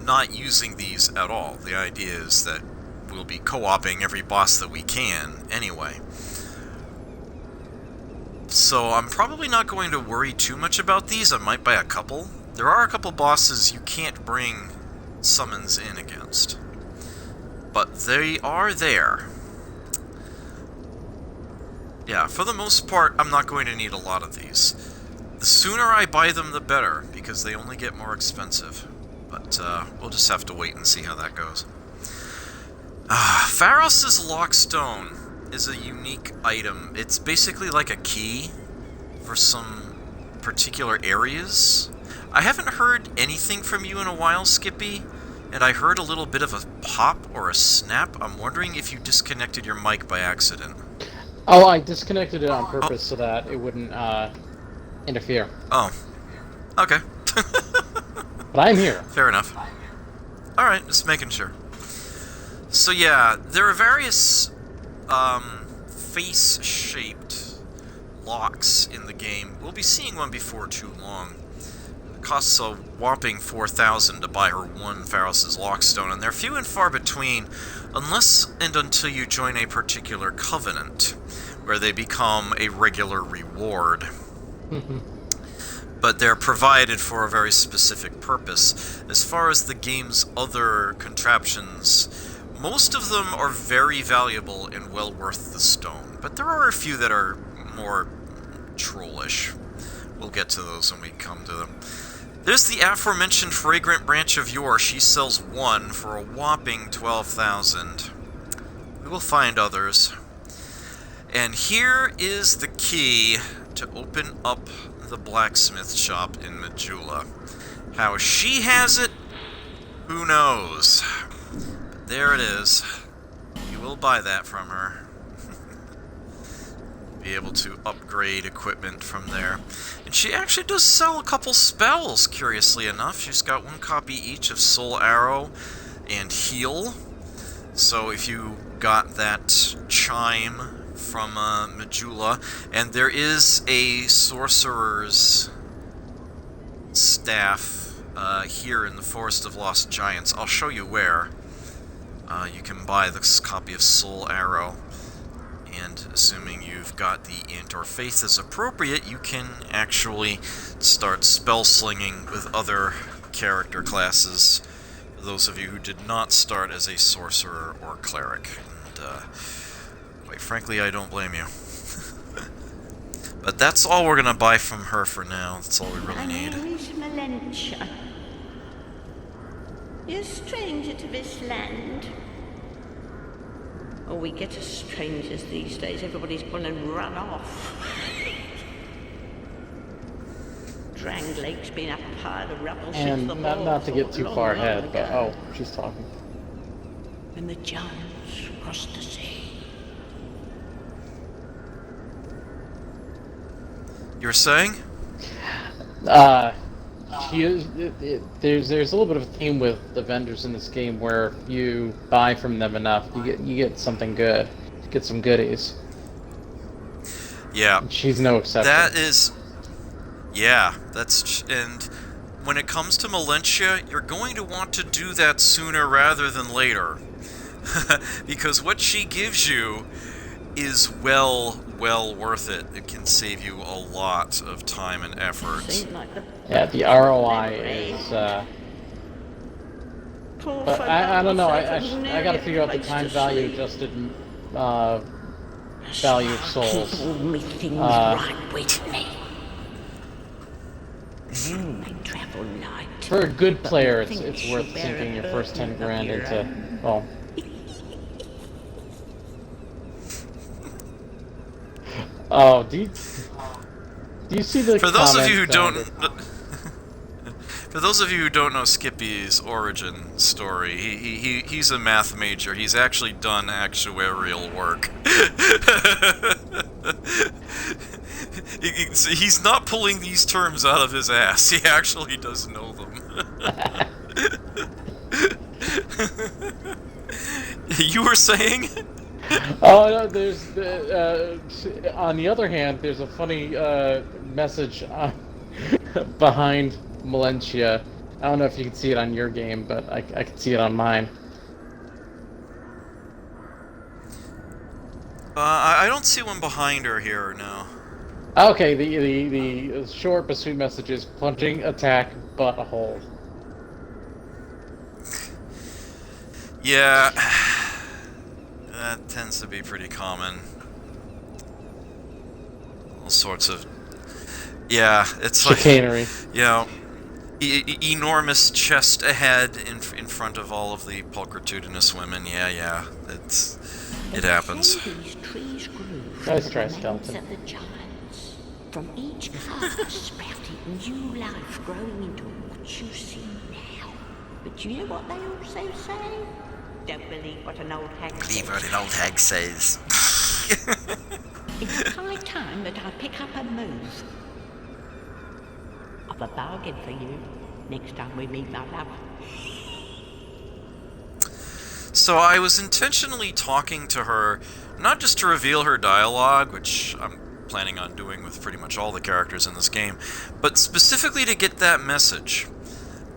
not using these at all. The idea is that we'll be co-oping every boss that we can anyway. So I'm probably not going to worry too much about these. I might buy a couple. There are a couple bosses you can't bring summons in against, but they are there. Yeah, for the most part, I'm not going to need a lot of these. The sooner I buy them, the better, because they only get more expensive. But we'll just have to wait and see how that goes. Pharos' Lockstone is a unique item. It's basically like a key for some particular areas. I haven't heard anything from you in a while, Skippy, and I heard a little bit of a pop or a snap. I'm wondering if you disconnected your mic by accident. Oh, I disconnected it on purpose so that it wouldn't interfere. Oh. Okay. But I'm here. Fair enough. Alright, just making sure. So yeah, there are various face-shaped locks in the game. We'll be seeing one before too long. It costs a whopping 4,000 to buy her one Pharos' Lockstone, and they're few and far between unless and until you join a particular covenant, where they become a regular reward. But they're provided for a very specific purpose. As far as the game's other contraptions, most of them are very valuable and well worth the stone, but there are a few that are more trollish. We'll get to those when we come to them. There's the aforementioned Fragrant Branch of Yore. She sells 1 for a whopping 12,000. We will find others. And here is the key to open up the blacksmith shop in Majula. How she has it, who knows? But there it is. You will buy that from her. Be able to upgrade equipment from there. And she actually does sell a couple spells, curiously enough. She's got 1 copy each of Soul Arrow and Heal. So if you got that chime from Majula, and there is a sorcerer's staff here in the Forest of Lost Giants. I'll show you where. You can buy this copy of Soul Arrow, and assuming you've got the Int or Faith as appropriate, you can actually start spell slinging with other character classes, for those of you who did not start as a sorcerer or cleric. And quite frankly, I don't blame you. But that's all we're going to buy from her for now. That's all we really need. My name is Melentia. You're a stranger to this land. Oh, we get as strangers these days. Everybody's gone and run off. Drang Lake's been a pile of rubble since And the not to get too far ahead, but oh, she's talking. When the giants crossed the sea. You were saying? there's a little bit of a theme with the vendors in this game where if you buy from them enough, you get something good, you get some goodies. Yeah. And she's no exception. That is, yeah, and when it comes to Melentia, you're going to want to do that sooner rather than later. Because what she gives you is well worth it. It can save you a lot of time and effort. Yeah, the ROI is, but I don't know, I gotta figure out the time value adjusted, value of souls. Keep all me things right with me. You may travel light. For a good player, it's worth sinking your first 10 grand into, well... Oh, do you see the For those of you who comments don't... For those of you who don't know Skippy's origin story, he's a math major. He's actually done actuarial work. He's not pulling these terms out of his ass. He actually does know them. You were saying? Oh no, there's on the other hand, there's a funny message behind Melentia. I don't know if you can see it on your game, but I can see it on mine. I don't see one behind her here, no. Okay, the short but sweet message is punching, attack, butt hold. Yeah, that tends to be pretty common. All sorts of... Yeah, it's chicanery. Like, you know, enormous chest ahead in front of all of the pulchritudinous women. Yeah, it happens. Nice try, skeleton. From each heart sprouted new life growing into what you see now. But you know what they also say? Don't believe what an old hag says. Believe what an old hag says. It's high time that I pick up a move. I've a bargain for you next time we meet, my love. So I was intentionally talking to her, not just to reveal her dialogue, which I'm planning on doing with pretty much all the characters in this game, but specifically to get that message.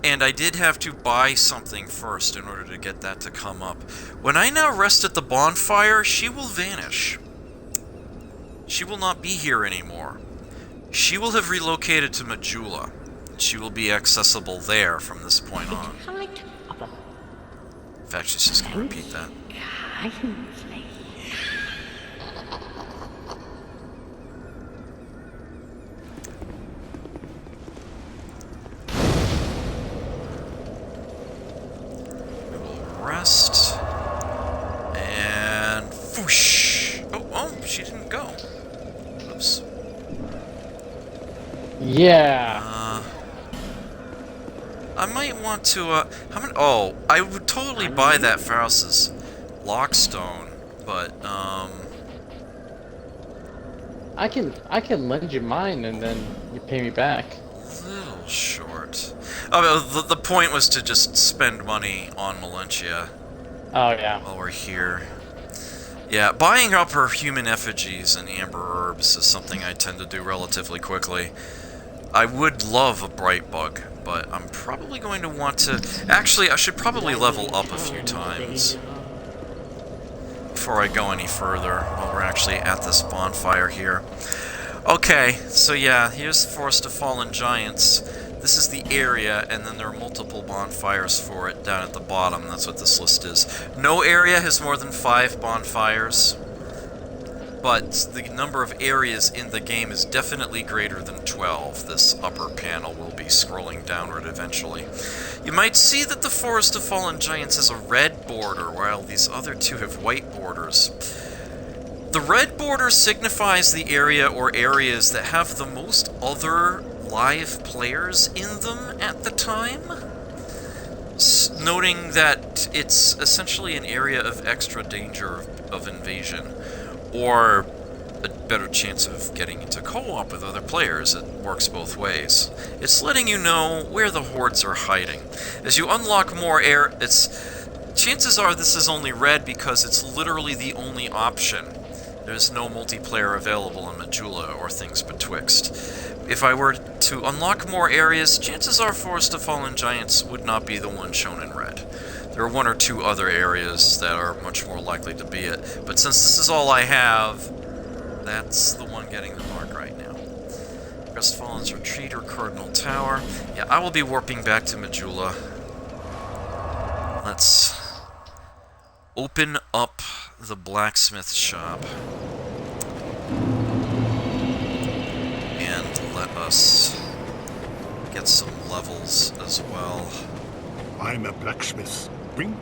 And I did have to buy something first in order to get that to come up. When I now rest at the bonfire, she will vanish. She will not be here anymore. She will have relocated to Majula. She will be accessible there from this point on. In fact, she's just going to repeat that. Rest. And... Whoosh! Oh, she didn't go. Oops. Yeah. I might want to, how many... Oh, I would totally buy that Faustus Lockstone, but, I can lend you mine and then you pay me back. A little short. Oh, the point was to just spend money on Melentia. Oh, yeah. While we're here. Yeah, buying up her human effigies and amber herbs is something I tend to do relatively quickly. I would love a bright bug, but I'm probably going to want to... Actually, I should probably level up a few times before I go any further while we're actually at this bonfire here. Okay, so yeah, here's the Forest of Fallen Giants. This is the area, and then there are multiple bonfires for it down at the bottom. That's what this list is. No area has more than 5 bonfires, but the number of areas in the game is definitely greater than 12. This upper panel will be scrolling downward eventually. You might see that the Forest of Fallen Giants has a red border, while these other two have white borders. The red border signifies the area or areas that have the most other live players in them at the time, noting that it's essentially an area of extra danger of invasion, or a better chance of getting into co-op with other players. It works both ways. It's letting you know where the hordes are hiding. As you unlock more chances are this is only red because it's literally the only option. There's no multiplayer available in Majula or things betwixt. If I were to unlock more areas, chances are Forest of Fallen Giants would not be the one shown in red. There are 1 or 2 other areas that are much more likely to be it, but since this is all I have, that's the one getting the mark right now. Crestfallen's Retreat or Cardinal Tower. Yeah, I will be warping back to Majula. Let's open up the blacksmith shop. And let us get some levels as well. I'm a blacksmith. Bring...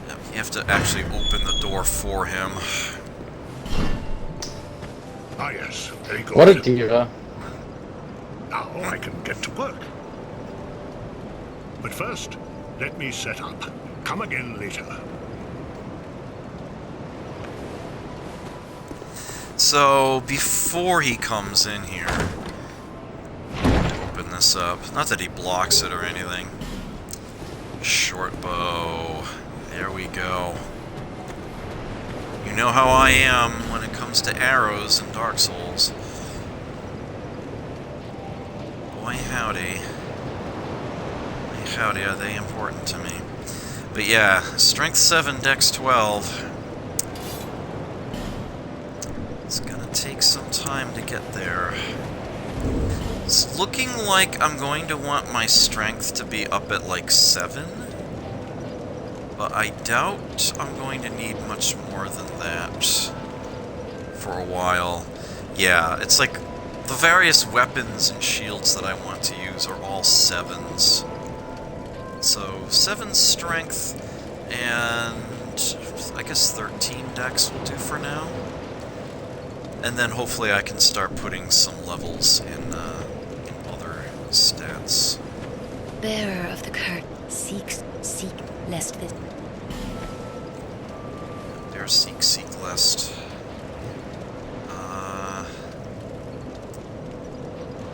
Yeah, you have to actually open the door for him. Ah, yes. Very good. What a diva. Now I can get to work. But first, let me set up. Come again later. So, before he comes in here, open this up. Not that he blocks it or anything. Short bow. There we go. You know how I am when it comes to arrows in Dark Souls. Boy howdy. Boy howdy, are they important to me. But yeah, Strength 7, Dex 12. It's gonna take some time to get there. It's looking like I'm going to want my strength to be up at like 7. But I doubt I'm going to need much more than that for a while. Yeah, it's like the various weapons and shields that I want to use are all 7s. So 7 strength and I guess 13 dex will do for now. And then hopefully I can start putting some levels in other stats. Bearer of the curse, seek lest this. Bear seek lest.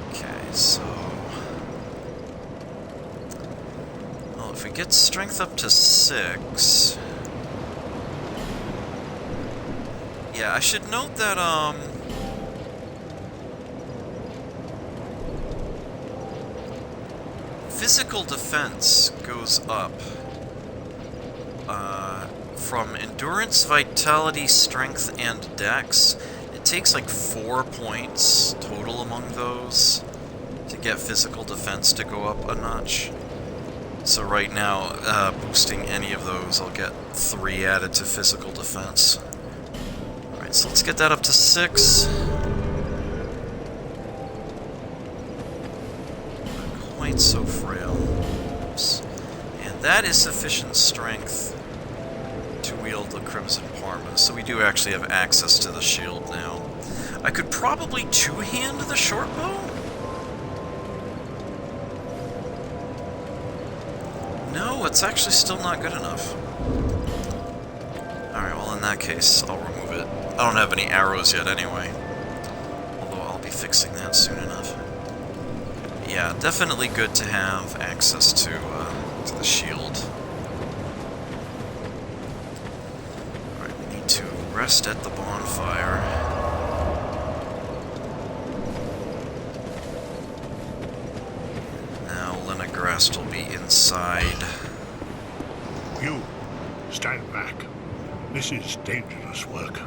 Okay, so. Well, if we get strength up to 6. Yeah, I should note that, physical defense goes up, from endurance, vitality, strength, and dex. It takes like 4 points total among those to get physical defense to go up a notch. So right now, boosting any of those, I'll get 3 added to physical defense. So let's get that up to 6. Not quite so frail. Oops. And that is sufficient strength to wield the Crimson Parma, so we do actually have access to the shield now. I could probably two-hand the short bow? No, it's actually still not good enough. Alright, well in that case, I'll remove it. I don't have any arrows yet anyway. Although I'll be fixing that soon enough. But yeah, definitely good to have access to the shield. Alright, we need to rest at the bonfire. Now Lenegrast will be inside. You, stand back. This is dangerous work.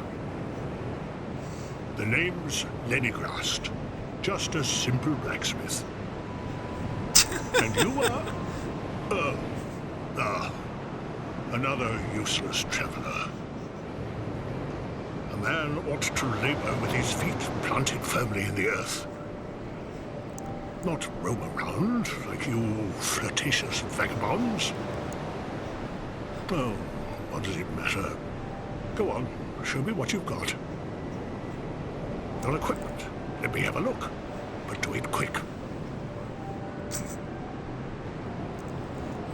The name's Lenegrast, just a simple blacksmith. And you are, another useless traveler. A man ought to labor with his feet planted firmly in the earth. Not roam around like you flirtatious vagabonds. Oh, what does it matter? Go on, show me what you've got. Your equipment. Let me have a look. But do it quick.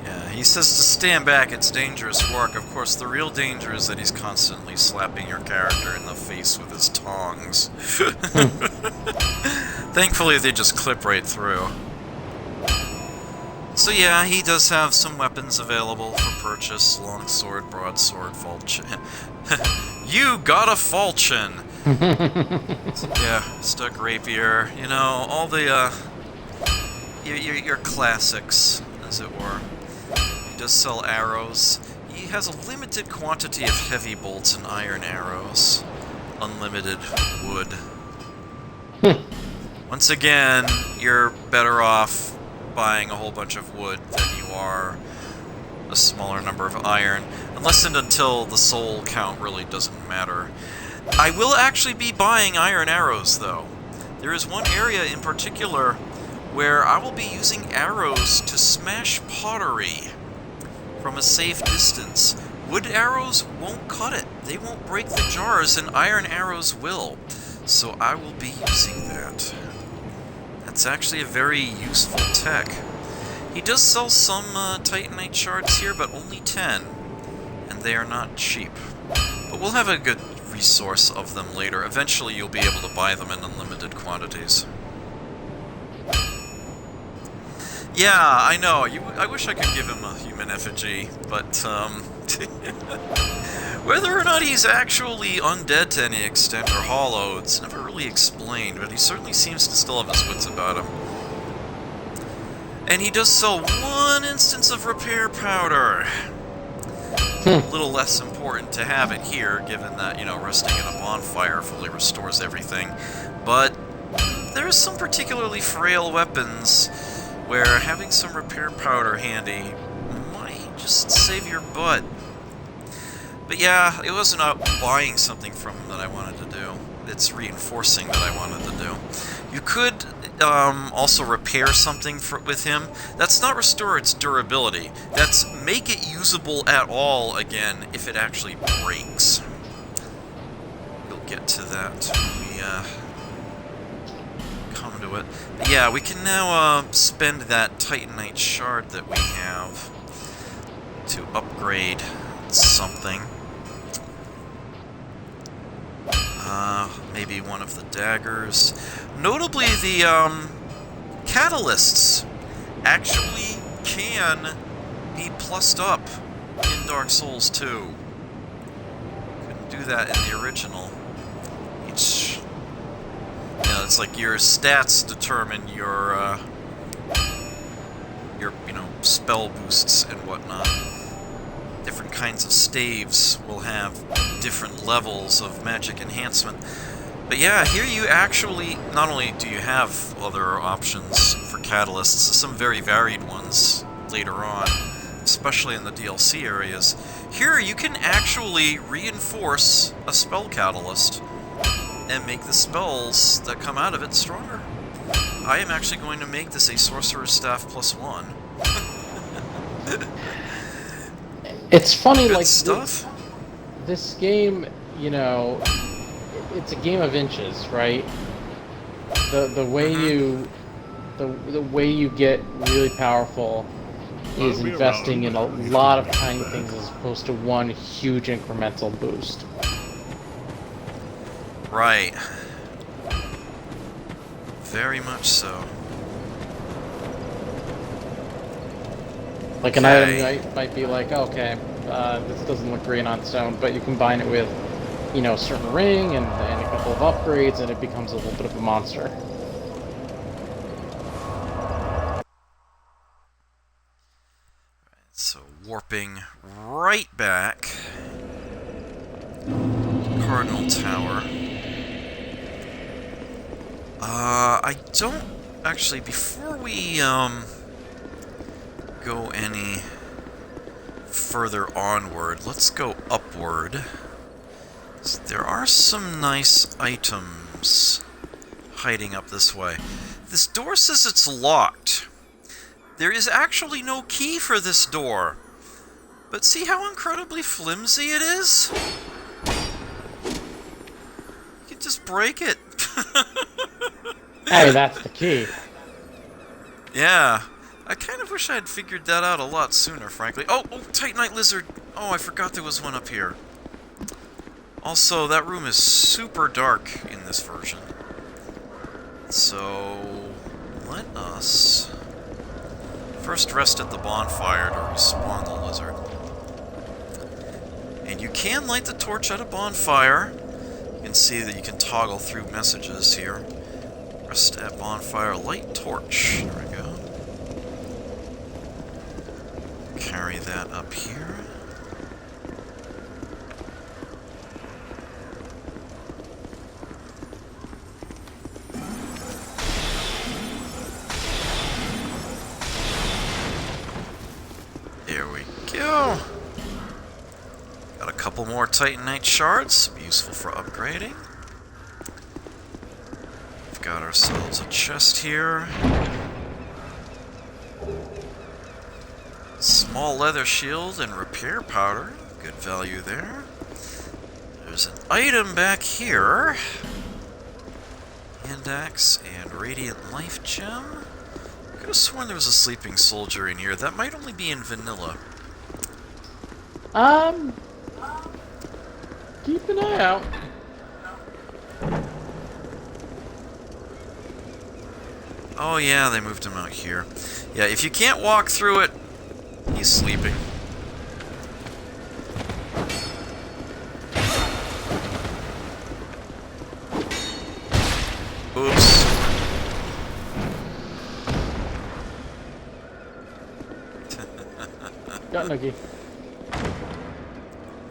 Yeah, he says to stand back, it's dangerous work. Of course, the real danger is that he's constantly slapping your character in the face with his tongs. Thankfully, they just clip right through. So yeah, he does have some weapons available for purchase. Longsword, broadsword, falchion. You got a falchion! Yeah, stuck rapier. You know, all the, your classics, as it were. He does sell arrows. He has a limited quantity of heavy bolts and iron arrows. Unlimited wood. Once again, you're better off buying a whole bunch of wood than you are a smaller number of iron, unless and until the soul count really doesn't matter. I will actually be buying iron arrows, though. There is one area in particular where I will be using arrows to smash pottery from a safe distance. Wood arrows won't cut it. They won't break the jars, and iron arrows will. So I will be using that. That's actually a very useful tech. He does sell some Titanite shards here, but only 10. And they are not cheap. But we'll have a good resource of them later. Eventually you'll be able to buy them in unlimited quantities. Yeah, I know. I wish I could give him a human effigy, but whether or not he's actually undead to any extent or hollow, it's never really explained, but he certainly seems to still have his wits about him. And he does sell one instance of repair powder. A little less important to have it here, given that, you know, resting in a bonfire fully restores everything. But there's some particularly frail weapons where having some repair powder handy might just save your butt. But yeah, it wasn't buying something from him that I wanted to do. It's reinforcing that I wanted to do. You could also repair something with him. That's not restore its durability. That's make it usable at all again if it actually breaks. We'll get to that when we come to it. But yeah, we can now spend that Titanite shard that we have to upgrade something. Maybe one of the daggers. Notably, the catalysts actually can be plussed up in Dark Souls 2. Couldn't do that in the original. Each, you know, it's like your stats determine your you know, spell boosts and whatnot. Different kinds of staves will have different levels of magic enhancement. But yeah, here you actually, not only do you have other options for catalysts, some very varied ones later on, especially in the DLC areas, here you can actually reinforce a spell catalyst and make the spells that come out of it stronger. I am actually going to make this a Sorcerer's Staff +1. It's funny, Good like, stuff. this game, you know, it's a game of inches, right? The way you the way you get really powerful is investing in a lot of tiny things as opposed to one huge incremental boost. Right. Very much so. Like an item might be like, okay, this doesn't look great on its own, but you combine it with, you know, a certain ring and a couple of upgrades, and it becomes a little bit of a monster. So, warping right back. Cardinal Tower. I don't... Actually, before we, go any further onward, let's go upward. There are some nice items hiding up this way. This door says it's locked. There is actually no key for this door. But see how incredibly flimsy it is? You can just break it. Hey, that's the key. Yeah. I kind of wish I had figured that out a lot sooner, frankly. Oh, Titanite Lizard! Oh, I forgot there was one up here. Also, that room is super dark in this version. So, let us first rest at the bonfire to respawn the lizard. And you can light the torch at a bonfire. You can see that you can toggle through messages here. Rest at bonfire, light torch. There we go. Carry that up here. There we go. Got a couple more Titanite shards, useful for upgrading. We've got ourselves a chest here. Small leather shield and repair powder, good value there. There's an item back here. Hand axe and radiant life gem. I could have sworn there was a sleeping soldier in here. That might only be in vanilla. Keep an eye out. Oh yeah, they moved him out here. Yeah, if you can't walk through it, he's sleeping. Oops. Got Nookie.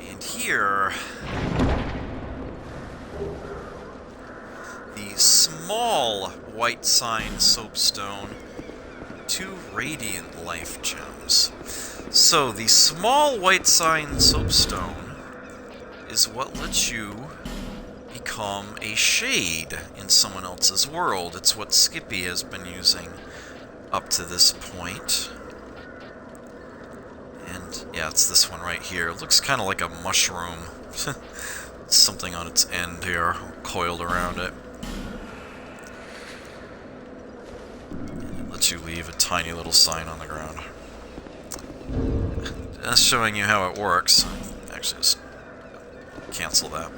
And here, the small white sign soapstone, 2 radiant life gems. So the small white sign soapstone is what lets you become a shade in someone else's world. It's what Skippy has been using up to this point. And yeah, it's this one right here. It looks kind of like a mushroom. Something on its end here, coiled around it. And it lets you leave a tiny little sign on the ground. That's showing you how it works. Actually, just cancel that.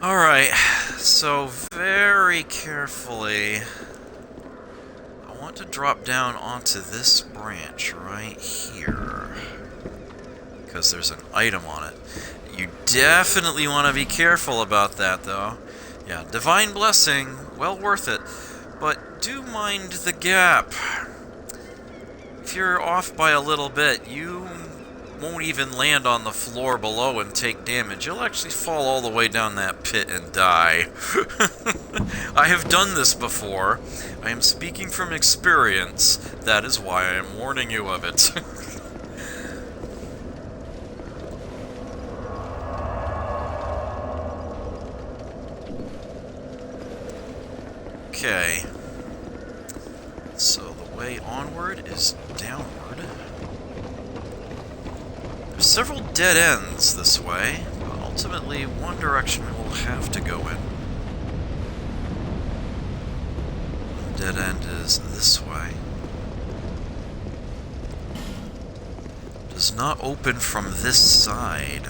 Alright, so very carefully, I want to drop down onto this branch right here, because there's an item on it. You definitely want to be careful about that, though. Yeah, Divine Blessing, well worth it, but do mind the gap. If you're off by a little bit, you won't even land on the floor below and take damage. You'll actually fall all the way down that pit and die. I have done this before. I am speaking from experience. That is why I am warning you of it. Okay. So the way onward is downward. There's several dead ends this way, but ultimately one direction we will have to go in. One dead end is this way. Does not open from this side.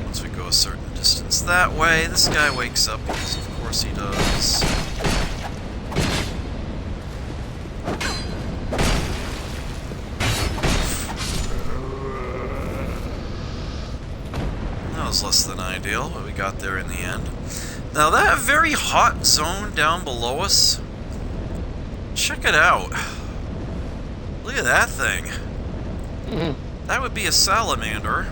Once we go a certain distance that way, this guy wakes up, because of course he does. That was less than ideal, but we got there in the end. Now that very hot zone down below us, check it out. Look at that thing. That would be a salamander.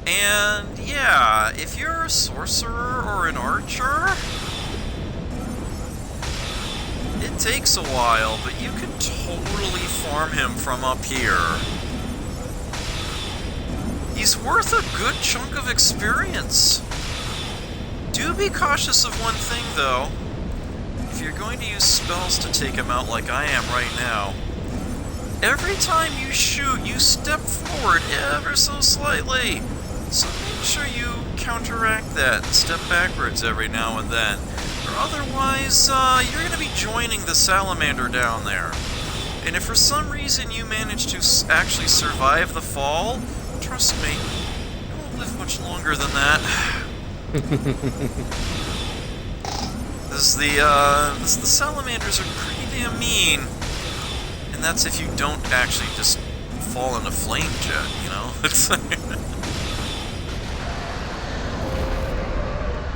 And yeah, if you're a sorcerer or an archer, it takes a while, but you can totally farm him from up here. He's worth a good chunk of experience. Do be cautious of one thing, though. If you're going to use spells to take him out like I am right now, every time you shoot, you step forward ever so slightly. So make sure you counteract that and step backwards every now and then. Or otherwise, you're going to be joining the salamander down there. And if for some reason you manage to actually survive the fall, trust me, you won't live much longer than that. The salamanders are pretty damn mean. And that's if you don't actually just fall in a flame jet, you know? It's like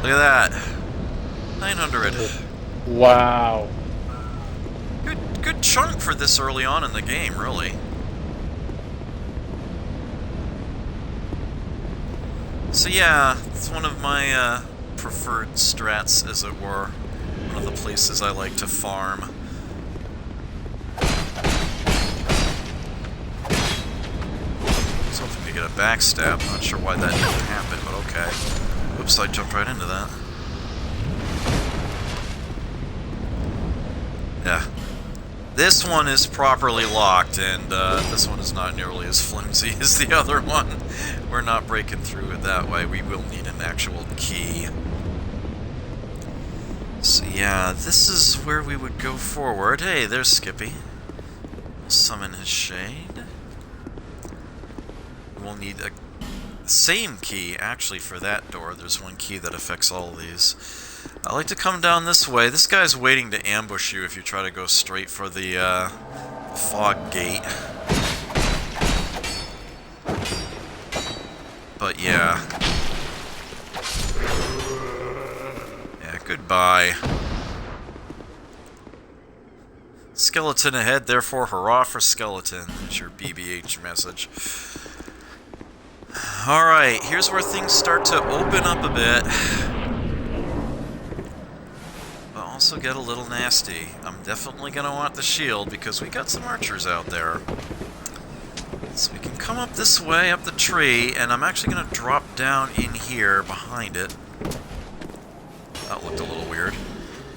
look at that. 900. Wow. Good chunk for this early on in the game, really. So yeah, it's one of my preferred strats, as it were. One of the places I like to farm. I was hoping to get a backstab. Not sure why that didn't happen, but okay. Oops, I jumped right into that. Yeah. This one is properly locked, and this one is not nearly as flimsy as the other one. We're not breaking through it that way. We will need an actual key. So yeah, this is where we would go forward. Hey, there's Skippy. We'll summon his shade. We'll need a same key, actually, for that door. There's one key that affects all of these. I like to come down this way. This guy's waiting to ambush you if you try to go straight for the fog gate. But yeah. Yeah, goodbye. Skeleton ahead, therefore hurrah for skeleton. That's your BBH message. Alright, here's where things start to open up a bit. Also get a little nasty. I'm definitely going to want the shield because we got some archers out there. So we can come up this way, up the tree, and I'm actually going to drop down in here behind it. That looked a little weird.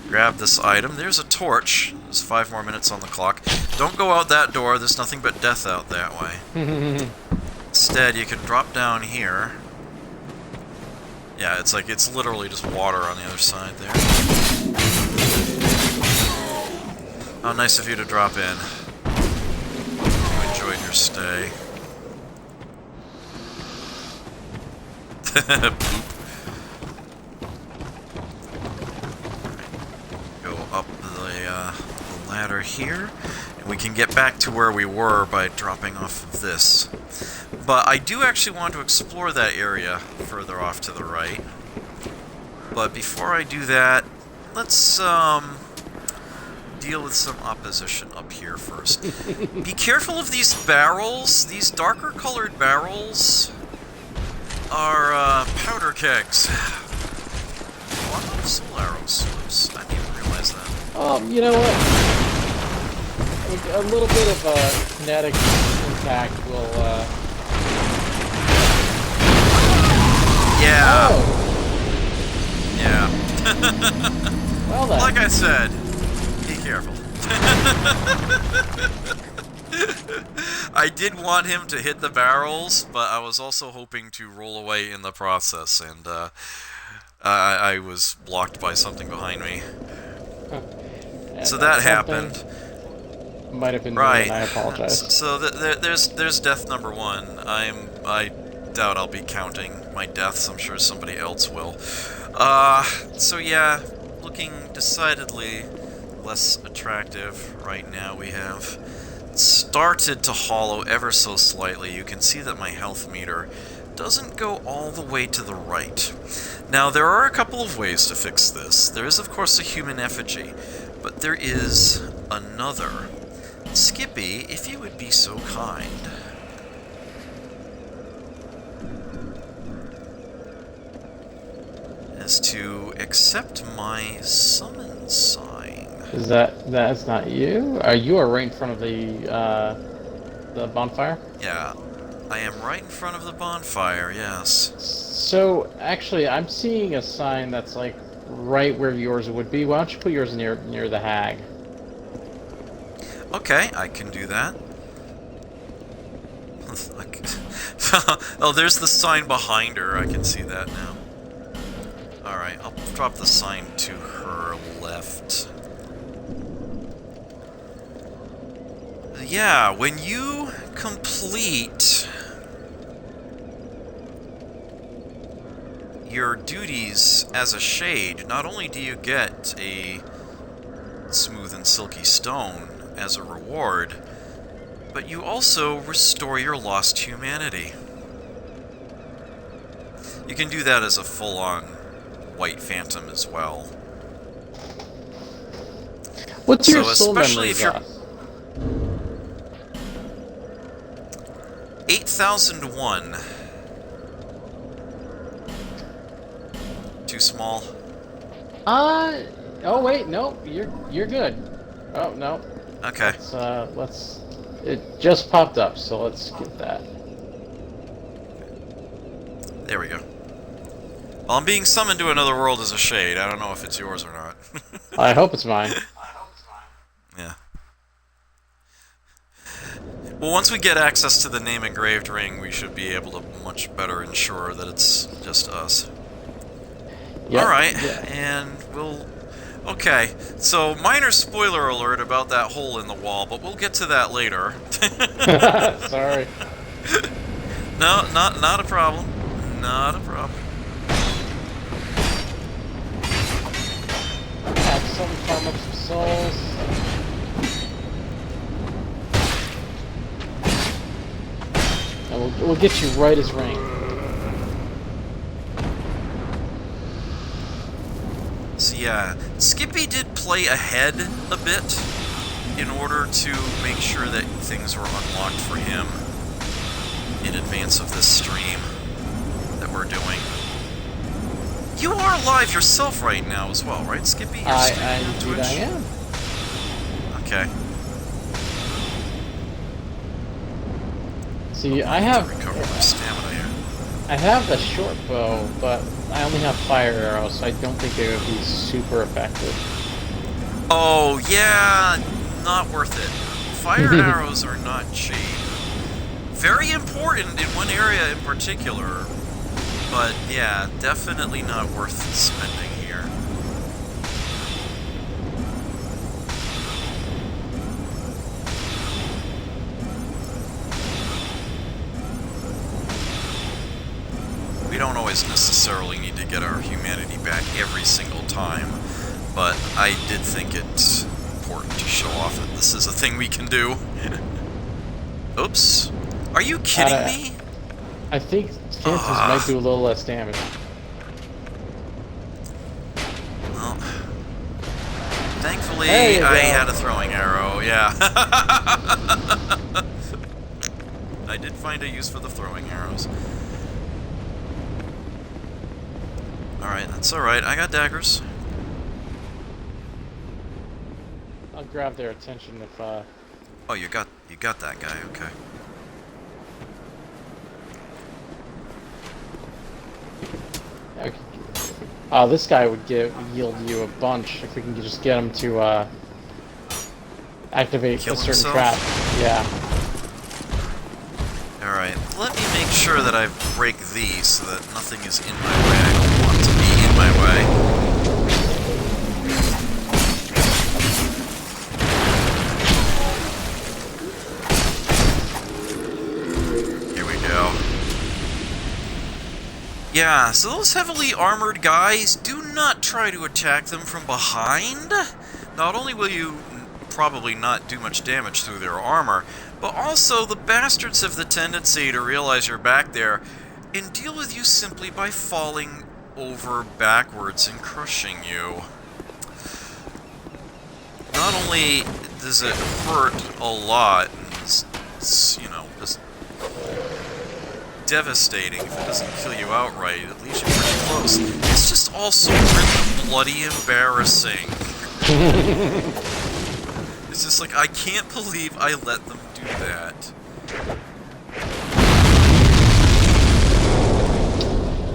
Grab this item. There's a torch. There's 5 more minutes on the clock. Don't go out that door. There's nothing but death out that way. Instead, you can drop down here. Yeah, it's like, it's literally just water on the other side there. How nice of you to drop in. You enjoyed your stay. Boop. Go up the ladder here, and we can get back to where we were by dropping off of this. But I do actually want to explore that area further off to the right. But before I do that, let's deal with some opposition up here first. Be careful of these barrels. These darker colored barrels are powder kegs. Oh, I'm out of soul arrows. Oops, I didn't even realize that. You know what? A little bit of kinetic impact will yeah. Oh. Yeah. Well then. Like I said, be careful. I did want him to hit the barrels, but I was also hoping to roll away in the process, and I was blocked by something behind me. So that happened. Might have been right. me, and I apologize. So there's death number 1. I doubt I'll be counting my deaths. I'm sure somebody else will. So yeah, looking decidedly less attractive right now. We have started to hollow ever so slightly. You can see that my health meter doesn't go all the way to the right. Now, there are a couple of ways to fix this. There is, of course, a human effigy, but there is another. Skippy, if you would be so kind. As to accept my summon sign. Is that's not you? You are right in front of the bonfire? Yeah, I am right in front of the bonfire, yes. So, actually, I'm seeing a sign that's like right where yours would be. Why don't you put yours near the hag? Okay, I can do that. Oh, there's the sign behind her. I can see that now. Alright, I'll drop the sign to her left. Yeah, when you complete your duties as a shade, not only do you get a smooth and silky stone as a reward, but you also restore your lost humanity. You can do that as a full-on White Phantom as well. What's your soul especially memory if you're loss? 8,001. Too small? Oh wait, no, you're good. Oh no. Okay. Let's. It just popped up, so let's get that. There we go. Well, I'm being summoned to another world as a shade. I don't know if it's yours or not. I hope it's mine. Yeah. Well, once we get access to the name engraved ring, we should be able to much better ensure that it's just us. Yep. Alright, Yeah. and we'll... Okay, so minor spoiler alert about that hole in the wall, but we'll get to that later. Sorry. No, not a problem. Not a problem. Have some farm up some souls. And we'll get you right as rain. So yeah, Skippy did play ahead a bit in order to make sure that things were unlocked for him in advance of this stream that we're doing. You are live yourself right now as well, right, Skippy? You're streaming on Twitch? I am. Okay. See, I have Recover my stamina here. I have a short bow, but I only have fire arrows, so I don't think they would be super effective. Oh, yeah, not worth it. Fire arrows are not cheap. Very important in one area in particular, but yeah, definitely not worth spending here. We don't always necessarily need to get our humanity back every single time, but I did think it's important to show off that this is a thing we can do. Oops. Are you kidding me? I think Phantoms might do a little less damage. Well, thankfully There you I go. had a throwing arrow, yeah. I did find a use for the throwing arrows. Alright, that's alright. I got daggers. I'll grab their attention if Oh, you got that guy, okay. this guy would yield you a bunch if we can just get him to activate Kill a certain himself? trap. Yeah. Alright, let me make sure that I break these so that nothing is in my way. I don't want to be in my way. Yeah, so those heavily armored guys, do not try to attack them from behind. Not only will you probably not do much damage through their armor, but also the bastards have the tendency to realize you're back there and deal with you simply by falling over backwards and crushing you. Not only does it hurt a lot, and it's, you know, just devastating if it doesn't kill you outright, it leaves you pretty close. It's just also really bloody embarrassing. It's just like, I can't believe I let them do that.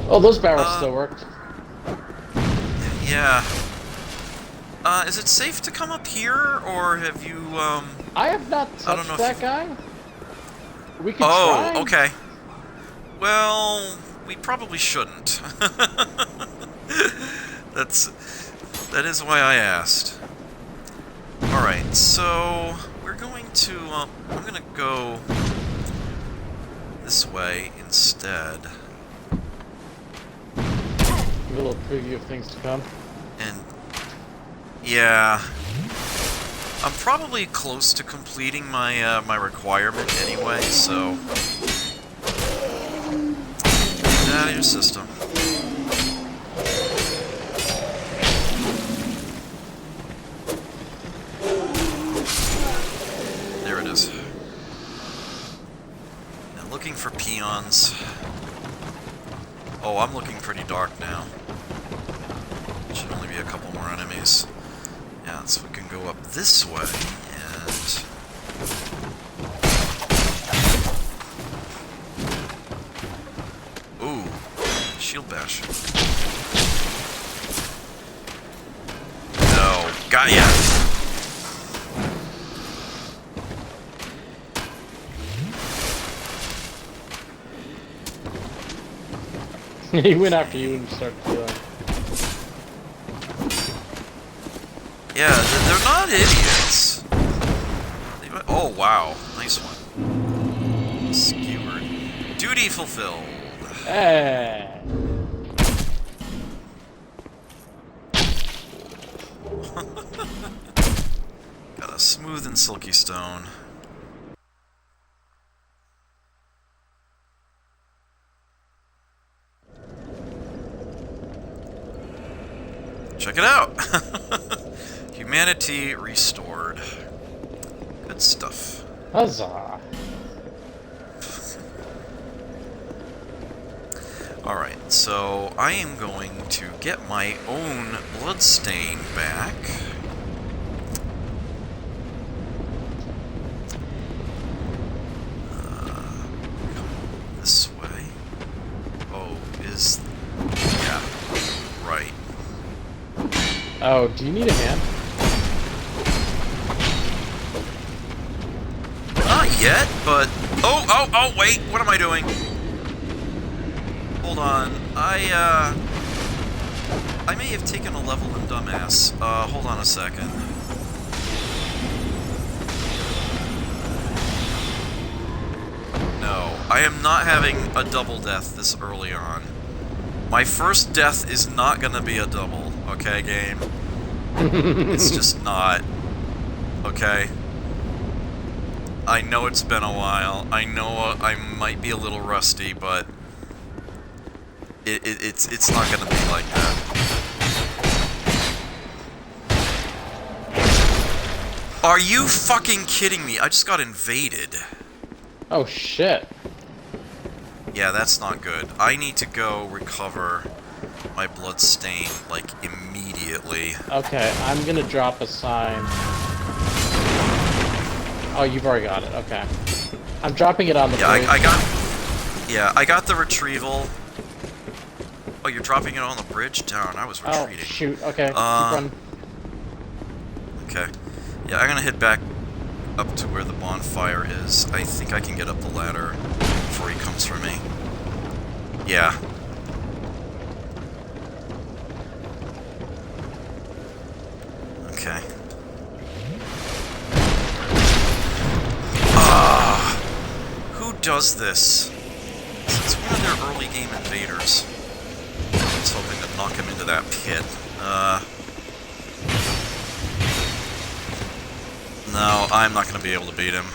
Oh, those barrels still worked. Yeah. Is it safe to come up here, or have you, I have not I don't touched know if that you've- guy. We can try. Oh, okay. Well, we probably shouldn't. That is why I asked. Alright, so we're going to, I'm gonna go this way instead. Give a little preview of things to come. And, yeah, I'm probably close to completing my, my requirement anyway, so get out of your system. There it is. Now looking for peons. Oh, I'm looking pretty dark now. Should only be a couple more enemies. Yeah, so we can go up this way, and... Ooh, shield bash. No, got ya! He went after you and started feeling. Yeah, they're not idiots. Oh, wow. Nice one. Skewered. Duty fulfilled. Hey. Got a smooth and silky stone. Check it out! Humanity restored. Good stuff. Huzzah. Alright, so I am going to get my own bloodstain back. This way. Oh, yeah, right. Oh, do you need a hand? Not yet, but... Oh, wait! What am I doing? Hold on. I may have taken a level in dumbass. Hold on a second. No, I am not having a double death this early on. My first death is not gonna be a double, okay, game? It's just not. Okay? I know it's been a while. I know I might be a little rusty, but it's not gonna be like that. Are you fucking kidding me? I just got invaded. Oh shit. Yeah, that's not good. I need to go recover my blood stain, like, immediately. Okay, I'm gonna drop a sign. Oh, you've already got it. Okay. I'm dropping it on the bridge. I got the retrieval. Oh, you're dropping it on the bridge? Down, I was retreating. Oh, shoot. Okay, keep running. Okay. Yeah, I'm gonna head back up to where the bonfire is. I think I can get up the ladder before he comes for me. Yeah. Okay. Who does this? It's one of their early game invaders. I was hoping to knock him into that pit. No, I'm not going to be able to beat him.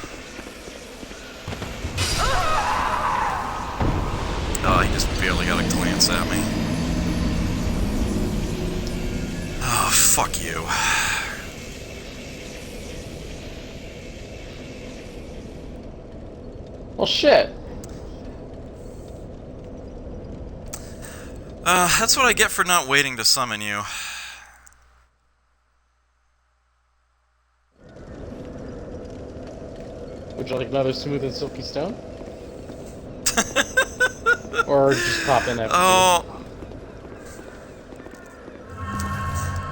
Oh, he just barely got a glance at me. Oh, fuck you. Well, shit. That's what I get for not waiting to summon you. Would you like another smooth and silky stone? Or just pop in after? Oh.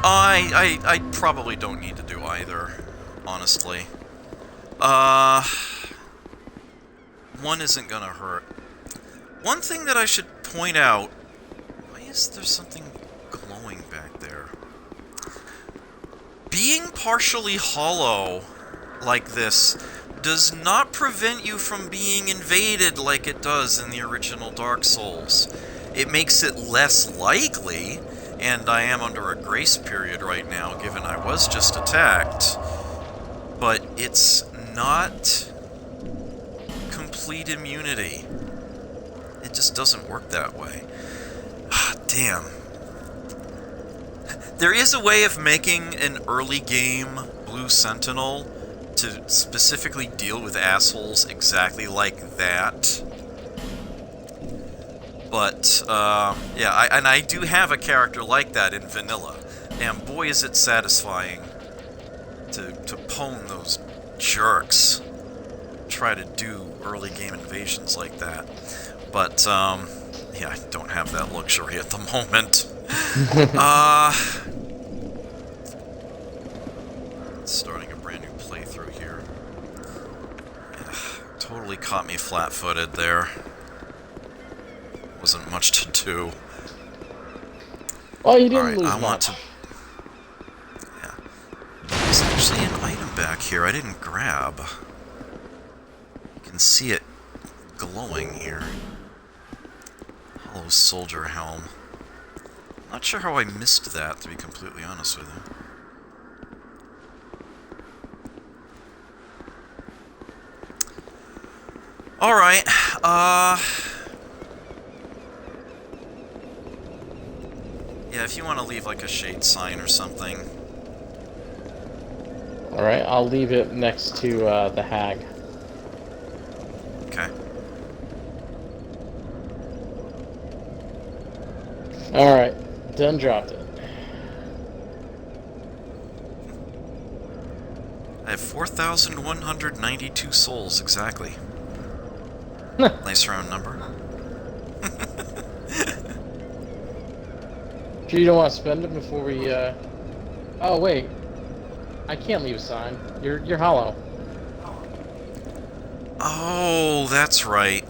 I probably don't need to do either, honestly. one isn't gonna hurt. One thing that I should point out... Why is there something glowing back there? Being partially hollow like this does not prevent you from being invaded like it does in the original Dark Souls. It makes it less likely, and I am under a grace period right now, given I was just attacked, but it's not complete immunity. It just doesn't work that way. Ah, damn. There is a way of making an early game Blue Sentinel to specifically deal with assholes exactly like that. But, yeah, I do have a character like that in vanilla. And boy is it satisfying to pwn those jerks. Try to do early game invasions like that. But, yeah, I don't have that luxury at the moment. Starting a brand new playthrough here. Yeah, totally caught me flat-footed there. Wasn't much to do. Well, you didn't Alright, lose I want much. to... Yeah. There's actually an item back here I didn't grab. You can see it glowing here. Hollow soldier helm. Not sure how I missed that, to be completely honest with you. Alright, yeah, if you want to leave like a shade sign or something. Alright, I'll leave it next to the hag. Okay. Alright, done dropped it. I have 4,192 souls, exactly. Nice round number. Sure you don't want to spend them before we, Oh, wait. I can't leave a sign. You're hollow. Oh, that's right.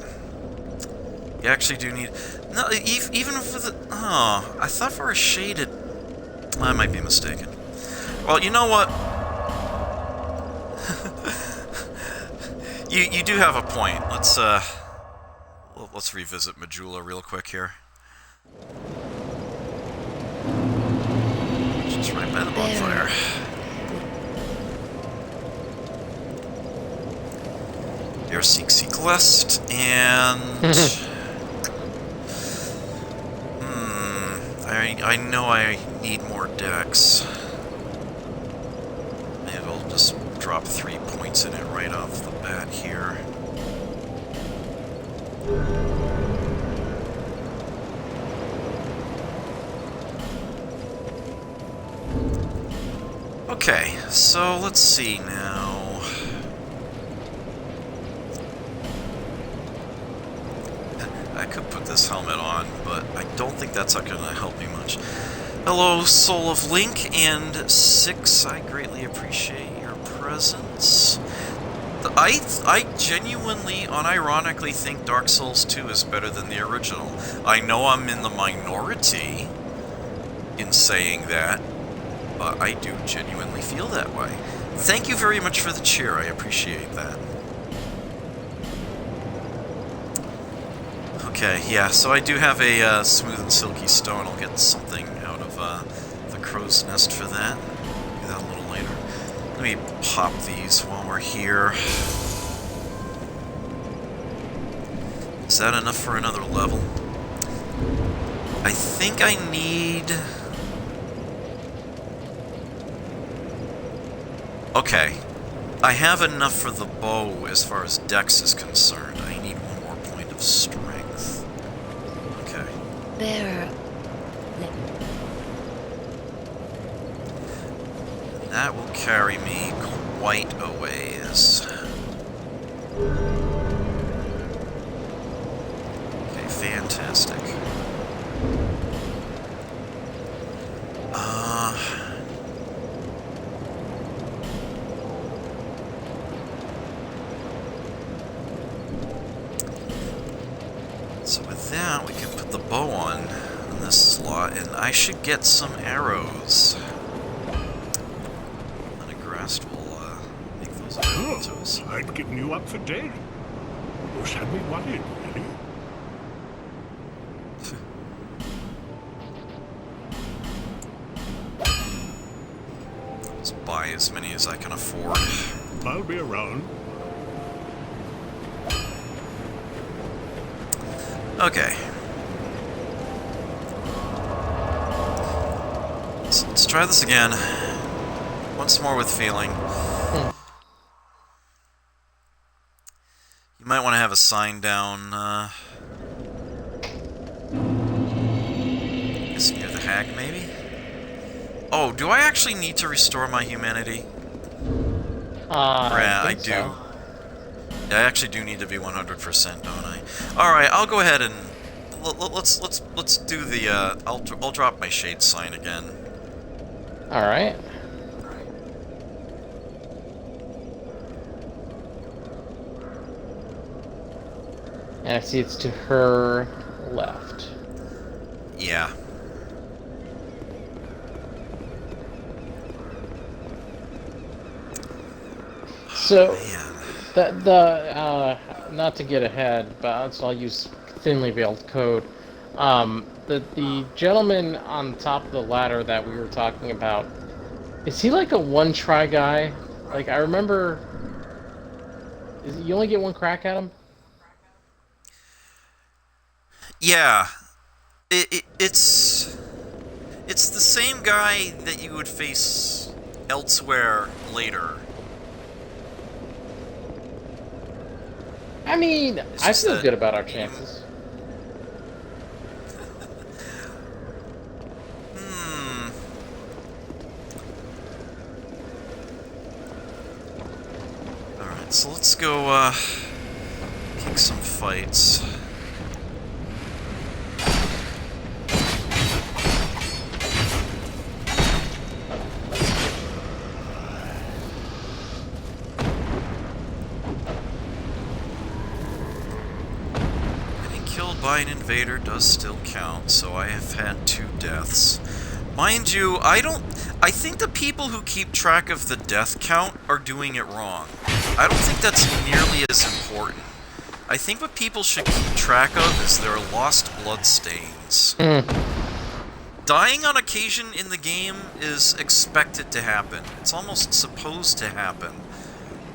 You actually do need... No, even for the... Oh, I thought for a shaded... I might be mistaken. Well, you know what? You do have a point. Let's revisit Majula real quick here. Just right by the bonfire. Air Seek Lest, and... I know I need more decks. Maybe I'll just drop 3 points in it right off the bat here. Okay, so let's see now. I could put this helmet on, but I don't think that's not going to help me much. Hello, Soul of Link, and 6, I greatly appreciate your presence. I genuinely, unironically think Dark Souls 2 is better than the original. I know I'm in the minority in saying that, but I do genuinely feel that way. Thank you very much for the cheer, I appreciate that. Okay, yeah, so I do have a smooth and silky stone. I'll get something out of the crow's nest for that. Do that a little later. Let me pop these while we're here. Is that enough for another level? I think I need... Okay. I have enough for the bow as far as dex is concerned. I need one more point of strength. Okay. There. That will carry me quite a ways. Okay, fantastic. that, we can put the bow on this slot, and I should get some arrows. Unagressed will make those available to us. I'd given you up for dead. Almost had me worried, really. Just buy as many as I can afford. I'll be around. Okay. Let's try this again. Once more with feeling. You might want to have a sign down, I guess near the hag, maybe? Oh, do I actually need to restore my humanity? I do. So. Yeah, I actually do need to be 100%, don't I? Alright, I'll go ahead and... Let's do the, I'll drop my shade sign again. Alright. And I see it's to her left. Yeah. So, not to get ahead, but I'll use thinly veiled code. The gentleman on top of the ladder that we were talking about, is he like a one-try guy? Like, I remember... you only get one crack at him? Yeah. It's the same guy that you would face elsewhere later. I mean, I feel good about our chances. Alright, so let's go, kick some fights. By an invader does still count, so I have had 2 deaths. Mind you, I think the people who keep track of the death count are doing it wrong. I don't think that's nearly as important. I think what people should keep track of is their lost bloodstains. Dying on occasion in the game is expected to happen. It's almost supposed to happen.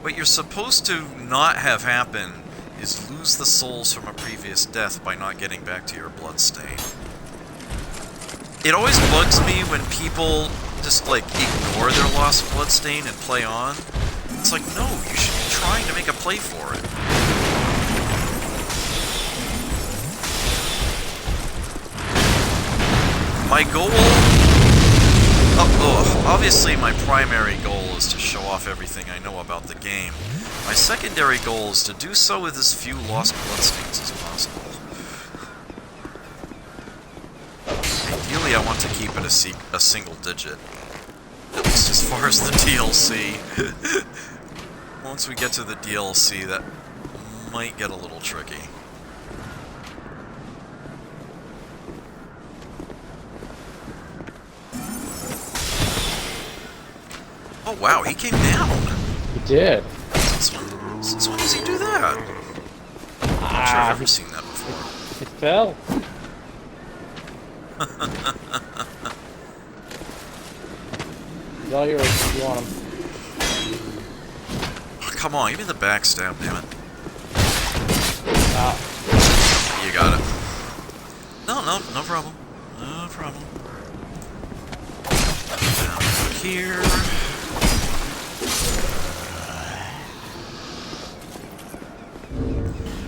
What you're supposed to not have happen is lose the souls from a previous death by not getting back to your bloodstain. It always bugs me when people just, like, ignore their lost bloodstain and play on. It's like, no, you should be trying to make a play for it. My goal... obviously my primary goal is to show off everything I know about the game. My secondary goal is to do so with as few lost bloodstains as possible. Ideally, I want to keep it a single digit. At least as far as the DLC. Once we get to the DLC, that might get a little tricky. Oh wow, he came down! He did. Since when does he do that? I'm not sure I've ever seen that before. It fell. He's all yours if you want him. Oh, come on, give me the backstab, damn it. You got it. No problem. No problem. Down here.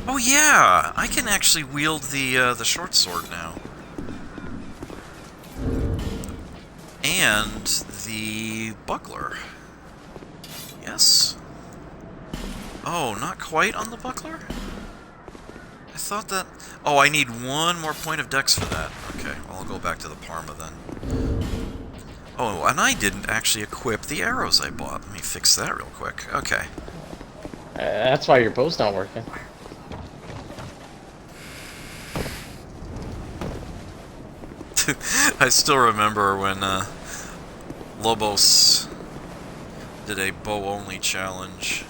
Oh yeah, I can actually wield the short sword now. And the buckler. Yes? Oh, not quite on the buckler? I thought that... Oh, I need 1 more point of dex for that. Okay, well, I'll go back to the Parma then. Oh, and I didn't actually equip the arrows I bought. Let me fix that real quick. Okay. That's why your bow's not working. I still remember when Lobos did a bow-only challenge.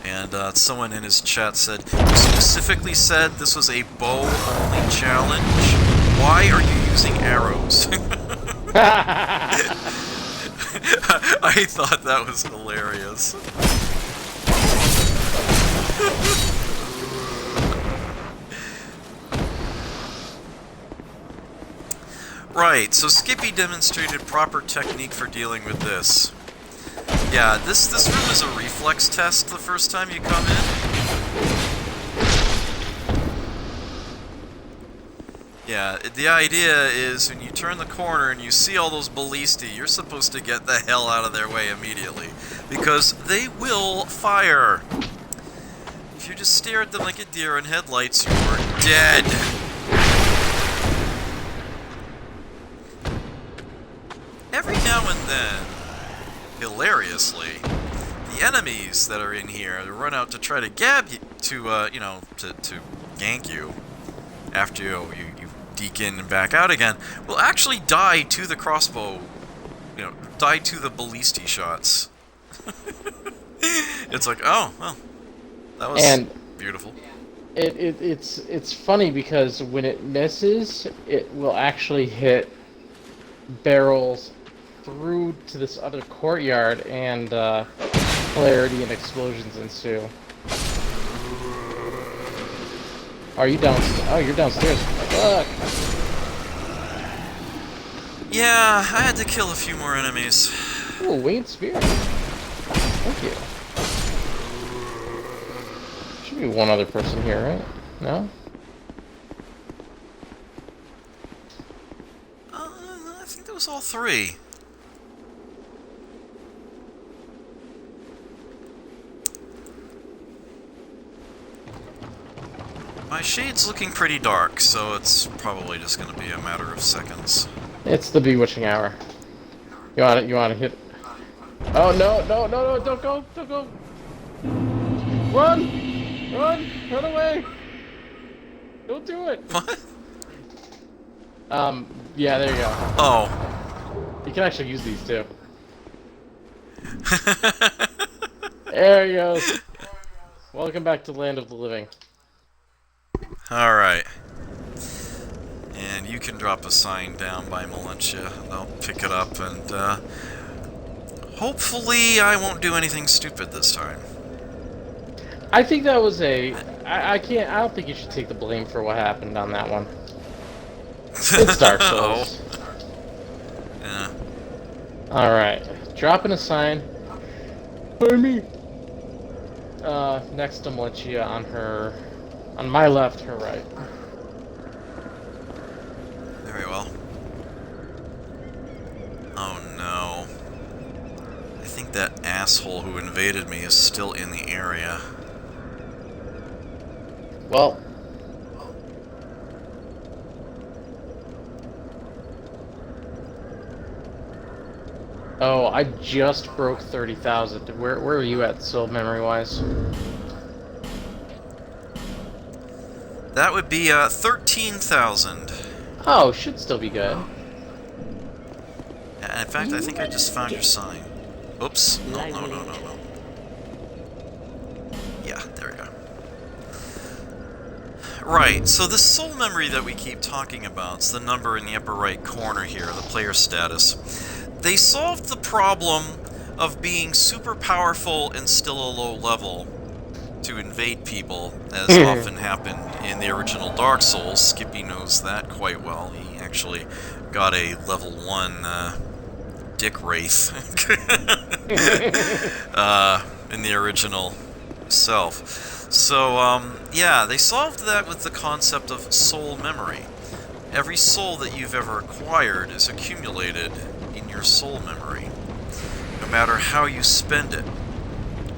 And someone in his chat said, you specifically said this was a bow-only challenge? Why are you using arrows? I thought that was hilarious. Right, so Skippy demonstrated proper technique for dealing with this. Yeah, this room is a reflex test the first time you come in. Yeah, the idea is when you turn the corner and you see all those ballisti, you're supposed to get the hell out of their way immediately. Because they will fire. If you just stare at them like a deer in headlights, you're dead. Every now and then, hilariously, the enemies that are in here run out to try to gab you, to gank you after you deke in and back out again, will actually die to the crossbow, die to the ballisti shots. It's like, oh, well, that was beautiful. It's funny because when it misses, it will actually hit barrels through to this other courtyard, and hilarity and explosions ensue. Are you downstairs? Oh, you're downstairs. Fuck. Yeah, I had to kill a few more enemies. Ooh, winged spear. Thank you. Should be one other person here, right? No? I think that was all three. My shade's looking pretty dark, so it's probably just going to be a matter of seconds. It's the bewitching hour. You want to hit? Oh no! Don't go! Run away! Don't do it! What? Yeah, there you go. Oh. You can actually use these too. There he goes. Welcome back to the land of the living. Alright. And you can drop a sign down by Malentia, and I'll pick it up, and hopefully I won't do anything stupid this time. I think that was I don't think you should take the blame for what happened on that one. It's Dark Souls. Yeah. Alright. Dropping a sign. For me! Next to Malentia on my left, her right. Very well. Oh no. I think that asshole who invaded me is still in the area. Well. Oh, I just broke 30,000. Where are you at, soul memory-wise? That would be 13,000. Oh, should still be good. In fact, I think I just found your sign. Oops. No. Yeah, there we go. Right, so the soul memory that we keep talking about, it's the number in the upper right corner here, the player status. They solved the problem of being super powerful and still a low level to invade people, as often happened in the original Dark Souls. Skippy knows that quite well. He actually got a level 1 Dick Wraith in the original self. So, yeah, they solved that with the concept of soul memory. Every soul that you've ever acquired is accumulated in your soul memory, no matter how you spend it,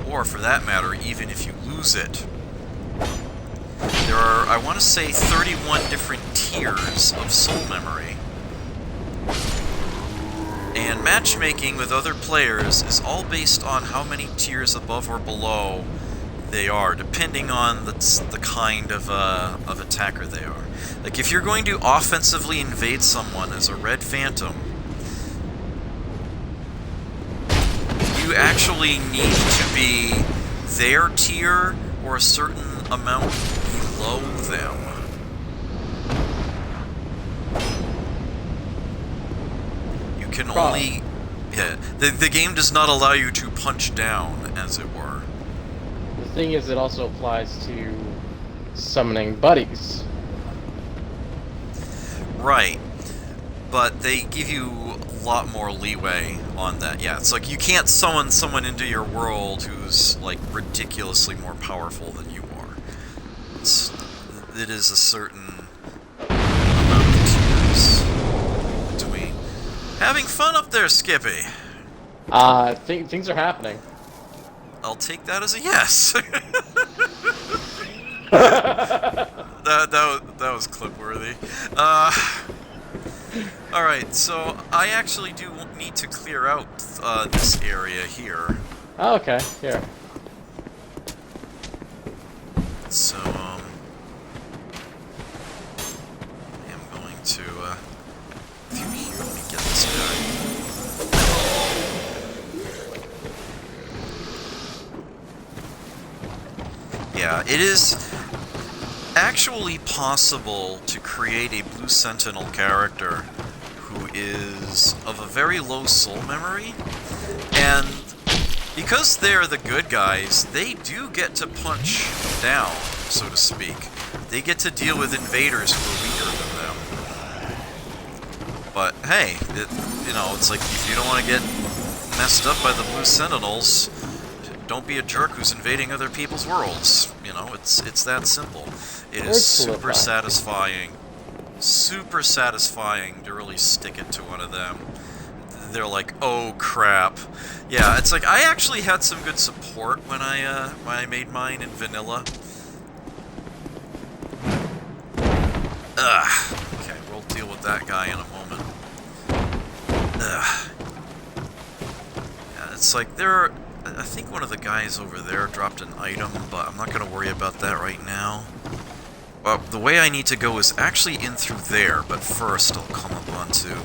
or for that matter, even if you lose it. There are, I want to say, 31 different tiers of soul memory. And matchmaking with other players is all based on how many tiers above or below they are, depending on the kind of attacker they are. Like, if you're going to offensively invade someone as a Red Phantom, you actually need to be their tier or a certain amount below them. You can only... Yeah, the game does not allow you to punch down, as it were. The thing is, it also applies to summoning buddies. Right. But they give you a lot more leeway on that. Yeah, it's like you can't summon someone into your world who's, like, ridiculously more powerful than you are. It is a certain amount of tiers between. Having fun up there, Skippy! Things are happening. I'll take that as a yes. that was clip-worthy. Alright, so I actually do need to clear out this area here. Oh, okay, here. So, I am going to, through here, let me get this guy. Yeah, it is actually possible to create a Blue Sentinel character who is of a very low soul memory, and because they're the good guys, they do get to punch down, so to speak. They get to deal with invaders who are weaker than them. But hey, it's like, if you don't want to get messed up by the Blue Sentinels, don't be a jerk who's invading other people's worlds. It's that simple. It is super satisfying. Super satisfying to really stick it to one of them. They're like, oh crap. Yeah, it's like, I actually had some good support when I made mine in vanilla. Okay, we'll deal with that guy in a moment. Yeah, it's like, I think one of the guys over there dropped an item, but I'm not going to worry about that right now. Well, the way I need to go is actually in through there, but first I'll come up onto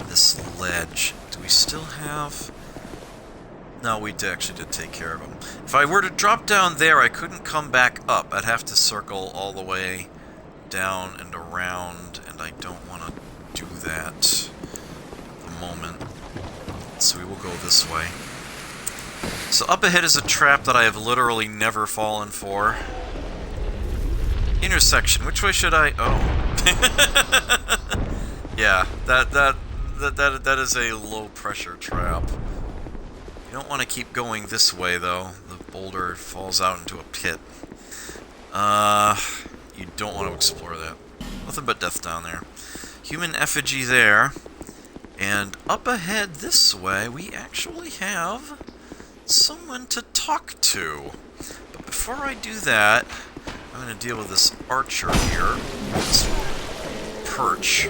this ledge. Do we still have... No, we actually did take care of him. If I were to drop down there, I couldn't come back up. I'd have to circle all the way down and around, and I don't want to do that at the moment. So we will go this way. So up ahead is a trap that I have literally never fallen for. Intersection. Which way should I... Oh. Yeah, that is a low pressure trap. You don't want to keep going this way though. The boulder falls out into a pit. You don't want to explore that. Nothing but death down there. Human effigy there. And up ahead this way, we actually have someone to talk to. But before I do that, I'm going to deal with this archer here. This perch.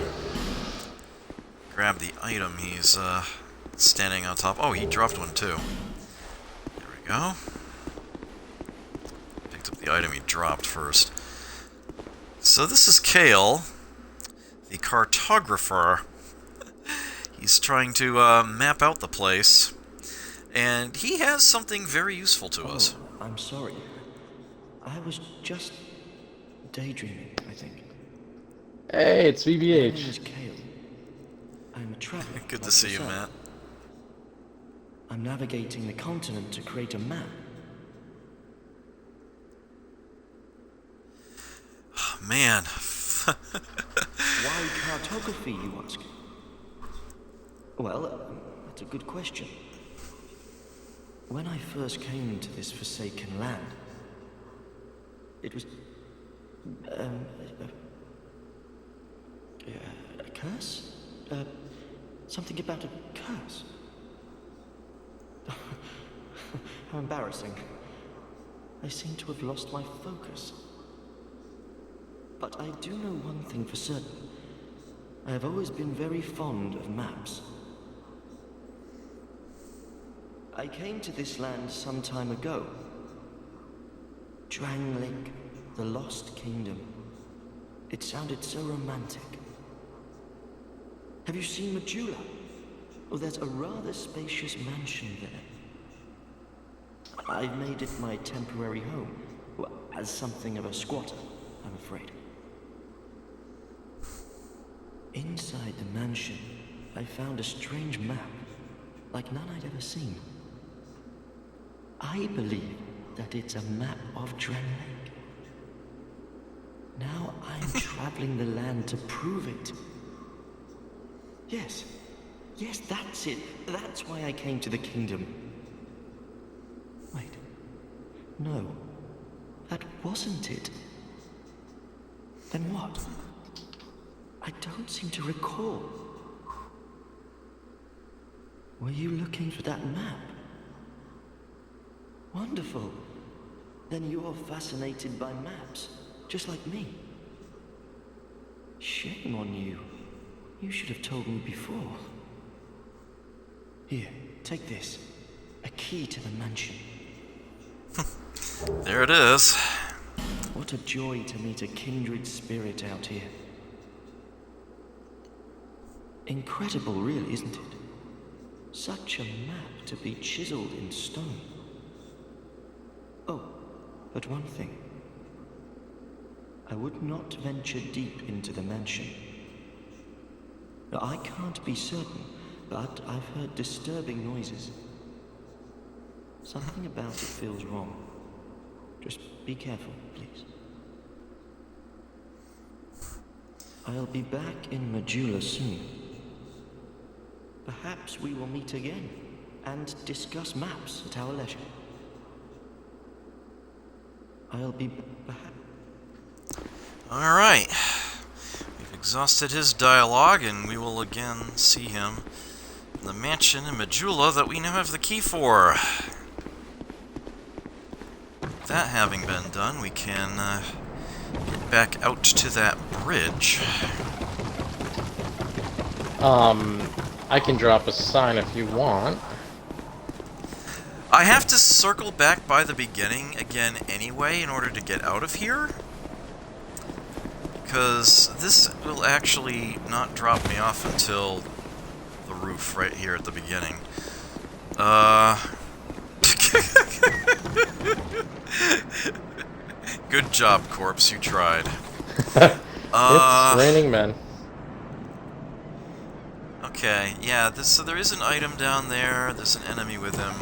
Grab the item he's standing on top. Oh, he dropped one too. There we go. Picked up the item he dropped first. So this is Kale, the cartographer. He's trying to map out the place, and he has something very useful to us. I'm sorry. I was just daydreaming, I think. Hey, it's VBH. My name is Kale. I'm a traveler. Good to like see yourself. you, Matt. I'm navigating the continent to create a map. Oh, man. Why cartography, you ask? Well, that's a good question. When I first came to this forsaken land, it was... a curse? Something about a curse? How embarrassing. I seem to have lost my focus. But I do know one thing for certain. I have always been very fond of maps. I came to this land some time ago. Drangleic, the Lost Kingdom. It sounded so romantic. Have you seen Majula? Oh, there's a rather spacious mansion there. I've made it my temporary home. Well, as something of a squatter, I'm afraid. Inside the mansion, I found a strange map, like none I'd ever seen. I believe that it's a map of Drangleic. Now I'm traveling the land to prove it. Yes, that's it. That's why I came to the kingdom. Wait, no, that wasn't it. Then what? I don't seem to recall. Were you looking for that map? Wonderful. Then you're fascinated by maps, just like me. Shame on you. You should have told me before. Here, take this. A key to the mansion. There it is. What a joy to meet a kindred spirit out here. Incredible, really, isn't it? Such a map to be chiseled in stone. Oh, but one thing. I would not venture deep into the mansion. Now, I can't be certain, but I've heard disturbing noises. Something about it feels wrong. Just be careful, please. I'll be back in Majula soon. Perhaps we will meet again and discuss maps at our leisure. I'll be perhaps. All right. We've exhausted his dialogue, and we will again see him in the mansion in Majula that we now have the key for. That having been done, we can get back out to that bridge. I can drop a sign if you want. I have to circle back by the beginning again anyway in order to get out of here. Because this will actually not drop me off until the roof right here at the beginning. Good job, Corpse, you tried. It's raining men. Okay, yeah, so there is an item down there, there's an enemy with him.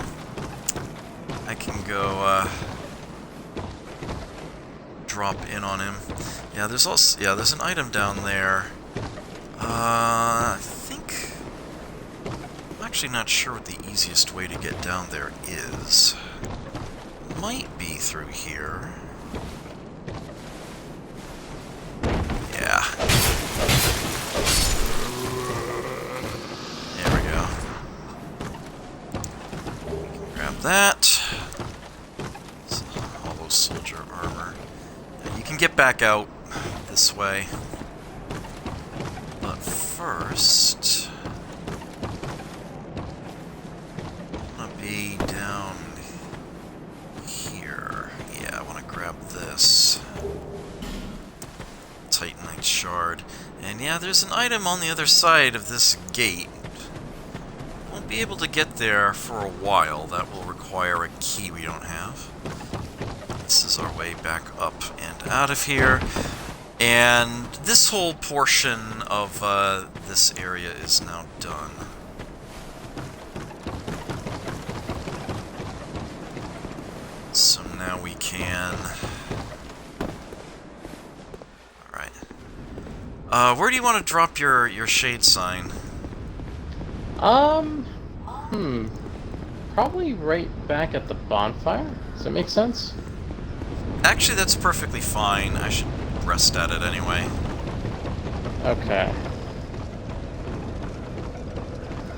I can go, drop in on him. Yeah, there's an item down there. I think... I'm actually not sure what the easiest way to get down there is. Might be through here. Yeah. There we go. Grab that. It's hollow soldier armor. Now you can get back out this way. But first... I want to be down here. Yeah, I want to grab this. Titanite shard. And yeah, there's an item on the other side of this gate. Won't be able to get there for a while. That will require a key we don't have. This is our way back up and out of here. And this whole portion of this area is now done. So now we can... where do you want to drop your shade sign? Probably right back at the bonfire. Does that make sense? Actually, that's perfectly fine. I should rest at it anyway. Okay.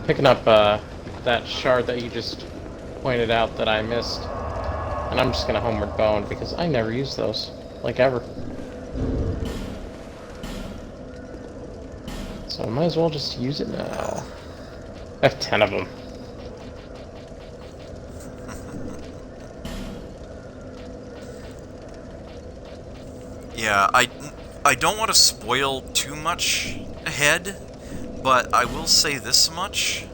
Picking up, that shard that you just pointed out that I missed. And I'm just gonna homeward bound because I never use those. Like, ever. So I might as well just use it now. I have 10 of them. Yeah, I don't want to spoil too much ahead, but I will say this much.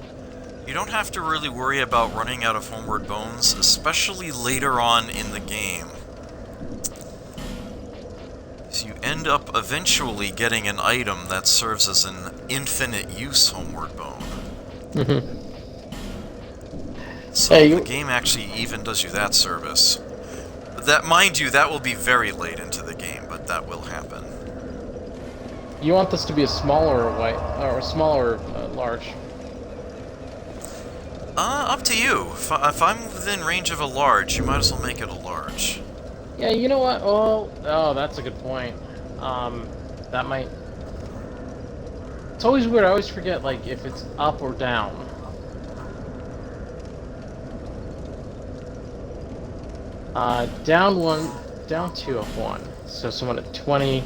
You don't have to really worry about running out of Homeward Bones, especially later on in the game. So you end up eventually getting an item that serves as an infinite use Homeward Bone. So Hey, the game actually even does you that service. That, mind you, that will be very late into the game, but that will happen. you want this to be a smaller white, or a smaller large? Up to you. If I'm within range of a large, you might as well make it a large. Yeah, you know what? Oh, that's a good point. That might... It's always weird, I always forget, like, if it's up or down. Down one, down 2 of 1. So someone at 20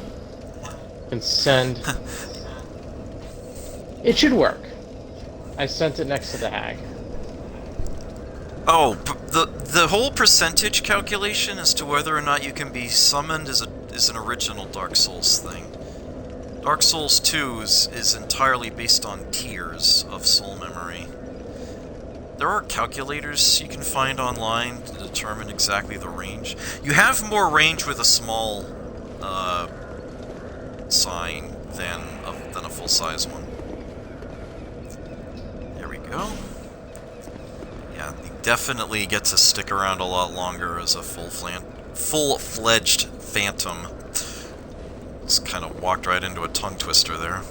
can send... It should work. I sent it next to the hag. Oh, the whole percentage calculation as to whether or not you can be summoned is an original Dark Souls thing. Dark Souls 2 is entirely based on tiers of soul memory. There are calculators you can find online to determine exactly the range. You have more range with a small sign than a full-size one. There we go. Yeah, you definitely get to stick around a lot longer as a full-fledged phantom. Just kind of walked right into a tongue twister there.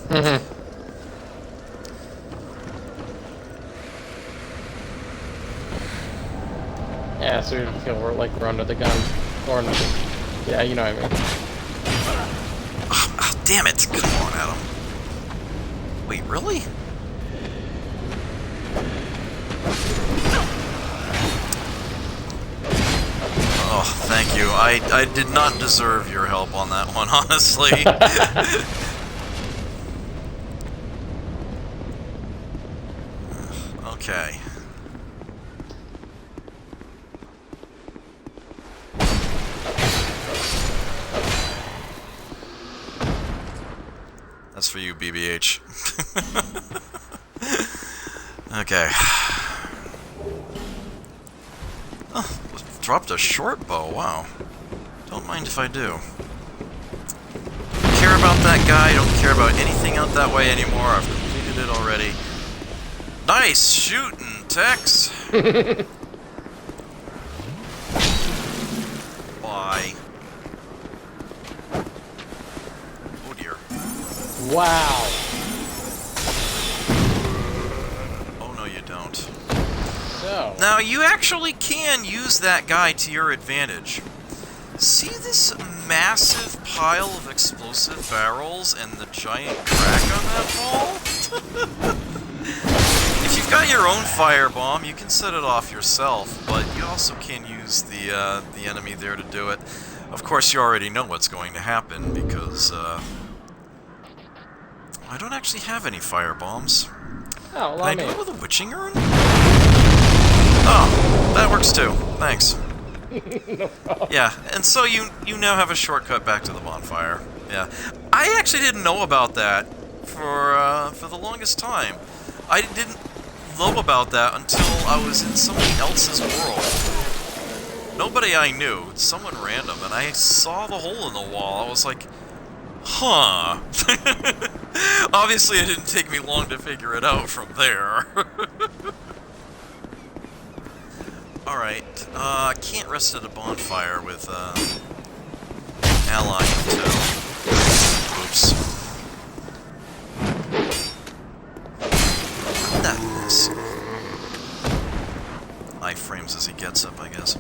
Yeah, so you feel we're under the gun. Or under the... Yeah, you know what I mean. Oh, damn it! Come on, Adam. Wait, really? Oh, thank you. I did not deserve your help on that one, honestly. Okay. That's for you, BBH. Okay. Oh, dropped a short bow, wow. Don't mind if I do. Don't care about that guy, don't care about anything out that way anymore, I've completed it already. Nice shooting, Tex! Why? Oh dear. Wow. Oh no you don't. So... Now, you actually can use that guy to your advantage. See this massive pile of explosive barrels and the giant crack on that wall? If you've got your own firebomb, you can set it off yourself, but you also can use the enemy there to do it. Of course, you already know what's going to happen, because, I don't actually have any firebombs. Oh, Can I do it with a witching urn? Oh, that works too. Thanks. No problem. Yeah, and so you now have a shortcut back to the bonfire. Yeah, I actually didn't know about that for the longest time. I didn't know about that until I was in somebody else's world. Nobody I knew, someone random, and I saw the hole in the wall. I was like, huh. Obviously, it didn't take me long to figure it out from there. Alright, I can't rest at a bonfire with, ally until... Oops. That is... iframes as he gets up, I guess.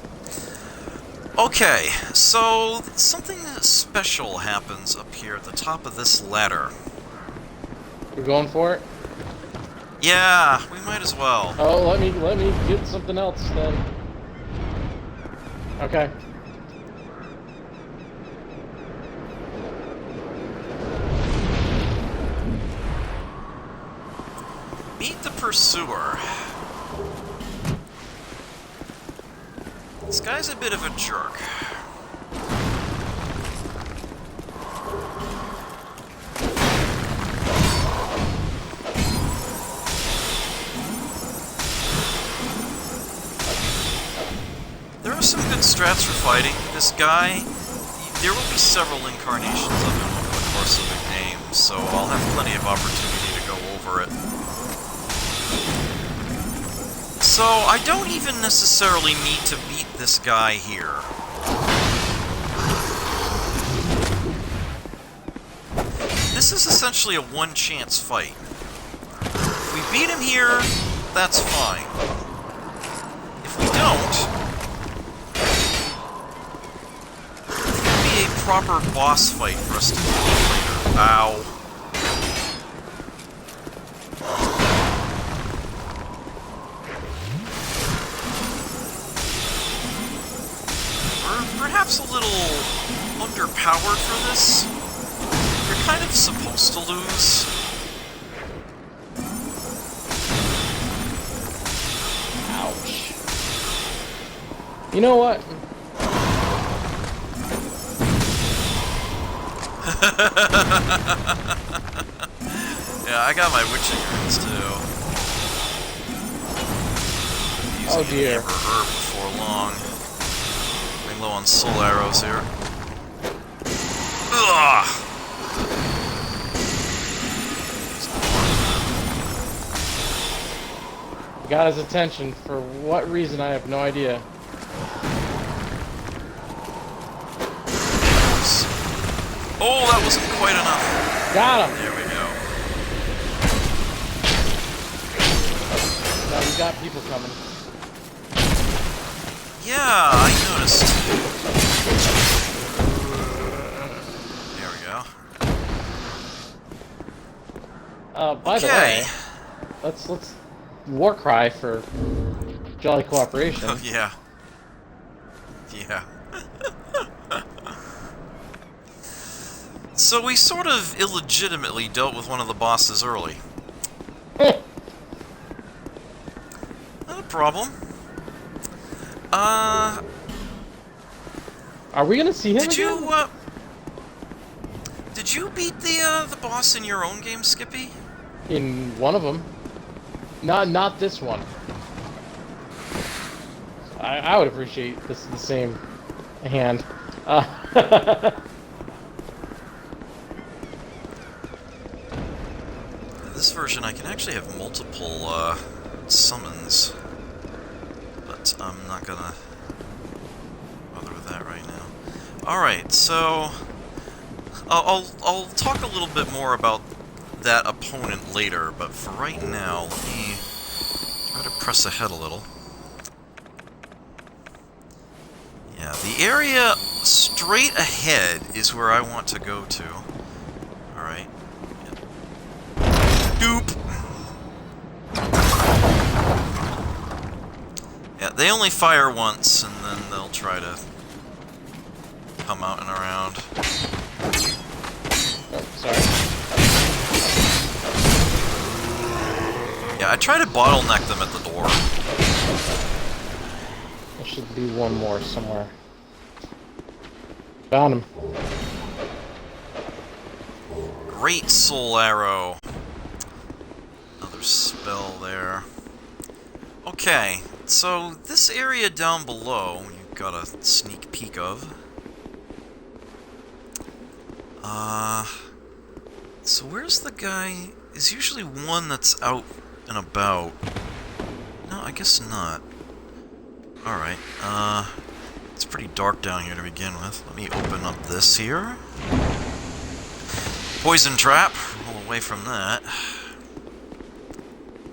Okay, so something special happens up here at the top of this ladder. We're going for it? Yeah, we might as well. Oh, let me get something else then. Okay. Meet the Pursuer. This guy's a bit of a jerk. some good strats for fighting. This guy, there will be several incarnations of him over the course of the game, so I'll have plenty of opportunity to go over it. So, I don't even necessarily need to beat this guy here. This is essentially a one-chance fight. If we beat him here, that's fine. If we don't, it will be a proper boss fight for us to do later. Ow. We're perhaps a little underpowered for this. You're kind of supposed to lose. Ouch. You know what? Yeah, I got my witching rings too. Oh dear. Amber herb before long. Running low on soul arrows here. Ugh! Got his attention. For what reason, I have no idea. Oh, that wasn't quite enough. Got him! There we go. Now we got people coming. Yeah, I noticed. There we go. By the way, let's war cry for jolly cooperation. Oh, yeah. Yeah. So we sort of illegitimately dealt with one of the bosses early. Not a problem. Are we gonna see him again? Did you beat the boss in your own game, Skippy? In one of them. Not this one. I would appreciate the same hand. This version, I can actually have multiple summons, but I'm not gonna bother with that right now. All right, so I'll talk a little bit more about that opponent later, but for right now, let me try to press ahead a little. Yeah, the area straight ahead is where I want to go to. Alright. Doop! Yeah, they only fire once, and then they'll try to come out and around. Oh, sorry. Yeah, I try to bottleneck them at the door. There should be one more somewhere. Found him. Great soul arrow. Another spell there. Okay, so this area down below, you've got a sneak peek of. So where's the guy? Is usually one that's out and about. No, I guess not. Alright, it's pretty dark down here to begin with. Let me open up this here. Poison trap. Roll away from that.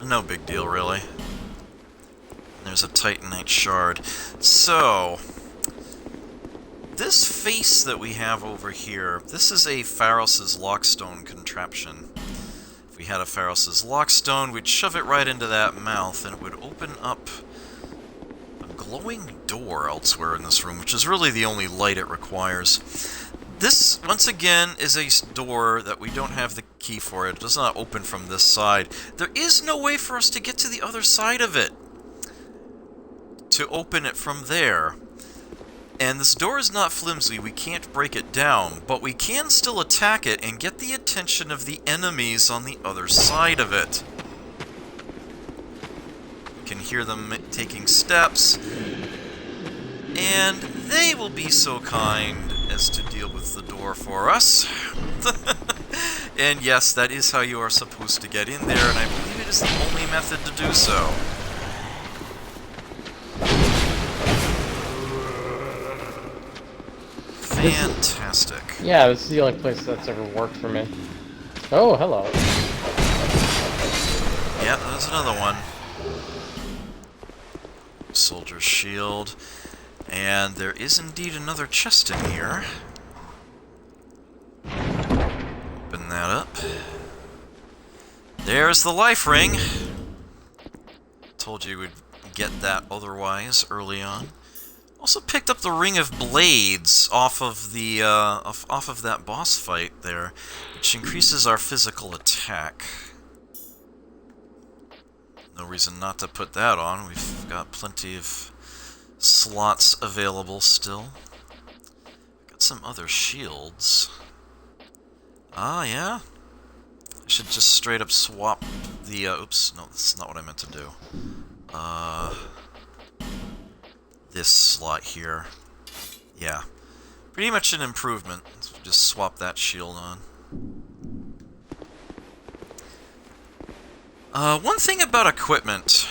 No big deal, really. There's a Titanite shard. So, this face that we have over here, this is a Pharos's Lockstone contraption. If we had a Pharos's Lockstone, we'd shove it right into that mouth, and it would open up a glowing door elsewhere in this room, which is really the only light it requires. This, once again, is a door that we don't have the key for. It does not open from this side. There is no way for us to get to the other side of it, to open it from there. And this door is not flimsy, we can't break it down, but we can still attack it and get the attention of the enemies on the other side of it. You can hear them taking steps. And they will be so kind as to deal with the door for us. And yes, that is how you are supposed to get in there, and I believe it is the only method to do so. Fantastic. Yeah, this is the only place that's ever worked for me. Oh, hello. Yeah, there's another one. Soldier's shield. And there is indeed another chest in here. Open that up. There's the life ring. Told you we'd get that otherwise early on. Also picked up the ring of blades off of the off of that boss fight there, which increases our physical attack. No reason not to put that on. We've got plenty of slots available still. Got some other shields. Ah, yeah. I should just straight up swap the, oops, no, that's not what I meant to do. This slot here. Yeah. Pretty much an improvement. So just swap that shield on. One thing about equipment.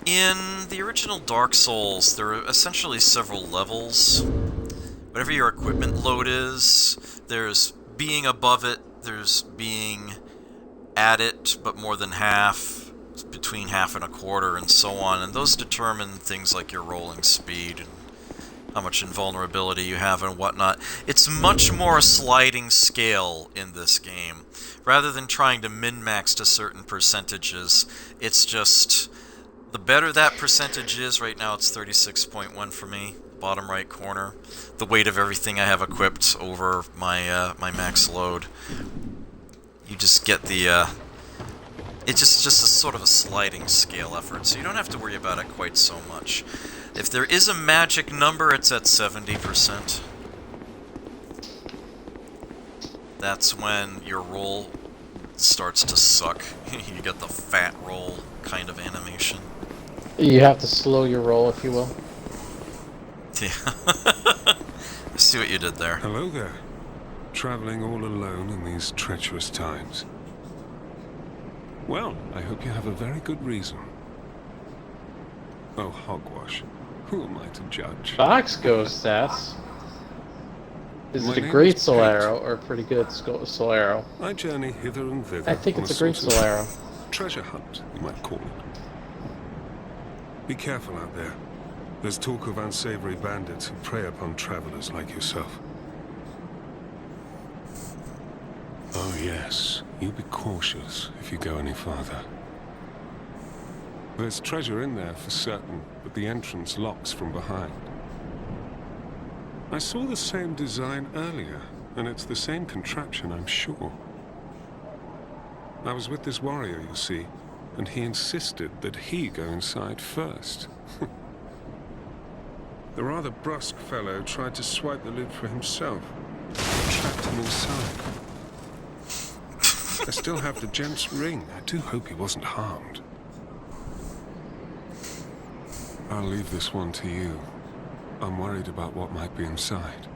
In the original Dark Souls, there are essentially several levels. Whatever your equipment load is, there's being above it, there's being at it, but more than half, between half and a quarter, and so on. And those determine things like your rolling speed and how much invulnerability you have and whatnot. It's much more a sliding scale in this game. Rather than trying to min-max to certain percentages, it's just... the better that percentage is, right now it's 36.1 for me, bottom right corner. The weight of everything I have equipped over my my max load. You just get the... it's just a sort of a sliding scale effort, so you don't have to worry about it quite so much. If there is a magic number, it's at 70%. That's when your roll starts to suck. You get the fat roll kind of animation. You have to slow your roll, if you will. Yeah. I see what you did there. Hello there. Traveling all alone in these treacherous times. Well, I hope you have a very good reason. Oh, hogwash. Who am I to judge? Fox Ghost asks, is it a great soul arrow or a pretty good soul arrow? I journey hither and thither. I think it's a great soul arrow. Treasure hunt, you might call it. Be careful out there. There's talk of unsavory bandits who prey upon travelers like yourself. Oh yes, you be cautious if you go any farther. There's treasure in there for certain, but the entrance locks from behind. I saw the same design earlier, and it's the same contraption, I'm sure. I was with this warrior, you see, and he insisted that he go inside first. The rather brusque fellow tried to swipe the lid for himself, trapped him inside. I still have the gent's ring. I do hope he wasn't harmed. I'll leave this one to you. I'm worried about what might be inside.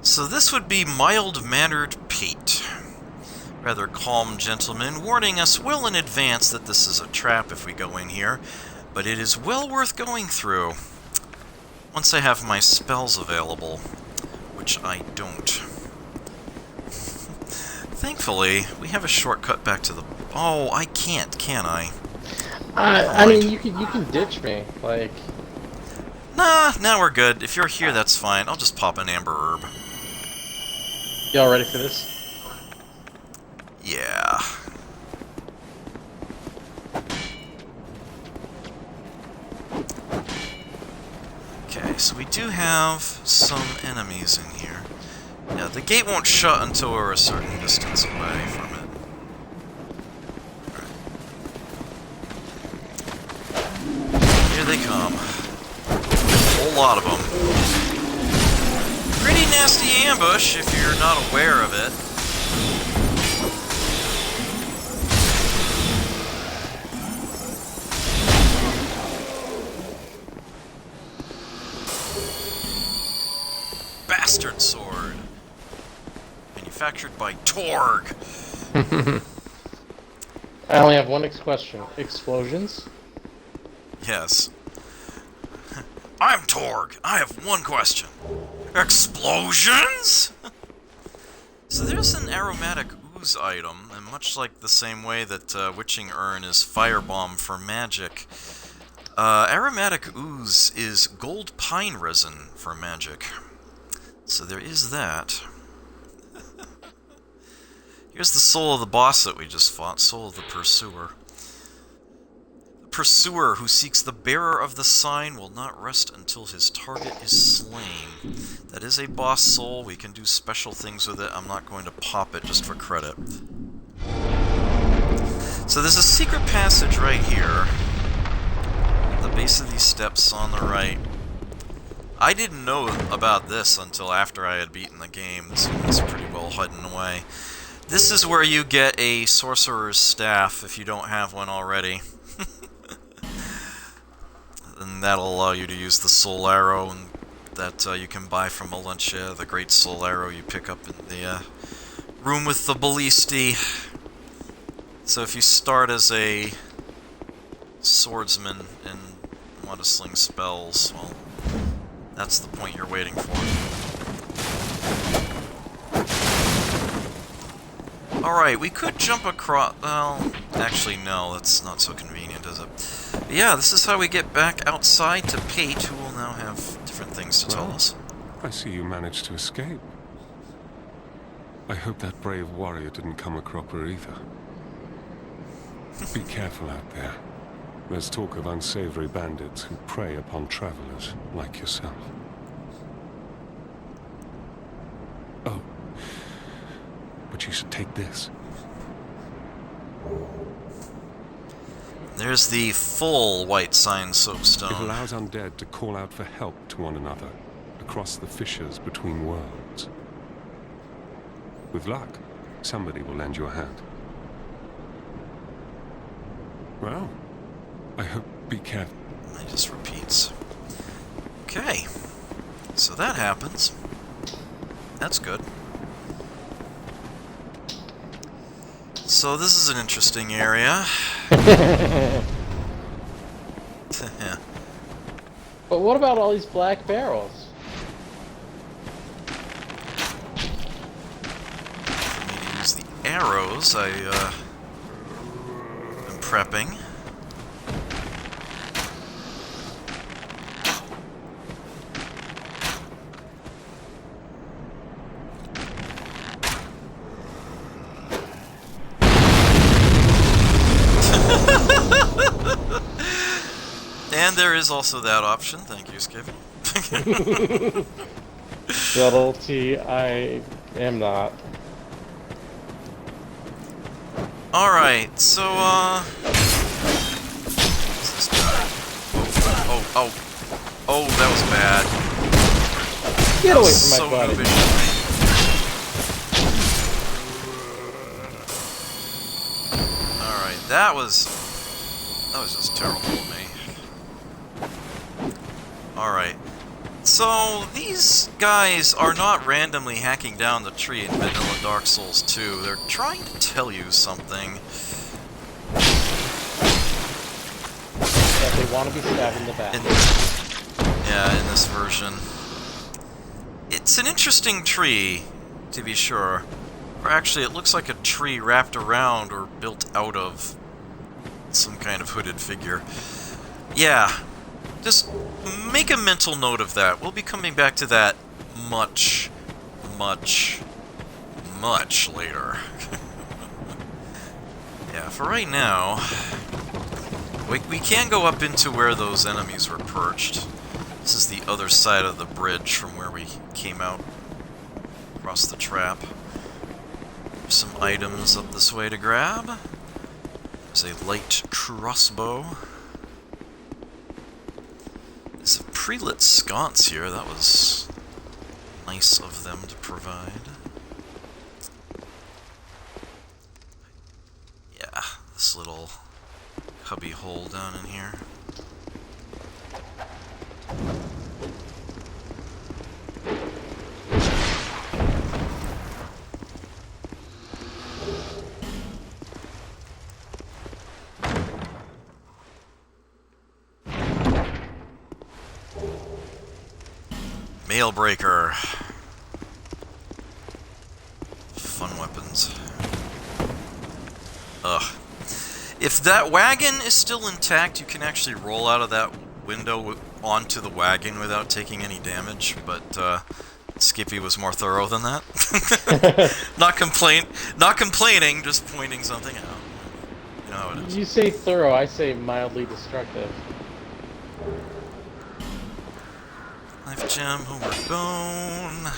So this would be mild-mannered Pete. Rather calm gentleman, warning us well in advance that this is a trap if we go in here, but it is well worth going through. Once I have my spells available, which I don't. Thankfully, we have a shortcut back to the... Oh, I can't, can I? I mean, you can ditch me, like... Nah, now we're good. If you're here, that's fine. I'll just pop an amber herb. Y'all ready for this? Yeah. Okay, so we do have some enemies in here. Yeah, the gate won't shut until we're a certain distance away from it. Here they come. A whole lot of them. Pretty nasty ambush if you're not aware of it. manufactured by Torg. I only have one next question. Explosions? Yes. I'm Torg. I have one question. Explosions? So there's an aromatic ooze item, and much like the same way that Witching Urn is firebomb for magic, aromatic ooze is gold pine resin for magic. So there is that. Here's the soul of the boss that we just fought, soul of the pursuer. The pursuer who seeks the bearer of the sign will not rest until his target is slain. That is a boss soul. We can do special things with it. I'm not going to pop it just for credit. So there's a secret passage right here. At the base of these steps on the right. I didn't know about this until after I had beaten the game. This one's pretty well hidden away. This is where you get a sorcerer's staff if you don't have one already. And that'll allow you to use the soul arrow and that you can buy from Valencia, the great soul arrow you pick up in the room with the ballisti. So if you start as a swordsman and want to sling spells, well, that's the point you're waiting for. Alright, we could jump across... Well, actually no, that's not so convenient, is it? But yeah, this is how we get back outside to Pate, who will now have different things to tell us. I see you managed to escape. I hope that brave warrior didn't come a cropper either. Be careful out there. There's talk of unsavory bandits who prey upon travelers like yourself. Oh. But you should take this. There's the full white sign soapstone. It allows undead to call out for help to one another across the fissures between worlds. With luck, somebody will lend you a hand. Well, I hope be careful. It just repeats. Okay. So that happens. That's good. So this is an interesting area. But what about all these black barrels? For me to use the arrows, I am prepping. And there is also that option. Thank you, Skippy. Subtlety, I am not. Alright, so, what's this guy? Oh, that was bad. Get that away was from my buddy. Alright, that was just terrible of me. Alright. So, these guys are not randomly hacking down the tree in vanilla Dark Souls 2. They're trying to tell you something. That they want to be stabbed in the back. Yeah, in this version. It's an interesting tree, to be sure. Or actually, it looks like a tree wrapped around or built out of some kind of hooded figure. Yeah. Just make a mental note of that. We'll be coming back to that much later. Yeah, for right now, we can go up into where those enemies were perched. This is the other side of the bridge from where we came out across the trap. There's some items up this way to grab. There's a light crossbow. There's a pre-lit sconce here. That was nice of them to provide. Yeah, this little cubby hole down in here. nail breaker. Fun weapons. Ugh. If that wagon is still intact, you can actually roll out of that window onto the wagon without taking any damage, but Skippy was more thorough than that. Not complaining, just pointing something out. You know how it is. You say thorough, I say mildly destructive. Life gem, homeward bone.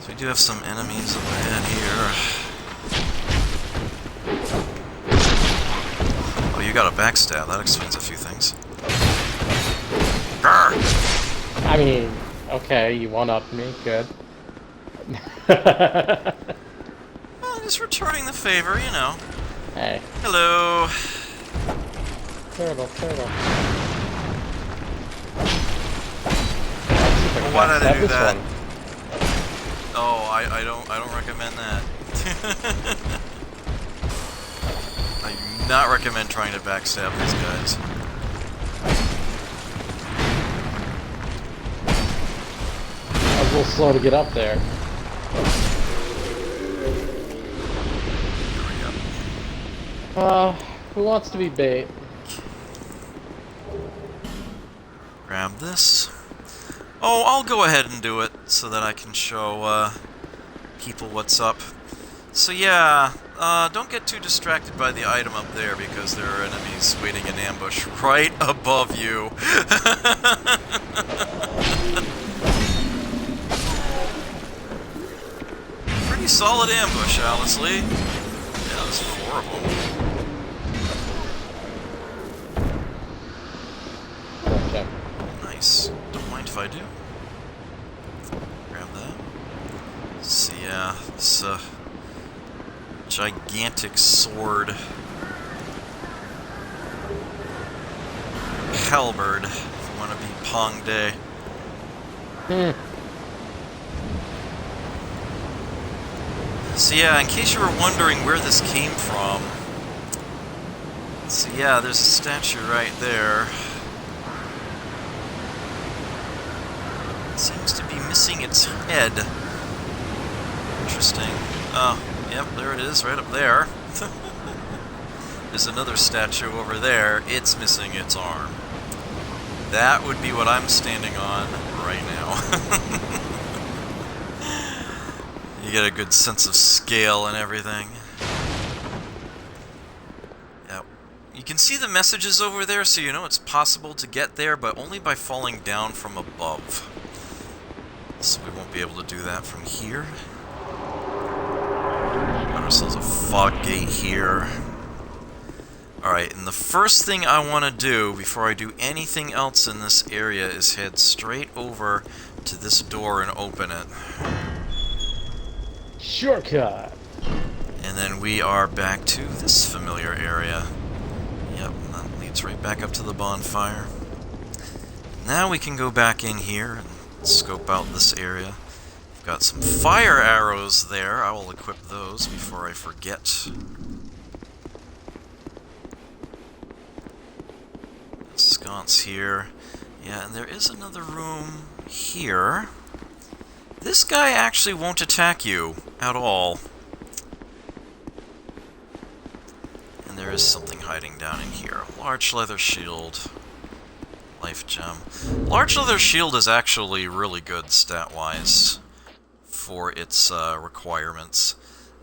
So we do have some enemies up ahead here. Oh, you got a backstab. That explains a few things. Grr! I mean, okay, you one-upped me. Good. Well, just returning the favor, you know. Hey. Hello. Turtle. Well, why did I do that? One. Oh, I don't recommend that. I do not recommend trying to backstab these guys. I was a little slow to get up there. Who wants to be bait? Grab this. Oh, I'll go ahead and do it so that I can show people what's up. So yeah, don't get too distracted by the item up there because there are enemies waiting in ambush right above you. Pretty solid ambush, honestly. Yeah, there's 4 of them. Okay. Nice. Don't mind if I do. Grab that. So yeah, this gigantic sword. Halberd, if you want to be Pong Day. So yeah, in case you were wondering where this came from, so yeah, there's a statue right there. It seems to be missing its head. Interesting. Oh, yep, there it is, right up there. There's another statue over there. It's missing its arm. That would be what I'm standing on right now. You get a good sense of scale and everything. Yep. You can see the messages over there, so you know it's possible to get there, but only by falling down from above. So we won't be able to do that from here. Got ourselves a fog gate here. Alright, and the first thing I want to do before I do anything else in this area is head straight over to this door and open it. Shortcut! And then we are back to this familiar area. Yep, that leads right back up to the bonfire. Now we can go back in here and scope out this area. We've got some fire arrows there. I will equip those before I forget. Sconce here. Yeah, and there is another room here. This guy actually won't attack you at all. And there is something hiding down in here. Large leather shield. Life gem. Large leather shield is actually really good stat-wise for its requirements.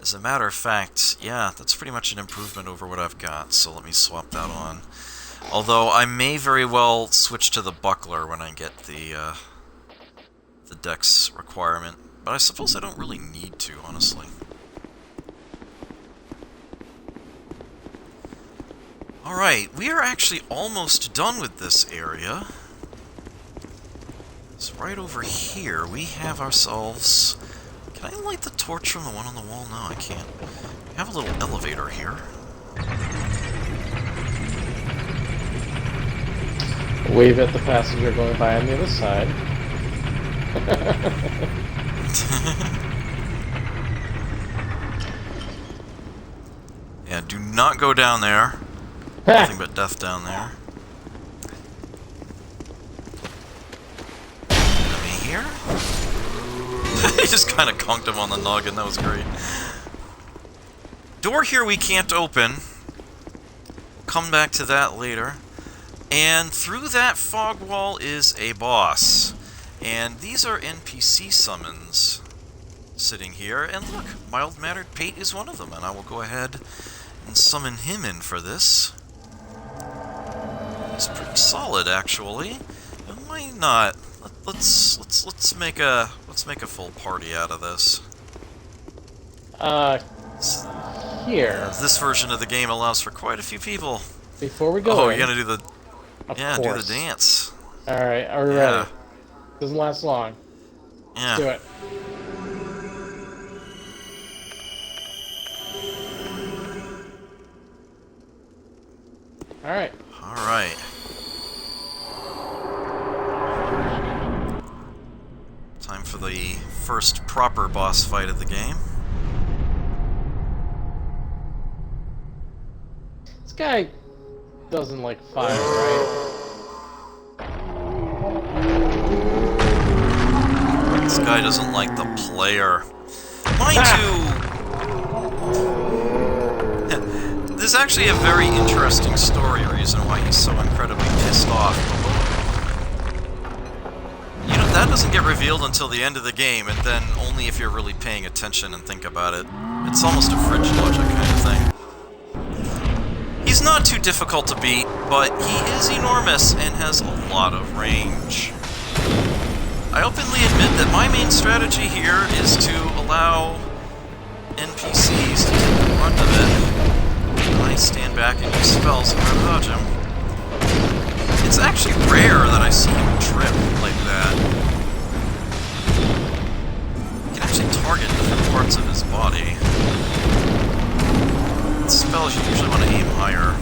As a matter of fact, yeah, that's pretty much an improvement over what I've got, so let me swap that on. Although I may very well switch to the buckler when I get the dex requirement, but I suppose I don't really need to, honestly. Alright, we are actually almost done with this area. So right over here, we have ourselves... Can I light the torch from the one on the wall? No, I can't. We have a little elevator here. Wave at the passenger going by on the other side. Yeah, do not go down there. Nothing but death down there. here? He just kind of conked him on the noggin, that was great. Door here we can't open. Come back to that later. And through that fog wall is a boss. And these are NPC summons sitting here. And look, mild-mannered Pate is one of them, and I will go ahead and summon him in for this. He's pretty solid, actually. And why not? Let's make a full party out of this. Here. This version of the game allows for quite a few people. Before we go, oh, you're gonna do the Of do course. the dance. All right, are we ready? Doesn't last long. Yeah. Let's do it. All right. All right. Time for the first proper boss fight of the game. This guy doesn't like fire, right? This guy doesn't like the player. Mind you, there's actually a very interesting story reason why he's so incredibly pissed off. You know, that doesn't get revealed until the end of the game, and then only if you're really paying attention and think about it. It's almost a fridge logic kind of thing. He's not too difficult to beat, but he is enormous and has a lot of range. I openly admit that my main strategy here is to allow NPCs to take the brunt of it. I stand back and use spells and try to dodge him. It's actually rare that I see him trip like that. You can actually target different parts of his body. With spells, you usually want to aim higher.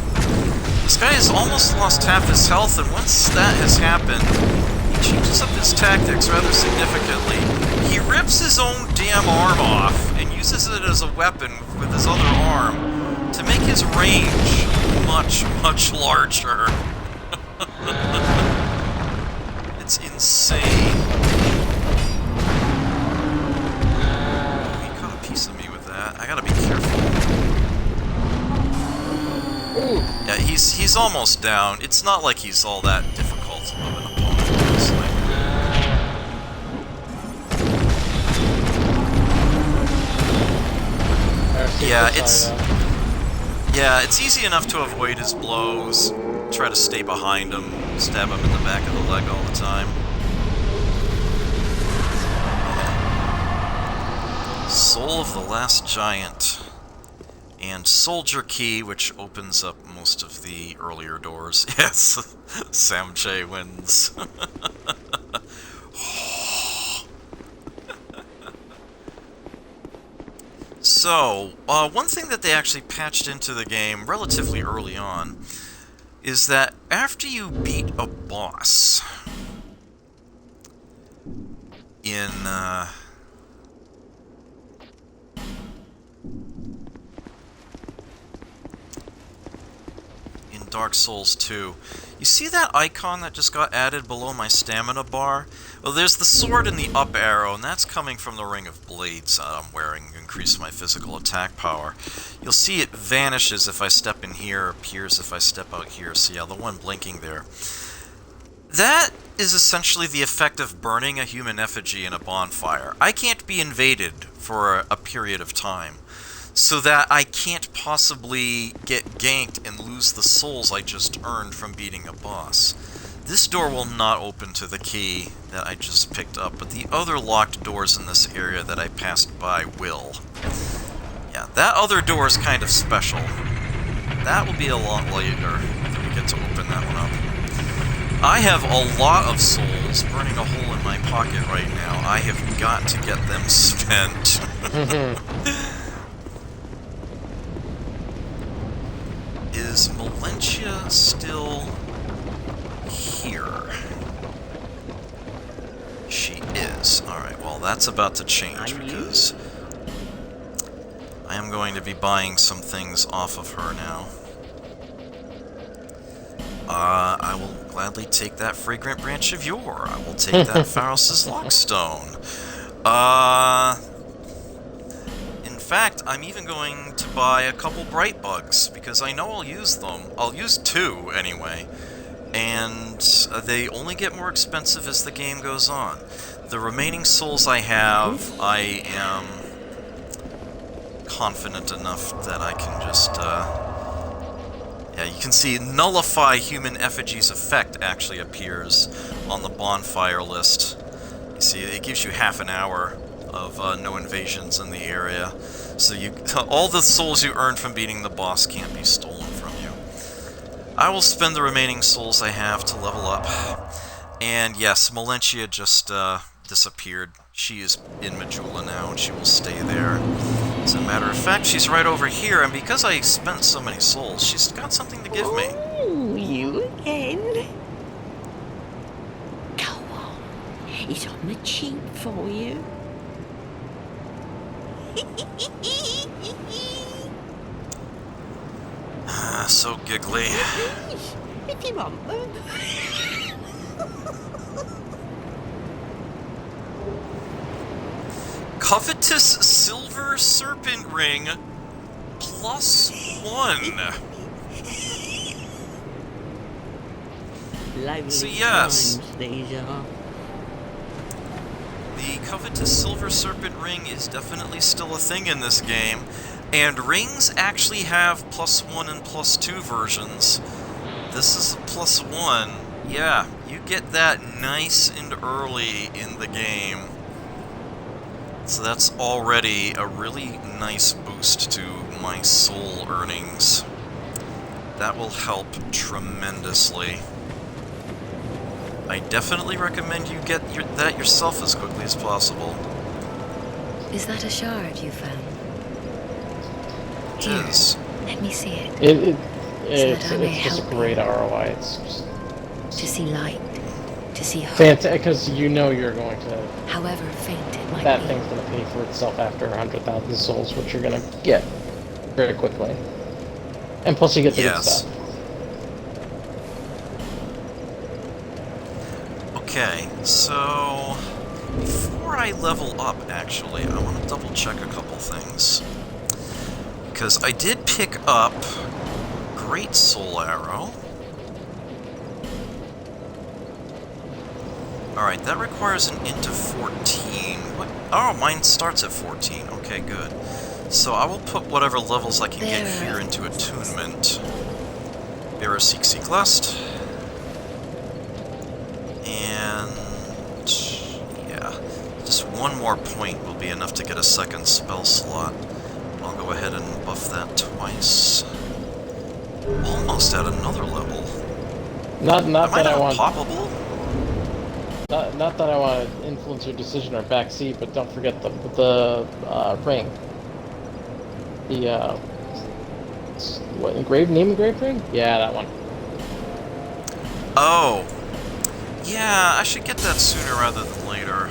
This guy has almost lost half his health, and once that has happened, he changes up his tactics rather significantly. He rips his own damn arm off and uses it as a weapon with his other arm to make his range much, much larger. It's insane. Oh, he caught a piece of me with that. I gotta be careful. Yeah, he's almost down. It's not like he's all that difficult of an opponent, honestly. Yeah, it's easy enough to avoid his blows, try to stay behind him, stab him in the back of the leg all the time. Soul of the Last Giant. And Soldier Key, which opens up most of the earlier doors. Yes, Sam J wins. So, one thing that they actually patched into the game relatively early on is that after you beat a boss in Dark Souls 2. You see that icon that just got added below my stamina bar? Well, there's the sword and the up arrow, and that's coming from the ring of blades I'm wearing to increase my physical attack power. You'll see it vanishes if I step in here, appears if I step out here. So yeah, the one blinking there. That is essentially the effect of burning a human effigy in a bonfire. I can't be invaded for a period of time, so that I can't possibly get ganked and lose the souls I just earned from beating a boss. This door will not open to the key that I just picked up, but the other locked doors in this area that I passed by will. Yeah, that other door is kind of special. That will be a lot later that we get to open that one up. I have a lot of souls burning a hole in my pocket right now. I have got to get them spent. Is Melentia still here? She is. Alright, well that's about to change because I am going to be buying some things off of her now. I will gladly take that Fragrant Branch of Yore. I will take that Pharos' Lockstone. In fact, I'm even going to buy a couple Bright Bugs, because I know I'll use them. I'll use 2, anyway. And they only get more expensive as the game goes on. The remaining souls I have, I am confident enough that I can just, yeah, you can see Nullify Human Effigy's effect actually appears on the bonfire list. You see, it gives you half an hour of no invasions in the area. So all the souls you earned from beating the boss can't be stolen from you. I will spend the remaining souls I have to level up. And yes, Melentia just disappeared. She is in Majula now, and she will stay there. As a matter of fact, she's right over here, and because I spent so many souls, she's got something to give me. Oh, you again? Go on. It's on the cheap for you. So giggly. If you want them. Covetous Silver Serpent Ring +1. Lovely So yes, times these are. the Covetous Silver Serpent Ring is definitely still a thing in this game, and rings actually have +1 and +2 versions. This is a +1. Yeah, you get that nice and early in the game. So that's already a really nice boost to my soul earnings. That will help tremendously. I definitely recommend you get that yourself as quickly as possible. Is that a shard you found? It is. Let me see it. It's just a great ROI. It's just to see light, to see hope. fantastic, because you know you're going to. However faint it might That be. thing's going to pay for itself after 100,000 souls, which you're going to get very quickly. And plus, you get the good stuff. Okay, so before I level up, actually, I want to double check a couple things. Because I did pick up Great Soul Arrow. Alright, that requires an int of 14. What? Oh, mine starts at 14. Okay, good. So I will put whatever levels I can get here into attunement. Bearer Seek Lust. And yeah, just one more point will be enough to get a second spell slot. I'll go ahead and buff that twice. Almost at another level. Not Am that I want. Poppable? Not that I want to influence your decision or backseat, but don't forget the ring. The what, name engraved ring? Yeah, that one. Oh. Yeah, I should get that sooner rather than later.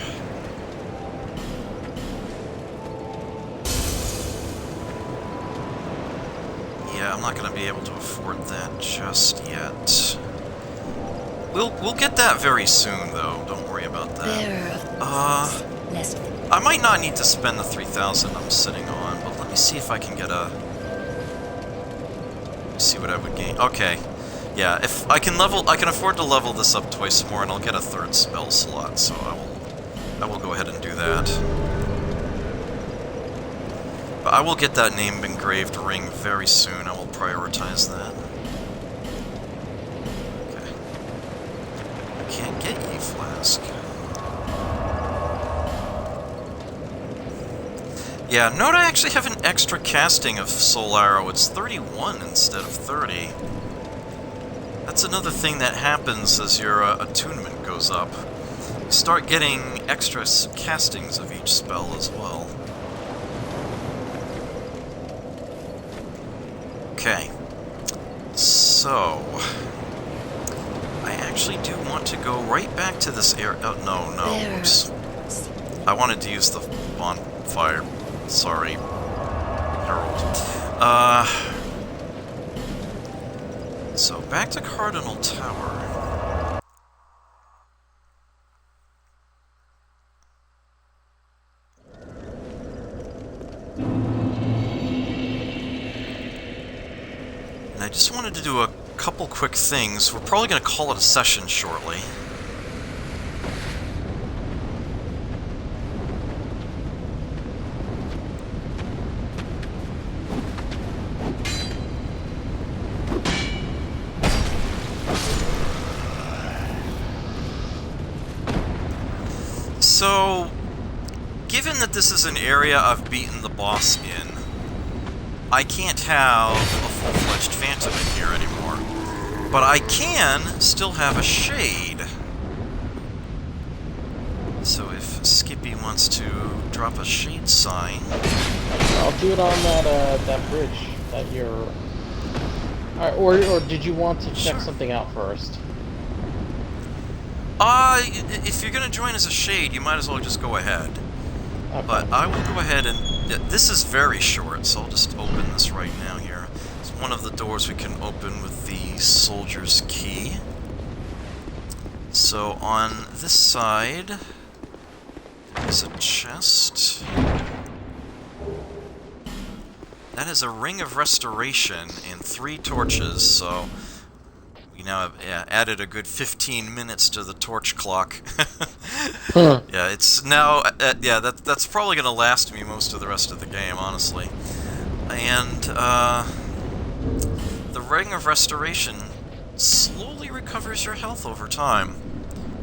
Yeah, I'm not going to be able to afford that just yet. We'll get that very soon, though. Don't worry about that. I might not need to spend the 3,000 I'm sitting on, but let me see if I can get a... see what I would gain. Okay. Yeah, if I can afford to level this up twice more, and I'll get a third spell slot, so I will go ahead and do that. But I will get that name engraved ring very soon. I will prioritize that. Okay. I can't get Ye Flask. Yeah, note I actually have an extra casting of Soul Arrow. It's 31 instead of 30. That's another thing that happens as your attunement goes up. You start getting extra castings of each spell as well. Okay. So... I actually do want to go right back to this area. Oh, no. Oops. I wanted to use the bonfire. Sorry, Harold. So, back to Cardinal Tower. And I just wanted to do a couple quick things. We're probably going to call it a session shortly. So, given that this is an area I've beaten the boss in, I can't have a full-fledged Phantom in here anymore. But I can still have a Shade. So if Skippy wants to drop a Shade sign... I'll do it on that bridge that you're... Alright, or did you want to check something out first? If you're going to join as a Shade, you might as well just go ahead. Okay. But I will go ahead and... This is very short, so I'll just open this right now here. It's one of the doors we can open with the Soldier's Key. So on this side is a chest. That is a Ring of Restoration and 3 torches, so... We now have added a good 15 minutes to the torch clock. Huh. Yeah, it's now... that's probably going to last me most of the rest of the game, honestly. And, the Ring of Restoration slowly recovers your health over time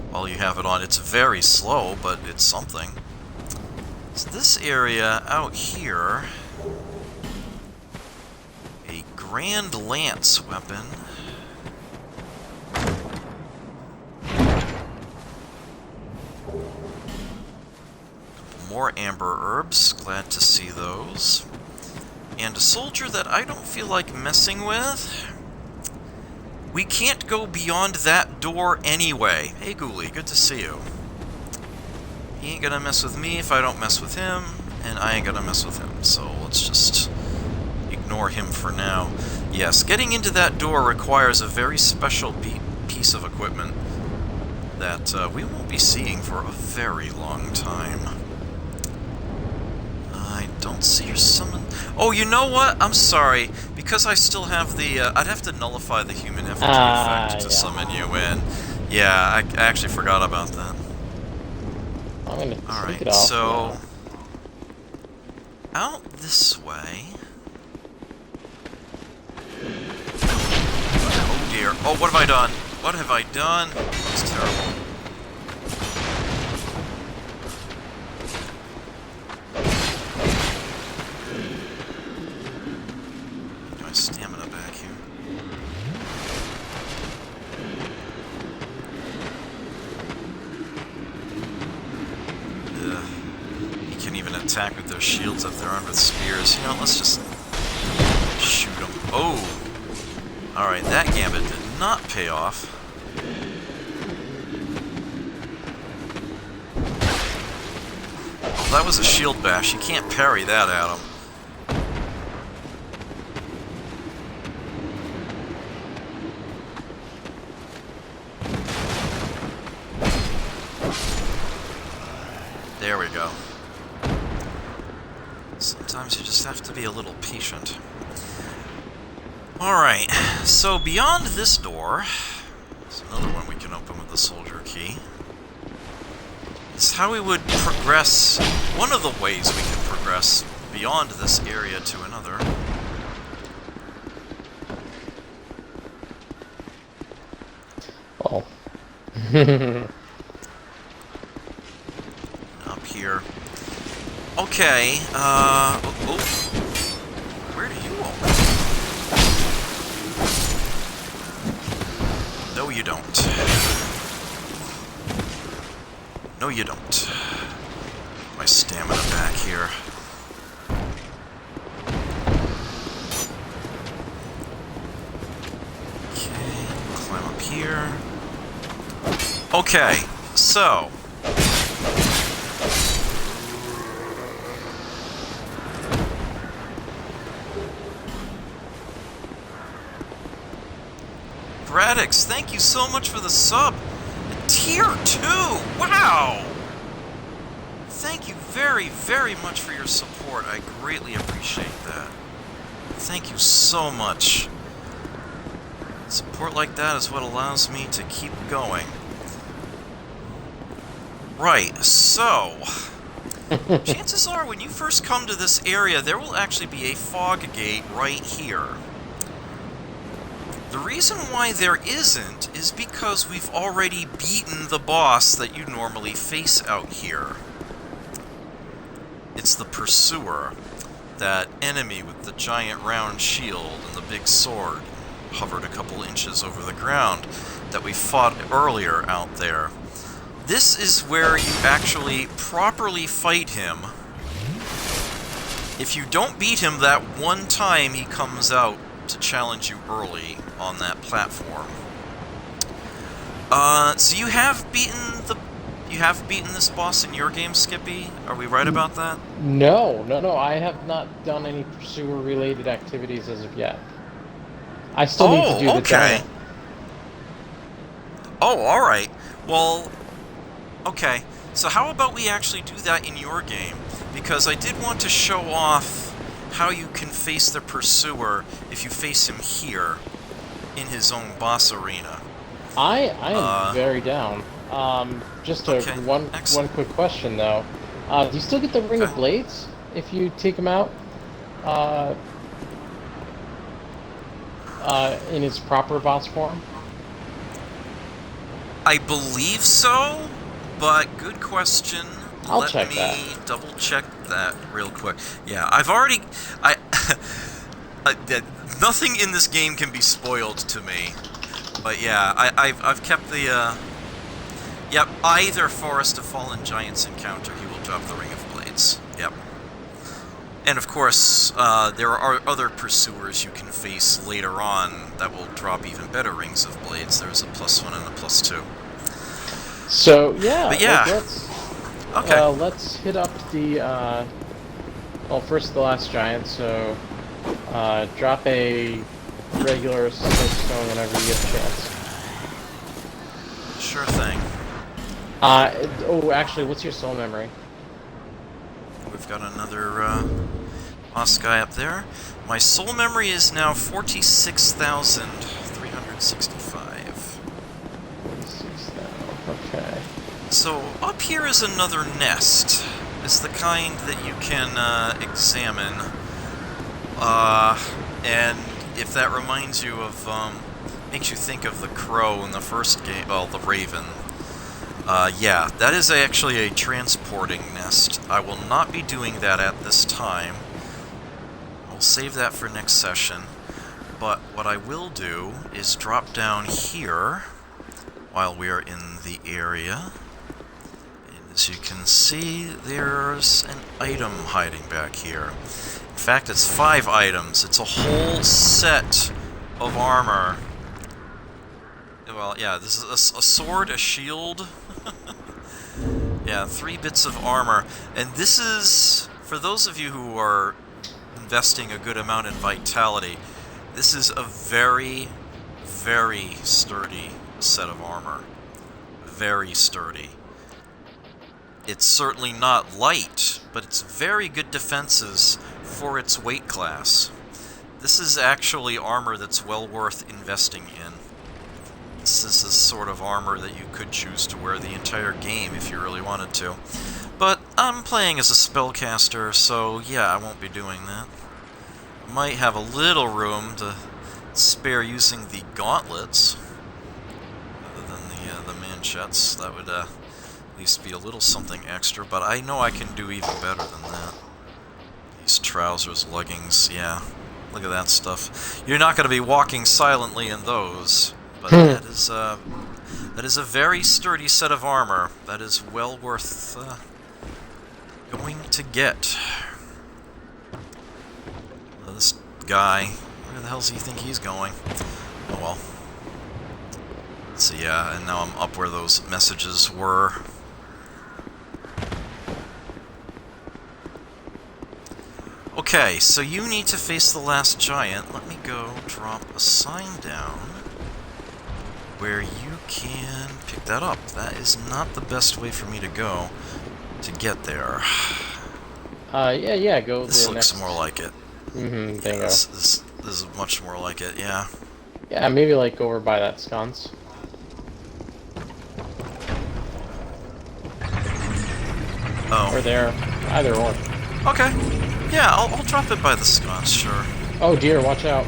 while you have it on. It's very slow, but it's something. So this area out here... A Grand Lance weapon... More amber herbs, glad to see those. And a soldier that I don't feel like messing with. We can't go beyond that door anyway. Hey Ghoulie, good to see you. He ain't gonna mess with me if I don't mess with him, and I ain't gonna mess with him, so let's just ignore him for now. Yes, getting into that door requires a very special piece of equipment that we won't be seeing for a very long time. I don't see your summon... Oh, you know what? I'm sorry. Because I still have the... I'd have to nullify the human effigy effect to summon you in. Yeah, I actually forgot about that. I'm gonna Alright, take it off. so... Out this way... Oh dear. Oh, what have I done? What have I done? It's terrible. My stamina back here. Ugh. You can even attack with their shields if they're armed with spears. You know, let's just shoot them. Oh! Alright, that gambit did not pay off. Oh, that was a shield bash. You can't parry that at him. There we go. Sometimes you just have to be a little patient. Alright, so beyond this door, there's another one we can open with the Soldier Key. It's how we would progress, one of the ways we can progress beyond this area to another. Oh. Up here. Okay, where do you open? No, you don't. No, you don't. My stamina back here. Okay, climb up here. Okay, so... Radix, thank you so much for the sub. Tier 2! Wow! Thank you very, very much for your support. I greatly appreciate that. Thank you so much. Support like that is what allows me to keep going. Right, so... chances are, when you first come to this area, there will actually be a fog gate right here. The reason why there isn't is because we've already beaten the boss that you normally face out here. It's the Pursuer, that enemy with the giant round shield and the big sword, hovered a couple inches over the ground, that we fought earlier out there. This is where you actually properly fight him. If you don't beat him that one time, he comes out to challenge you early on that platform. So you have beaten this boss in your game, Skippy? Are we right about that? No. I have not done any Pursuer-related activities as of yet. I still need to do the giant. Oh, alright. Well, okay. So how about we actually do that in your game? Because I did want to show off how you can face the Pursuer if you face him here in his own boss arena. I am very down. Just one quick question though. Do you still get the Ring of Blades if you take him out? In its proper boss form? I believe so, but good question. Let me double check that real quick. Yeah, I've already... nothing in this game can be spoiled to me. But yeah, I've kept the... Yep, either Forest of Fallen Giants encounter, he will drop the Ring of Blades. Yep. And of course, there are other Pursuers you can face later on that will drop even better Rings of Blades. There's a +1 and a +2. So, yeah. But yeah. Let's hit up the, well, first the last giant, so, drop a regular stone whenever you get a chance. Sure thing. Oh, actually, what's your soul memory? We've got another, boss guy up there. My soul memory is now 46,365. Okay. So, up here is another nest. It's the kind that you can, examine. And if that reminds you of, makes you think of the crow in the first game, well, the raven. Yeah, that is actually a transporting nest. I will not be doing that at this time. I'll save that for next session. But what I will do is drop down here while we are in the area. And as you can see, there's an item hiding back here. In fact, it's 5 items. It's a whole set of armor. Well, yeah, this is a sword, a shield. Yeah, 3 bits of armor. And this is, for those of you who are investing a good amount in vitality, this is a very, very sturdy set of armor. Very sturdy. It's certainly not light, but it's very good defenses for its weight class. This is actually armor that's well worth investing in. This is the sort of armor that you could choose to wear the entire game if you really wanted to. But I'm playing as a spellcaster, so yeah, I won't be doing that. Might have a little room to spare using the gauntlets, other than the manchettes. That would at least be a little something extra, but I know I can do even better than that. These trousers, leggings, yeah. Look at that stuff. You're not going to be walking silently in those. But that is a very sturdy set of armor that is well worth going to get. This guy, where the hell does he think he's going? Oh well. So yeah, and now I'm up where those messages were. Okay, so you need to face the last giant. Let me go drop a sign down. where you can pick that up. That is not the best way for me to go to get there. Yeah, go This the looks next... more like it. Mm-hmm, bingo. Yeah, this is much more like it, yeah. Yeah, maybe like over by that sconce. Oh. Or there. Either or. Okay. Yeah, I'll drop it by the sconce, sure. Oh dear, watch out.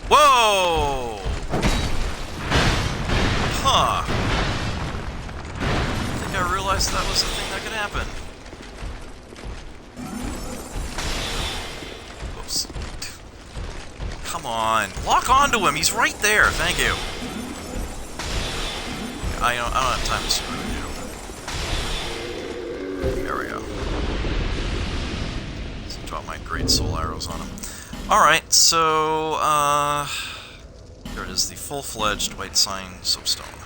Whoa! Huh. I think I realized that was a thing that could happen. Whoops. Come on. Lock onto him. He's right there. Thank you. I don't have time to screw you. There we go. Let's drop my great soul arrows on him. Alright, so, there it is, the full-fledged White Sign Soapstone.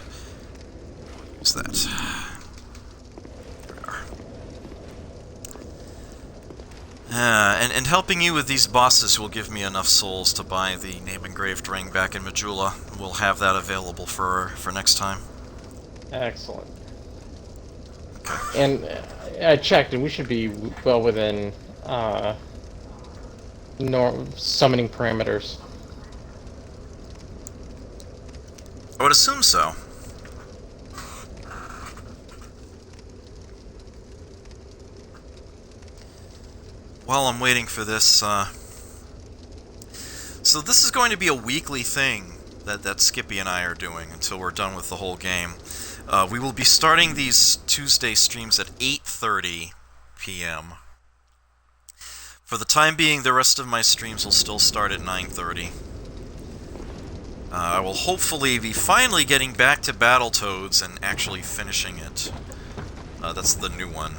Use that. There we are. And helping you with these bosses will give me enough souls to buy the name-engraved ring back in Majula. We'll have that available for next time. Excellent. Okay. And I checked, and we should be well within summoning parameters. I would assume so. While I'm waiting for this, so this is going to be a weekly thing that Skippy and I are doing until we're done with the whole game. We will be starting these Tuesday streams at 8:30 p.m. For the time being, the rest of my streams will still start at 9:30. I will hopefully be finally getting back to Battletoads and actually finishing it. That's the new one.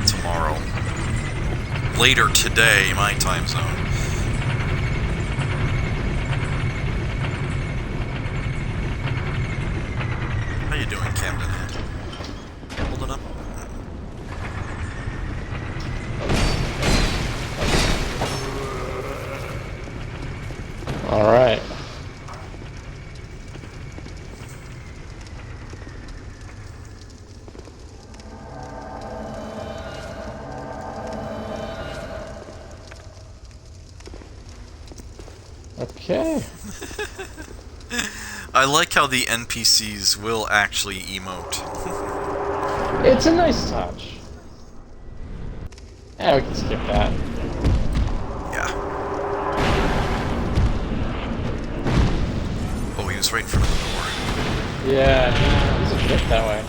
Tomorrow. Later today, my time zone. How you doing, Camden? Hold it up. Alright. Okay. I like how the NPCs will actually emote. It's a nice touch. Yeah, we can skip that. Yeah. Oh, he was right in front of the door. Yeah, he's a bit that way.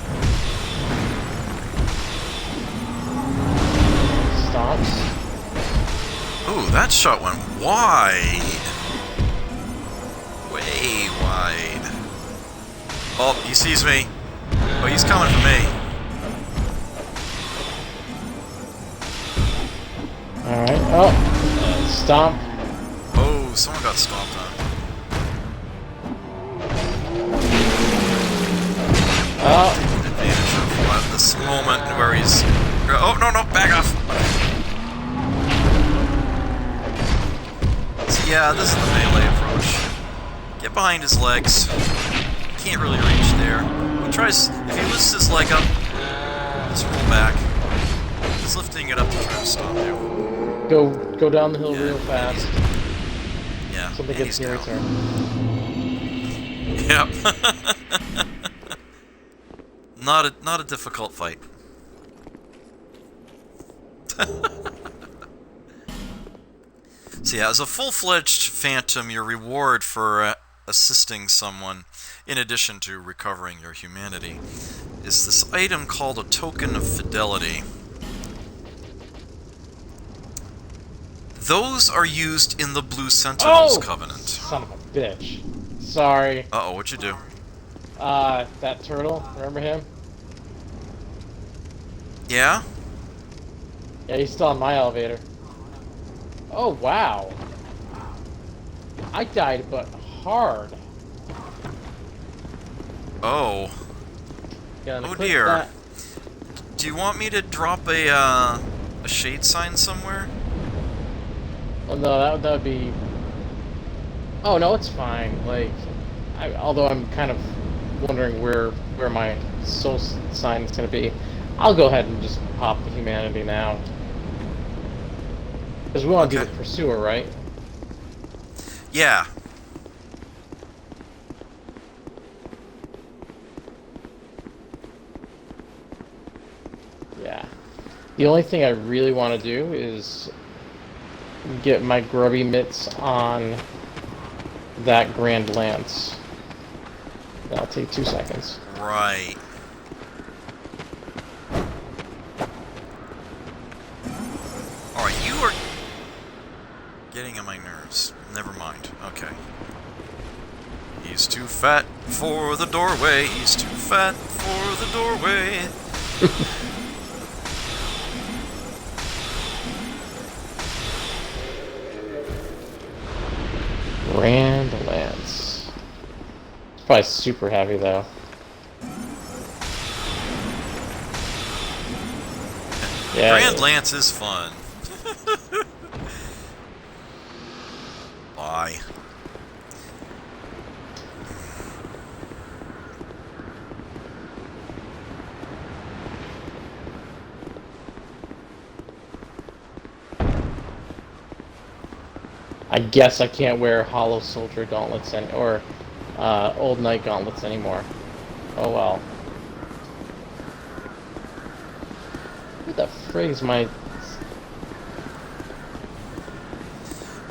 Stomps. Ooh, that shot went wide. Way wide. Oh, he sees me. Oh, he's coming for me. Alright, oh, stomp. Oh, someone got stomped on. Oh. Taking advantage of this moment where he's... Oh, no, back off. So, yeah, this is the melee approach. Get behind his legs. Can't really reach there. He tries... If he lifts his leg up, just roll back. He's lifting it up to try to stop you. Go down the hill real fast. Yeah. Something gets in your return. Yep. Not a difficult fight. So yeah, as a full-fledged phantom, your reward for assisting someone, in addition to recovering your humanity, is this item called a Token of Fidelity. Those are used in the Blue Sentinels Covenant. Son of a bitch. Sorry. Uh-oh, what'd you do? That turtle, remember him? Yeah? Yeah, he's still on my elevator. Oh, wow. I died, but hard. Oh. Yeah, Oh dear. that. Do you want me to drop a a shade sign somewhere? Oh, no, that would be... Oh, no, it's fine. Like, although I'm kind of wondering where my soul sign is going to be, I'll go ahead and just pop the humanity now. Because we want to do the pursuer, right? Yeah. Yeah. The only thing I really want to do is get my grubby mitts on that Grand Lance. That'll take 2 seconds. Right. Alright, you are getting on my nerves. Never mind. Okay. He's too fat for the doorway. He's too fat for the doorway. Grand Lance. It's probably super heavy though. Yeah. Grand Lance is fun. Bye. I guess I can't wear Hollow Soldier gauntlets or Old Knight gauntlets anymore. Oh well. What the frig is my...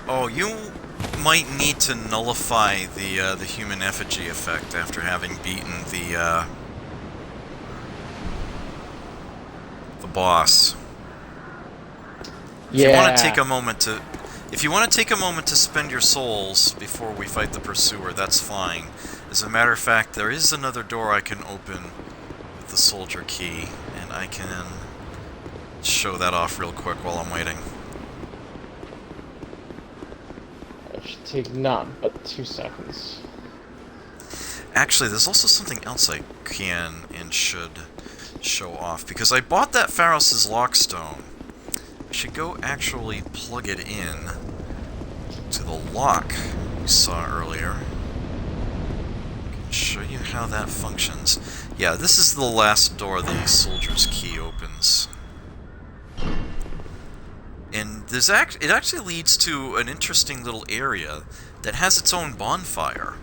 Oh, you might need to nullify the human effigy effect after having beaten the boss. If you want to take a moment to... If you want to take a moment to spend your souls before we fight the pursuer, that's fine. As a matter of fact, there is another door I can open with the soldier key, and I can show that off real quick while I'm waiting. It should take not but 2 seconds. Actually, there's also something else I can and should show off, because I bought that Pharos' Lockstone. I should go actually plug it in to the lock we saw earlier. I can show you how that functions. Yeah, this is the last door the soldier's key opens. And there's it actually leads to an interesting little area that has its own bonfire.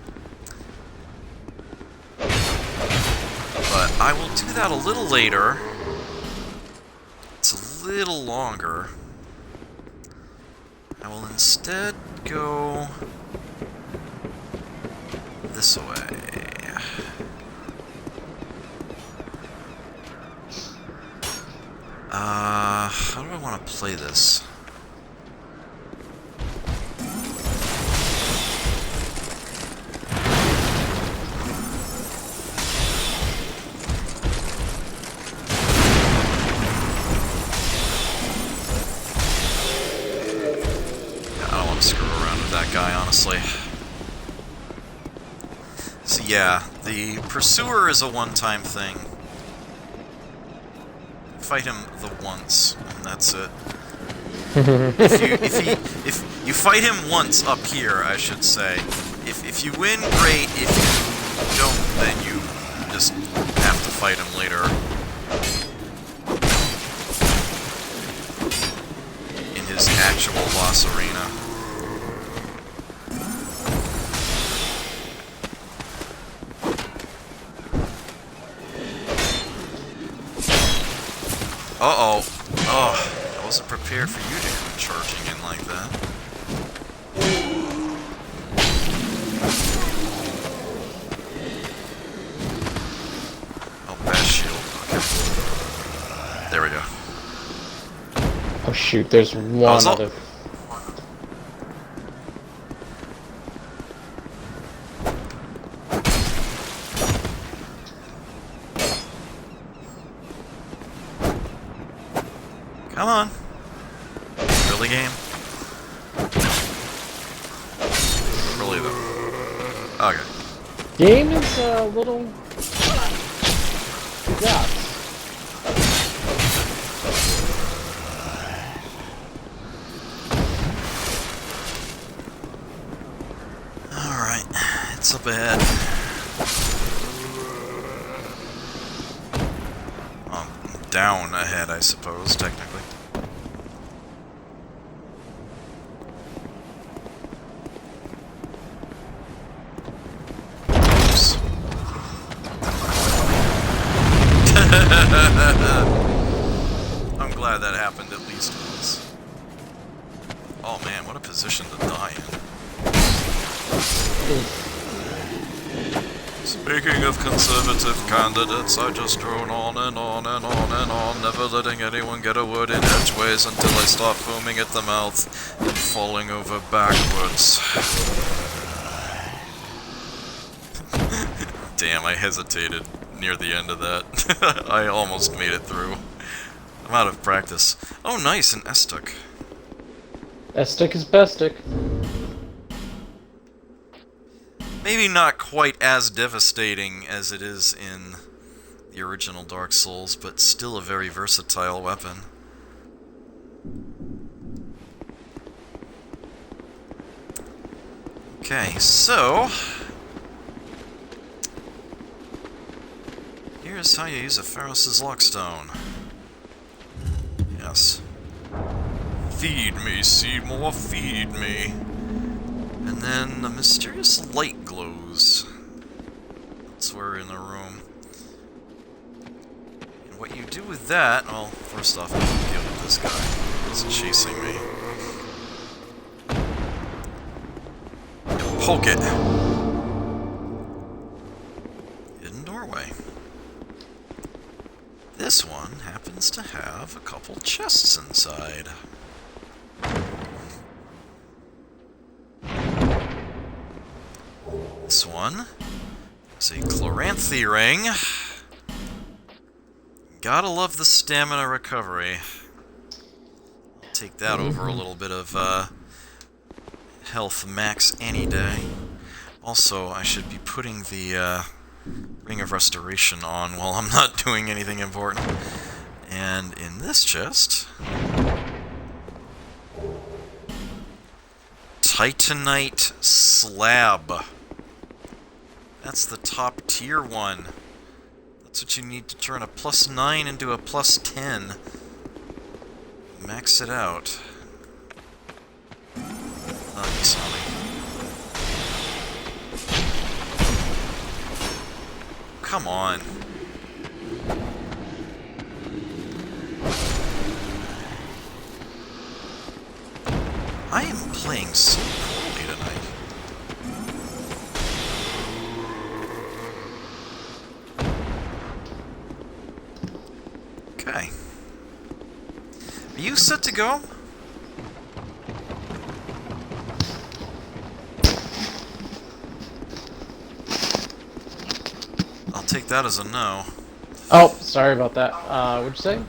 But I will do that a little later. It's a little longer. I will instead go this way. How do I want to play this? Guy, honestly. So yeah, the pursuer is a one-time thing. Fight him the once, and that's it. If you fight him once up here, I should say. If you win, great. If you don't, then you just have to fight him later. In his actual boss arena. Uh-oh. Oh, I wasn't prepared for you to come charging in like that. Oh, best shield. Okay. There we go. Oh shoot, there's one other... Come on. Really, game? Really, though. Okay. Game is a little... Yeah. up ahead. Down ahead, I suppose, technically. Oops. I'm glad that happened at least once. Oh man, what a position to die in. Speaking of conservative candidates, I just drone on and on and on and on, never letting anyone get a word in edgeways until I start foaming at the mouth and falling over backwards. Damn, I hesitated near the end of that. I almost made it through. I'm out of practice. Oh nice, an S-stick. S-stick is best-stick. Maybe not quite as devastating as it is in the original Dark Souls, but still a very versatile weapon. Okay, so here's how you use a Pharos' Lockstone. Yes. Feed me, Seymour, feed me. And then a mysterious light glows. That's where we're in the room. And what you do with that, well, first off, you can deal with this guy. He's chasing me. You poke it. Hidden doorway. This one happens to have a couple chests inside. This one is a Chloranthy ring. Gotta love the stamina recovery. I'll take that over a little bit of health max any day. Also, I should be putting the Ring of Restoration on while I'm not doing anything important. And in this chest, Titanite Slab. That's the top tier one. That's what you need to turn a +9 into a +10. Max it out. Oh, you saw me. Come on. I am playing so poorly tonight. Okay. Are you set to go? I'll take that as a no. Oh, sorry about that. What'd you say?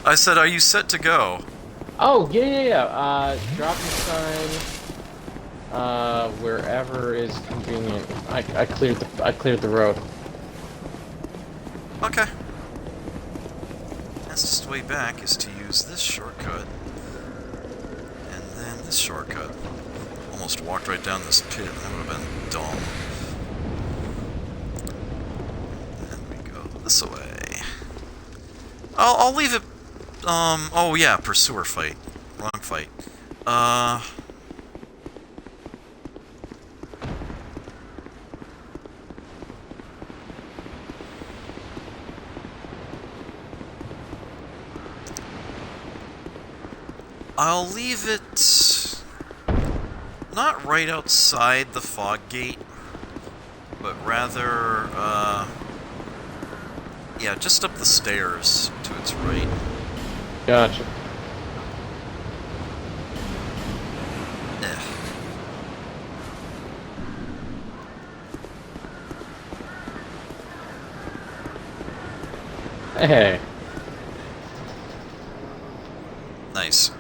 I said, are you set to go? Oh, yeah. Drop your sign. Wherever is convenient. I cleared the road. Okay. Fastest way back is to use this shortcut. And then this shortcut. Almost walked right down this pit. That would have been dumb. And we go this way. I'll leave it. Oh yeah, pursuer fight. Wrong fight. I'll leave it not right outside the fog gate, but rather, yeah, just up the stairs to its right. Gotcha. Hey. Nice.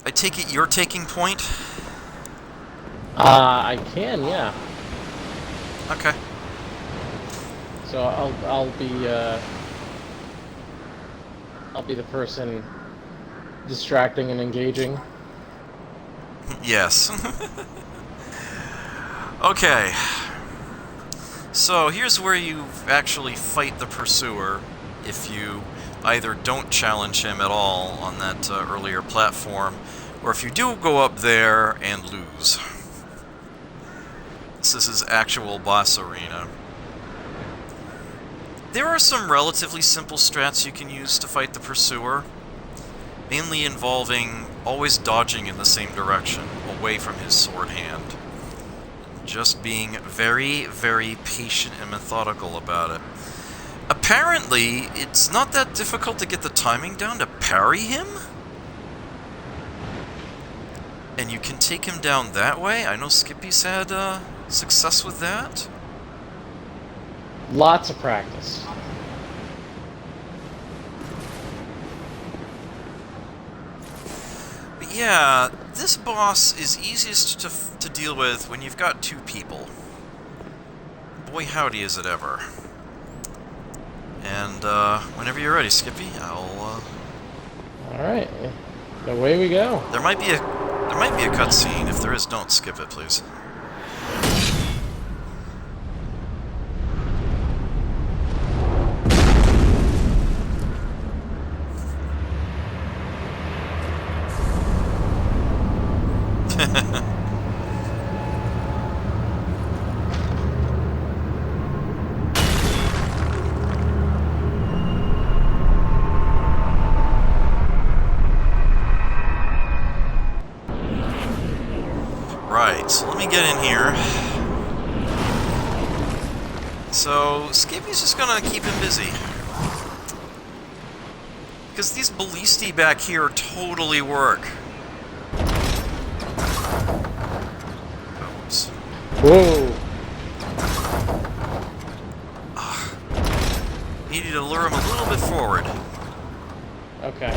I take it you're taking point? I can, yeah. Okay. So I'll be I'll be the person distracting and engaging. Yes. Okay. So here's where you actually fight the pursuer if you either don't challenge him at all on that earlier platform, or if you do go up there and lose. This is his actual boss arena. There are some relatively simple strats you can use to fight the pursuer, mainly involving always dodging in the same direction, away from his sword hand. Just being very, very patient and methodical about it. Apparently, it's not that difficult to get the timing down to parry him. And you can take him down that way. I know Skippy's had success with that. Lots of practice. But yeah, this boss is easiest to deal with when you've got two people. Boy howdy is it ever. And whenever you're ready, Skippy, I'll Alright. Away we go. There might be a cutscene. If there is, don't skip it, please. Right, so let me get in here. So, Skippy's just gonna keep him busy. Because these ballistae back here totally work. Oops. Whoa! Needed to lure him a little bit forward. Okay.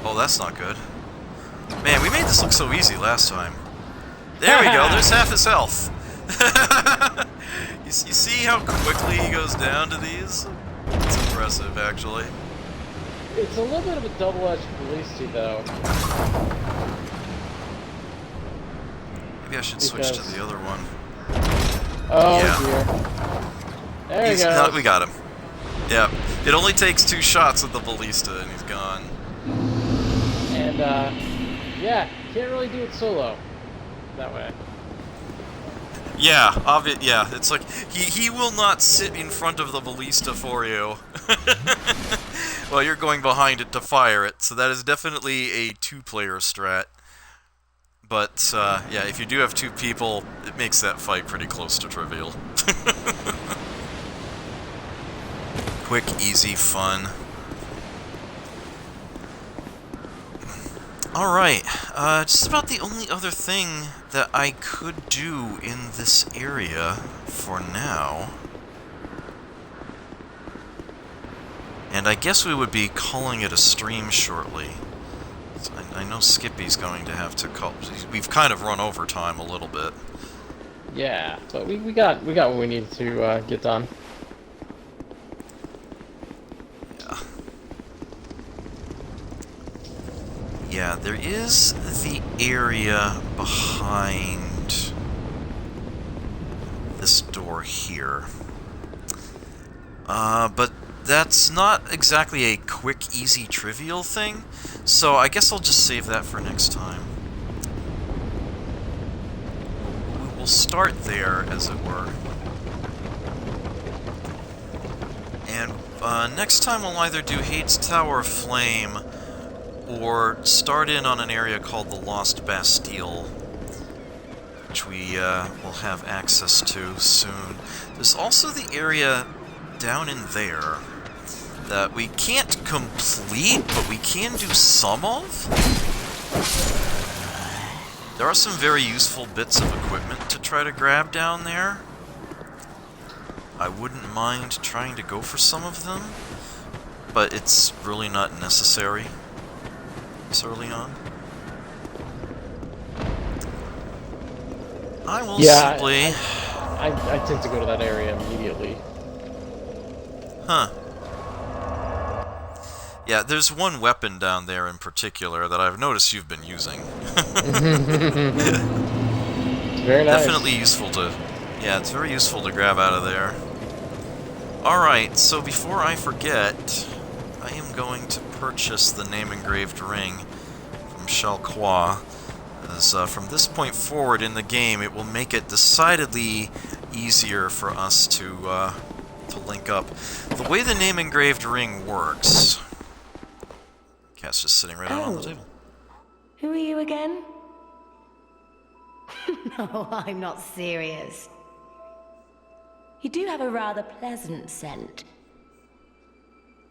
Oh, that's not good. Man, we made this look so easy last time. There we go, there's half his health. You see how quickly he goes down to these? It's impressive, actually. It's a little bit of a double-edged ballistae, though. Maybe I should switch to the other one. Oh, yeah. Dear. There you go. No, we got him. Yep. It only takes 2 shots with the ballista and he's gone. And, yeah, can't really do it solo. That way. Yeah, yeah, it's like, he will not sit in front of the ballista for you. Well, you're going behind it to fire it, so that is definitely a 2-player strat. But, yeah, if you do have 2 people, it makes that fight pretty close to trivial. Quick, easy, fun. Alright, just about the only other thing that I could do in this area for now. And I guess we would be calling it a stream shortly. I know Skippy's going to have to call. We've kind of run over time a little bit. Yeah, but we got what we needed to get done. Yeah. Yeah, there is the area behind this door here. But that's not exactly a quick, easy, trivial thing, so I guess I'll just save that for next time. We will start there, as it were. And next time we'll either do Hades Tower of Flame, or start in on an area called the Lost Bastille, which we will have access to soon. There's also the area down in there that we can't complete, but we can do some of. There are some very useful bits of equipment to try to grab down there. I wouldn't mind trying to go for some of them, but it's really not necessary this early on. I will simply... I tend to go to that area immediately. Huh. Yeah, there's one weapon down there in particular that I've noticed you've been using. Very nice. Definitely useful to... Yeah, it's very useful to grab out of there. Alright, so before I forget, I am going to purchase the name-engraved ring from Shalqua, as from this point forward in the game, it will make it decidedly easier for us to link up. The way the name-engraved ring works... Cat's just sitting right out on the table. Who are you again? No, I'm not serious. You do have a rather pleasant scent.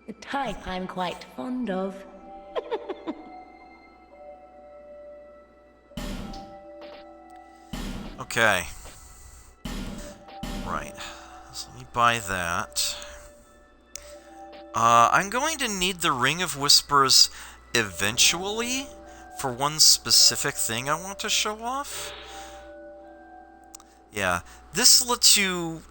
A type I'm quite fond of. Okay. Right. So let me buy that. I'm going to need the Ring of Whispers eventually for one specific thing I want to show off. Yeah, this lets you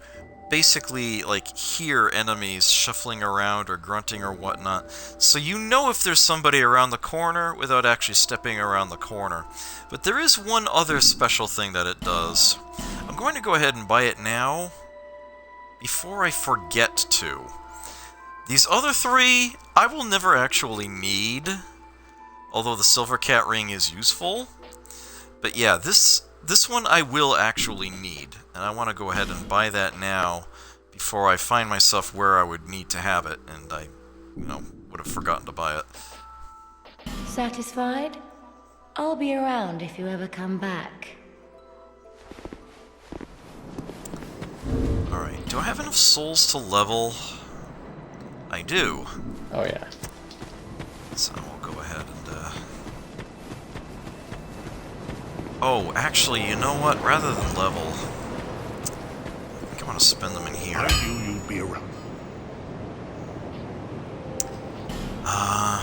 basically, like, hear enemies shuffling around or grunting or whatnot, so you know if there's somebody around the corner without actually stepping around the corner. But there is one other special thing that it does. I'm going to go ahead and buy it now, before I forget to. These other three, I will never actually need, although the Silver Cat Ring is useful. But yeah, this one I will actually need, and I want to go ahead and buy that now before I find myself where I would need to have it, and I, would have forgotten to buy it. Satisfied? I'll be around if you ever come back. Alright, do I have enough souls to level? I do. Oh yeah. So we'll go ahead and, Oh, actually, you know what? Rather than level, I think I want to spend them in here. I knew you'd be around. I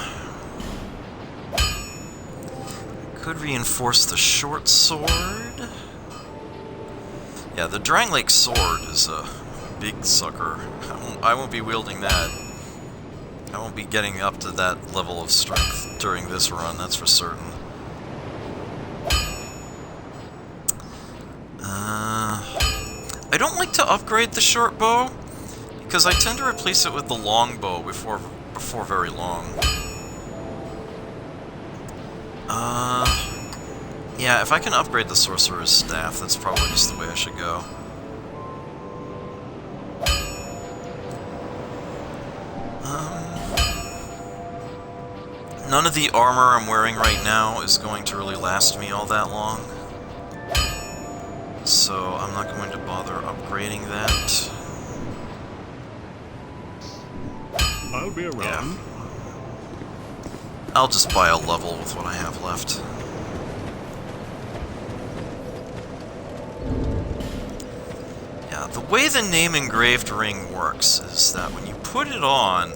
could reinforce the short sword. Yeah, the Drang Lake sword is a big sucker. I won't be wielding that. I won't be getting up to that level of strength during this run, that's for certain. I don't like to upgrade the short bow, because I tend to replace it with the long bow before very long. Yeah, if I can upgrade the sorcerer's staff, that's probably just the way I should go. None of the armor I'm wearing right now is going to really last me all that long. So I'm not going to bother upgrading that. I'll be around. Yeah. I'll just buy a level with what I have left. Yeah, the way the name-engraved ring works is that when you put it on,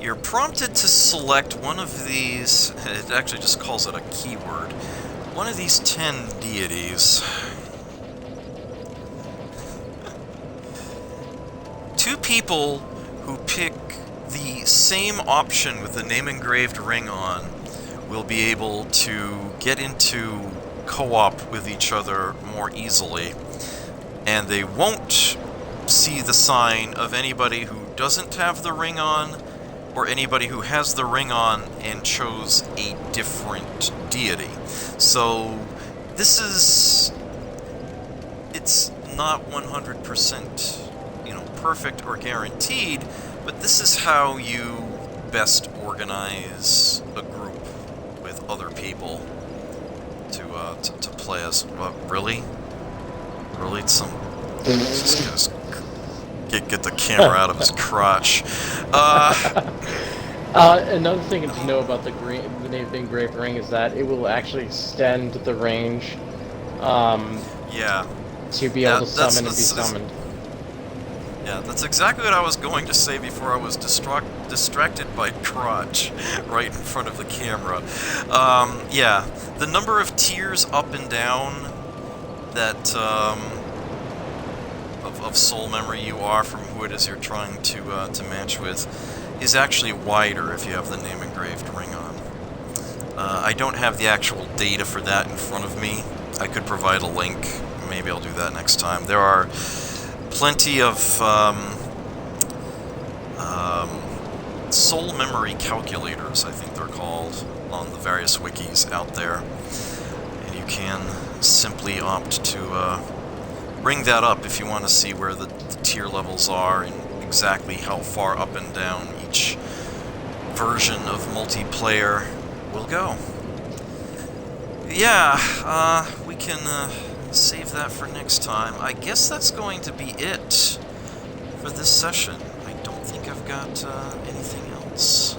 you're prompted to select one of these, it actually just calls it a keyword, one of these 10 deities. Two people who pick the same option with the name-engraved ring on will be able to get into co-op with each other more easily, and they won't see the sign of anybody who doesn't have the ring on, or anybody who has the ring on and chose a different deity. So this is... it's not 100%, perfect or guaranteed, but this is how you best organize a group with other people to play as... What, really? Really? This guy's... Get the camera out of his crotch. Another thing to know about the engraved ring is that it will actually extend the range. Yeah. To be able to summon and be summoned. Yeah, that's exactly what I was going to say before I was distracted by crotch right in front of the camera. Yeah, the number of tiers up and down that of soul memory you are from who it is you're trying to match with is actually wider if you have the name engraved ring on. I don't have the actual data for that in front of me. I could provide a link. Maybe I'll do that next time. There are plenty of soul memory calculators, I think they're called, on the various wikis out there. And you can simply opt to bring that up if you want to see where the tier levels are and exactly how far up and down each version of multiplayer will go. Yeah, we can save that for next time. I guess that's going to be it for this session. I don't think I've got anything else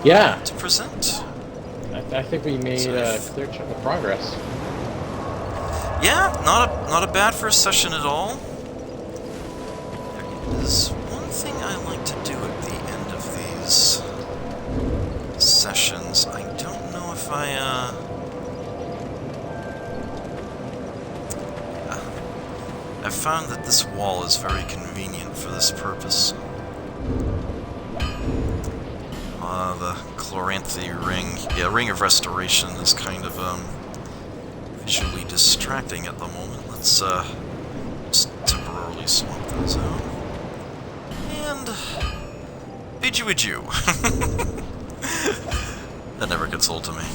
to present. I think we made a clear chunk of progress. Yeah, not a bad first session at all. There is one thing I like to do at the end of these sessions. I don't know if I found that this wall is very convenient for this purpose. The Chloranthe ring, Ring of Restoration is kind of visually distracting at the moment. Let's just temporarily swap those out. And bid you. That never gets old to me.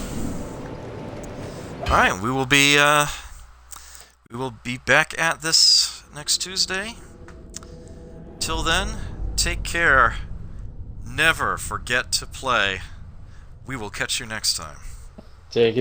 Alright, we will be back at this next Tuesday. Till then, take care. Never forget to play. We will catch you next time. Take it